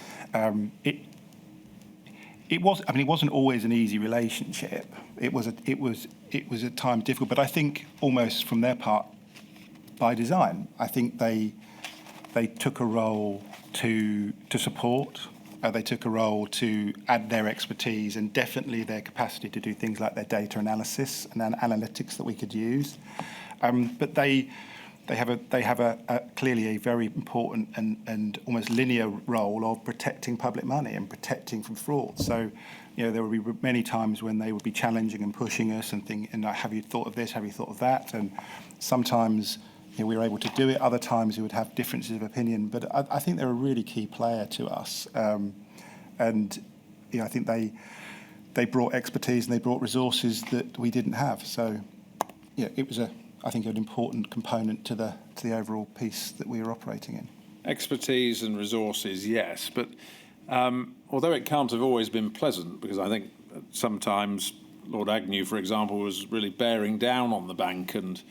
It wasn't always an easy relationship. It was at times difficult, but I think almost from their part by design. I think they took a role to support. They took a role to add their expertise and definitely their capacity to do things like their data analysis and analytics that we could use. But they have a clearly a very important and almost linear role of protecting public money and protecting from fraud. So, there will be many times when they would be challenging and pushing us and thinking, have you thought of this? Have you thought of that? And sometimes we were able to do it. Other times we would have differences of opinion. But I think they're a really key player to us. And I think they brought expertise and they brought resources that we didn't have. So, it was I think an important component to the overall piece that we were operating in. Expertise and resources, yes, but although it can't have always been pleasant, because I think sometimes Lord Agnew, for example, was really bearing down on the bank and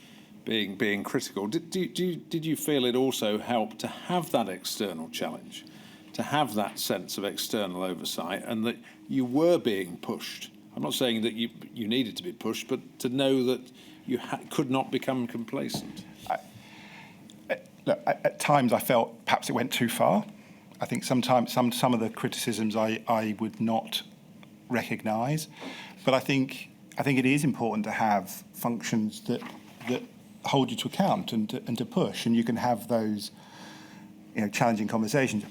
being critical. Did you feel it also helped to have that external challenge, to have that sense of external oversight, and that you were being pushed? I'm not saying that you needed to be pushed, but to know that you could not become complacent. Look, at times I felt perhaps it went too far. I think sometimes some of the criticisms I would not recognise, but I think it is important to have functions that hold you to account and to push, and you can have those challenging conversations.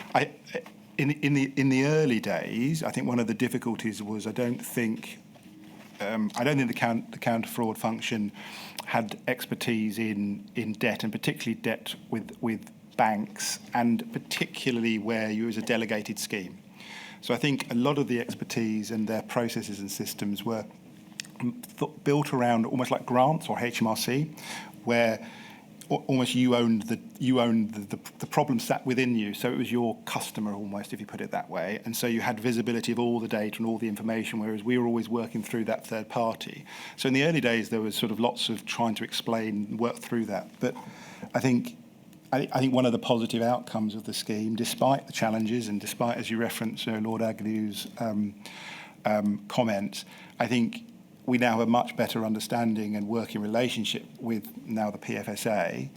In the early days, I think one of the difficulties was I don't think the counter fraud function had expertise in debt, and particularly debt with banks, and particularly where you was a delegated scheme. So I think a lot of the expertise and their processes and systems were built around almost like grants or HMRC, where almost you owned the problem sat within you. So it was your customer almost, if you put it that way. And so you had visibility of all the data and all the information, whereas we were always working through that third party. So in the early days, there was sort of lots of trying to explain, work through that. But I think one of the positive outcomes of the scheme, despite the challenges and despite, as you referenced, Lord Agnew's comments, I think we now have a much better understanding and working relationship with now the PFSA.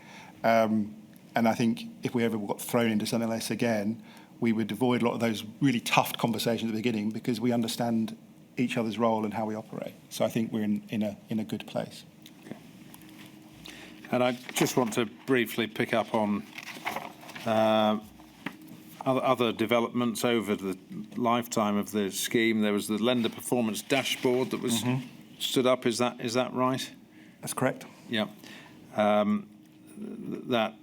And I think if we ever got thrown into something like this again, we would avoid a lot of those really tough conversations at the beginning because we understand each other's role and how we operate. So I think we're in a good place. Okay. And I just want to briefly pick up on other developments over the lifetime of the scheme. There was the lender performance dashboard that was stood up. Is that right? That's correct. Yeah. That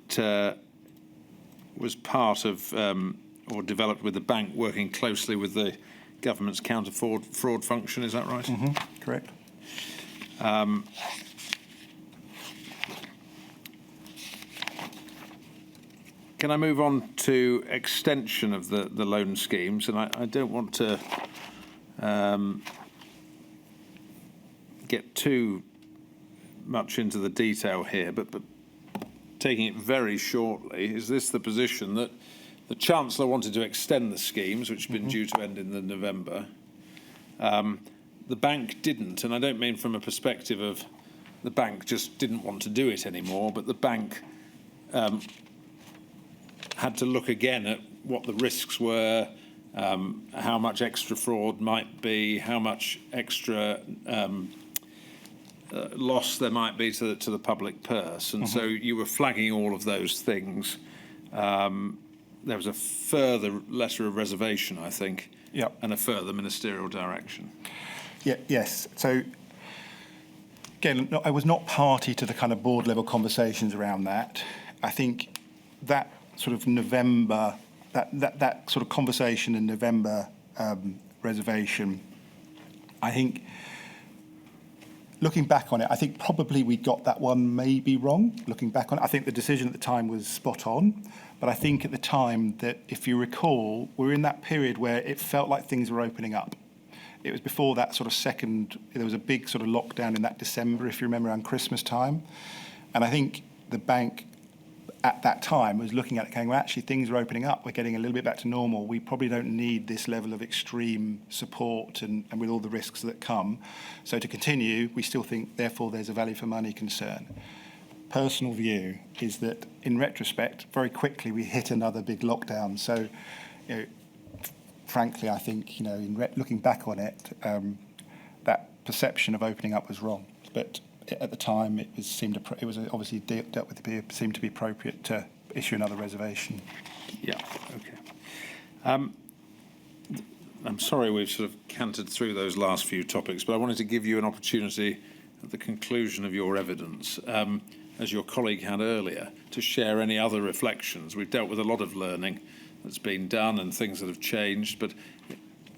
was part of or developed with the bank working closely with the government's counter fraud function. Is that right? Correct. Can I move on to extension of the loan schemes? And I don't want to get too much into the detail here, but taking it very shortly, is this the position that the Chancellor wanted to extend the schemes, which have been due to end in November? The bank didn't, and I don't mean from a perspective of the bank just didn't want to do it anymore, but the bank had to look again at what the risks were, how much extra fraud might be, how much extra loss there might be to the public purse. And so you were flagging all of those things. There was a further letter of reservation, I think, and a further ministerial direction. Yes. So, again, I was not party to the kind of board-level conversations around that. I think that sort of November, that sort of conversation in November reservation, I think, looking back on it, I think probably we got that one maybe wrong. Looking back on it, I think the decision at the time was spot on. But I think at the time that, if you recall, we were in that period where it felt like things were opening up. It was before that sort of there was a big sort of lockdown in that December, if you remember, around Christmas time. And I think the bank at that time was looking at it going, well, actually, things are opening up. We're getting a little bit back to normal. We probably don't need this level of extreme support and with all the risks that come. So to continue, we still think, therefore, there's a value for money concern. Personal view is that, in retrospect, very quickly we hit another big lockdown. So, frankly, I think, looking back on it, that perception of opening up was wrong. But at the time, it was obviously dealt with. It seemed to be appropriate to issue another reservation. Yeah. Okay. I'm sorry we've sort of cantered through those last few topics, but I wanted to give you an opportunity at the conclusion of your evidence, as your colleague had earlier, to share any other reflections. We've dealt with a lot of learning that's been done and things that have changed, but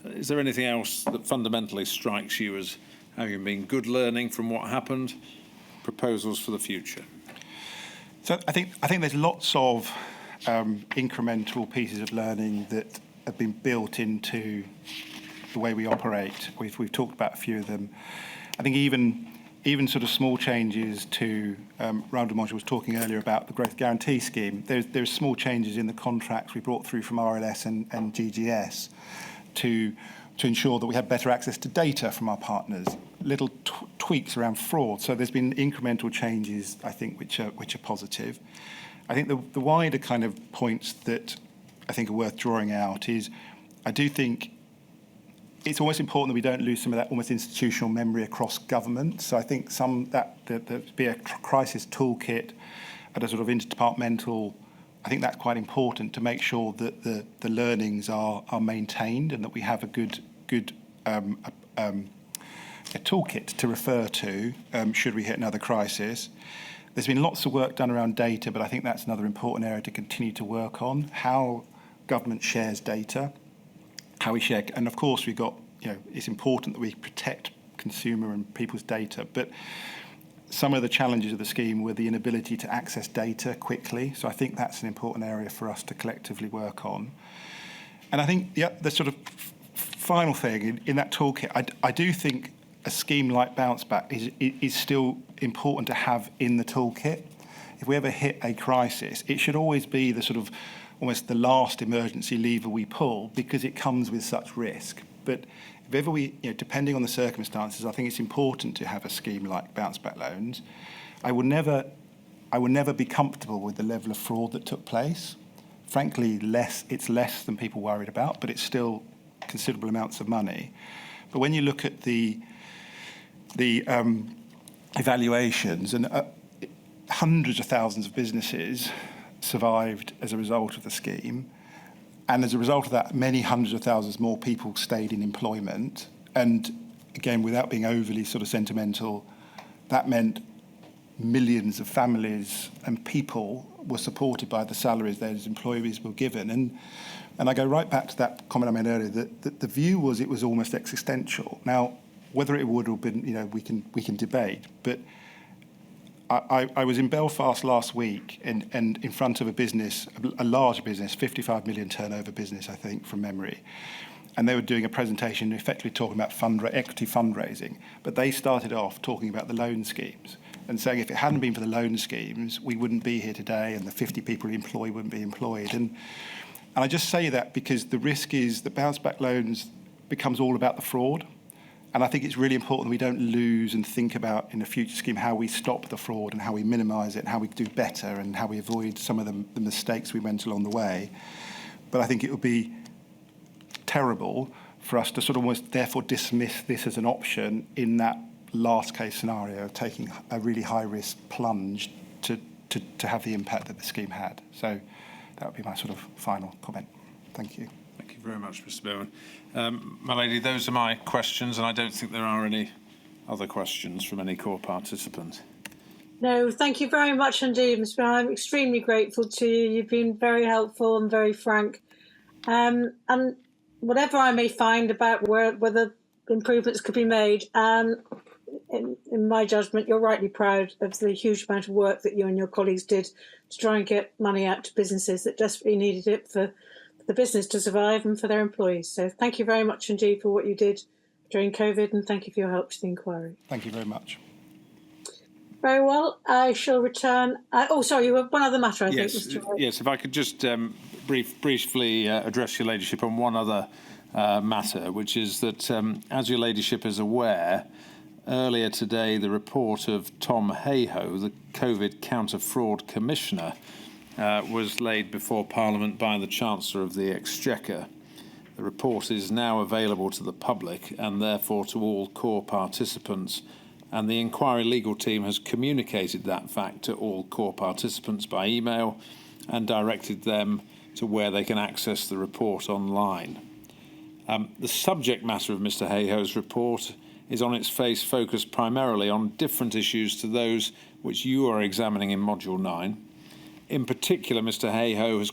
is there anything else that fundamentally strikes you as having been good learning from what happened, proposals for the future? So I think there's lots of incremental pieces of learning that have been built into the way we operate. We've talked about a few of them. I think even sort of small changes to, Raoul de Monge was talking earlier about the Growth Guarantee Scheme. There's small changes in the contracts we brought through from RLS and GGS to ensure that we have better access to data from our partners, little tweaks around fraud. So there's been incremental changes, I think, which are positive. I think the wider kind of points that I think are worth drawing out is, I do think it's almost important that we don't lose some of that almost institutional memory across government. So I think that be a crisis toolkit at a sort of interdepartmental. I think that's quite important to make sure that the learnings are maintained and that we have a good a toolkit to refer to should we hit another crisis. There's been lots of work done around data, but I think that's another important area to continue to work on, how government shares data, how we share, and of course we've got, it's important that we protect consumer and people's data, but some of the challenges of the scheme were the inability to access data quickly. So I think that's an important area for us to collectively work on. And I think the sort of final thing in that toolkit, I do think a scheme like Bounce Back is still important to have in the toolkit. If we ever hit a crisis, it should always be the sort of almost the last emergency lever we pull, because it comes with such risk. But if ever we, depending on the circumstances, I think it's important to have a scheme like Bounce Back loans. I will never be comfortable with the level of fraud that took place. Frankly, it's less than people worried about, but it's still considerable amounts of money. But when you look at the evaluations, and hundreds of thousands of businesses survived as a result of the scheme, and as a result of that, many hundreds of thousands more people stayed in employment. And again, without being overly sort of sentimental, that meant millions of families and people were supported by the salaries those employees were given. And I go right back to that comment I made earlier, that the view was it was almost existential. Now, whether it would have been, we can debate, but I was in Belfast last week and in front of a business, a large business, 55 million turnover business, I think, from memory. And they were doing a presentation effectively talking about equity fundraising. But they started off talking about the loan schemes and saying if it hadn't been for the loan schemes, we wouldn't be here today and the 50 people we employ wouldn't be employed. And I just say that because the risk is that Bounce Back loans becomes all about the fraud. And I think it's really important we don't lose and think about in the future scheme how we stop the fraud and how we minimise it and how we do better and how we avoid some of the mistakes we went along the way. But I think it would be terrible for us to sort of almost therefore dismiss this as an option in that last case scenario of taking a really high risk plunge to have the impact that the scheme had. So that would be my sort of final comment. Thank you. Thank you very much, Mr. Bowman. My lady, those are my questions, and I don't think there are any other questions from any core participant. No, thank you very much indeed, Mr. Brown. I'm extremely grateful to you. You've been very helpful and very frank. And whatever I may find about whether improvements could be made, in my judgment, you're rightly proud of the huge amount of work that you and your colleagues did to try and get money out to businesses that desperately needed it for the business to survive and for their employees. So thank you very much indeed for what you did during COVID, and thank you for your help to the inquiry. Thank you very much. Very well. I shall return. Sorry, you have one other matter, I think, Mr. Wright. Yes, if I could just briefly address your ladyship on one other matter, which is that, as your ladyship is aware, earlier today the report of Tom Hayhoe, the COVID counter-fraud commissioner, was laid before Parliament by the Chancellor of the Exchequer. The report is now available to the public and therefore to all core participants, and the inquiry legal team has communicated that fact to all core participants by email and directed them to where they can access the report online. The subject matter of Mr. Hayhoe's report is on its face focused primarily on different issues to those which you are examining in Module 9. In particular, Mr. Hayhoe has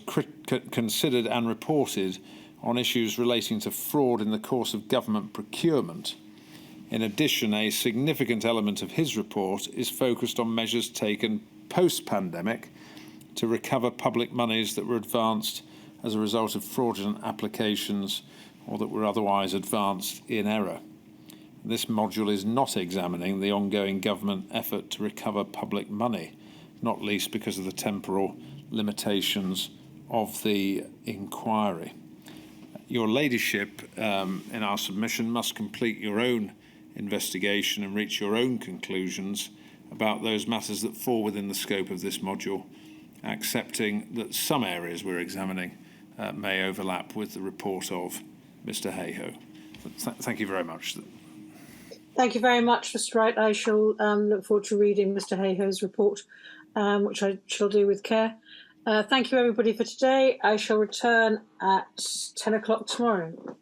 considered and reported on issues relating to fraud in the course of government procurement. In addition, a significant element of his report is focused on measures taken post-pandemic to recover public monies that were advanced as a result of fraudulent applications or that were otherwise advanced in error. This module is not examining the ongoing government effort to recover public money, not least because of the temporal limitations of the inquiry. Your ladyship, in our submission, must complete your own investigation and reach your own conclusions about those matters that fall within the scope of this module, accepting that some areas we're examining may overlap with the report of Mr. Hayhoe. Thank you very much. Thank you very much, Mr. Wright. I shall look forward to reading Mr. Hayhoe's report, which I shall do with care. Thank you, everybody, for today. I shall return at 10 o'clock tomorrow.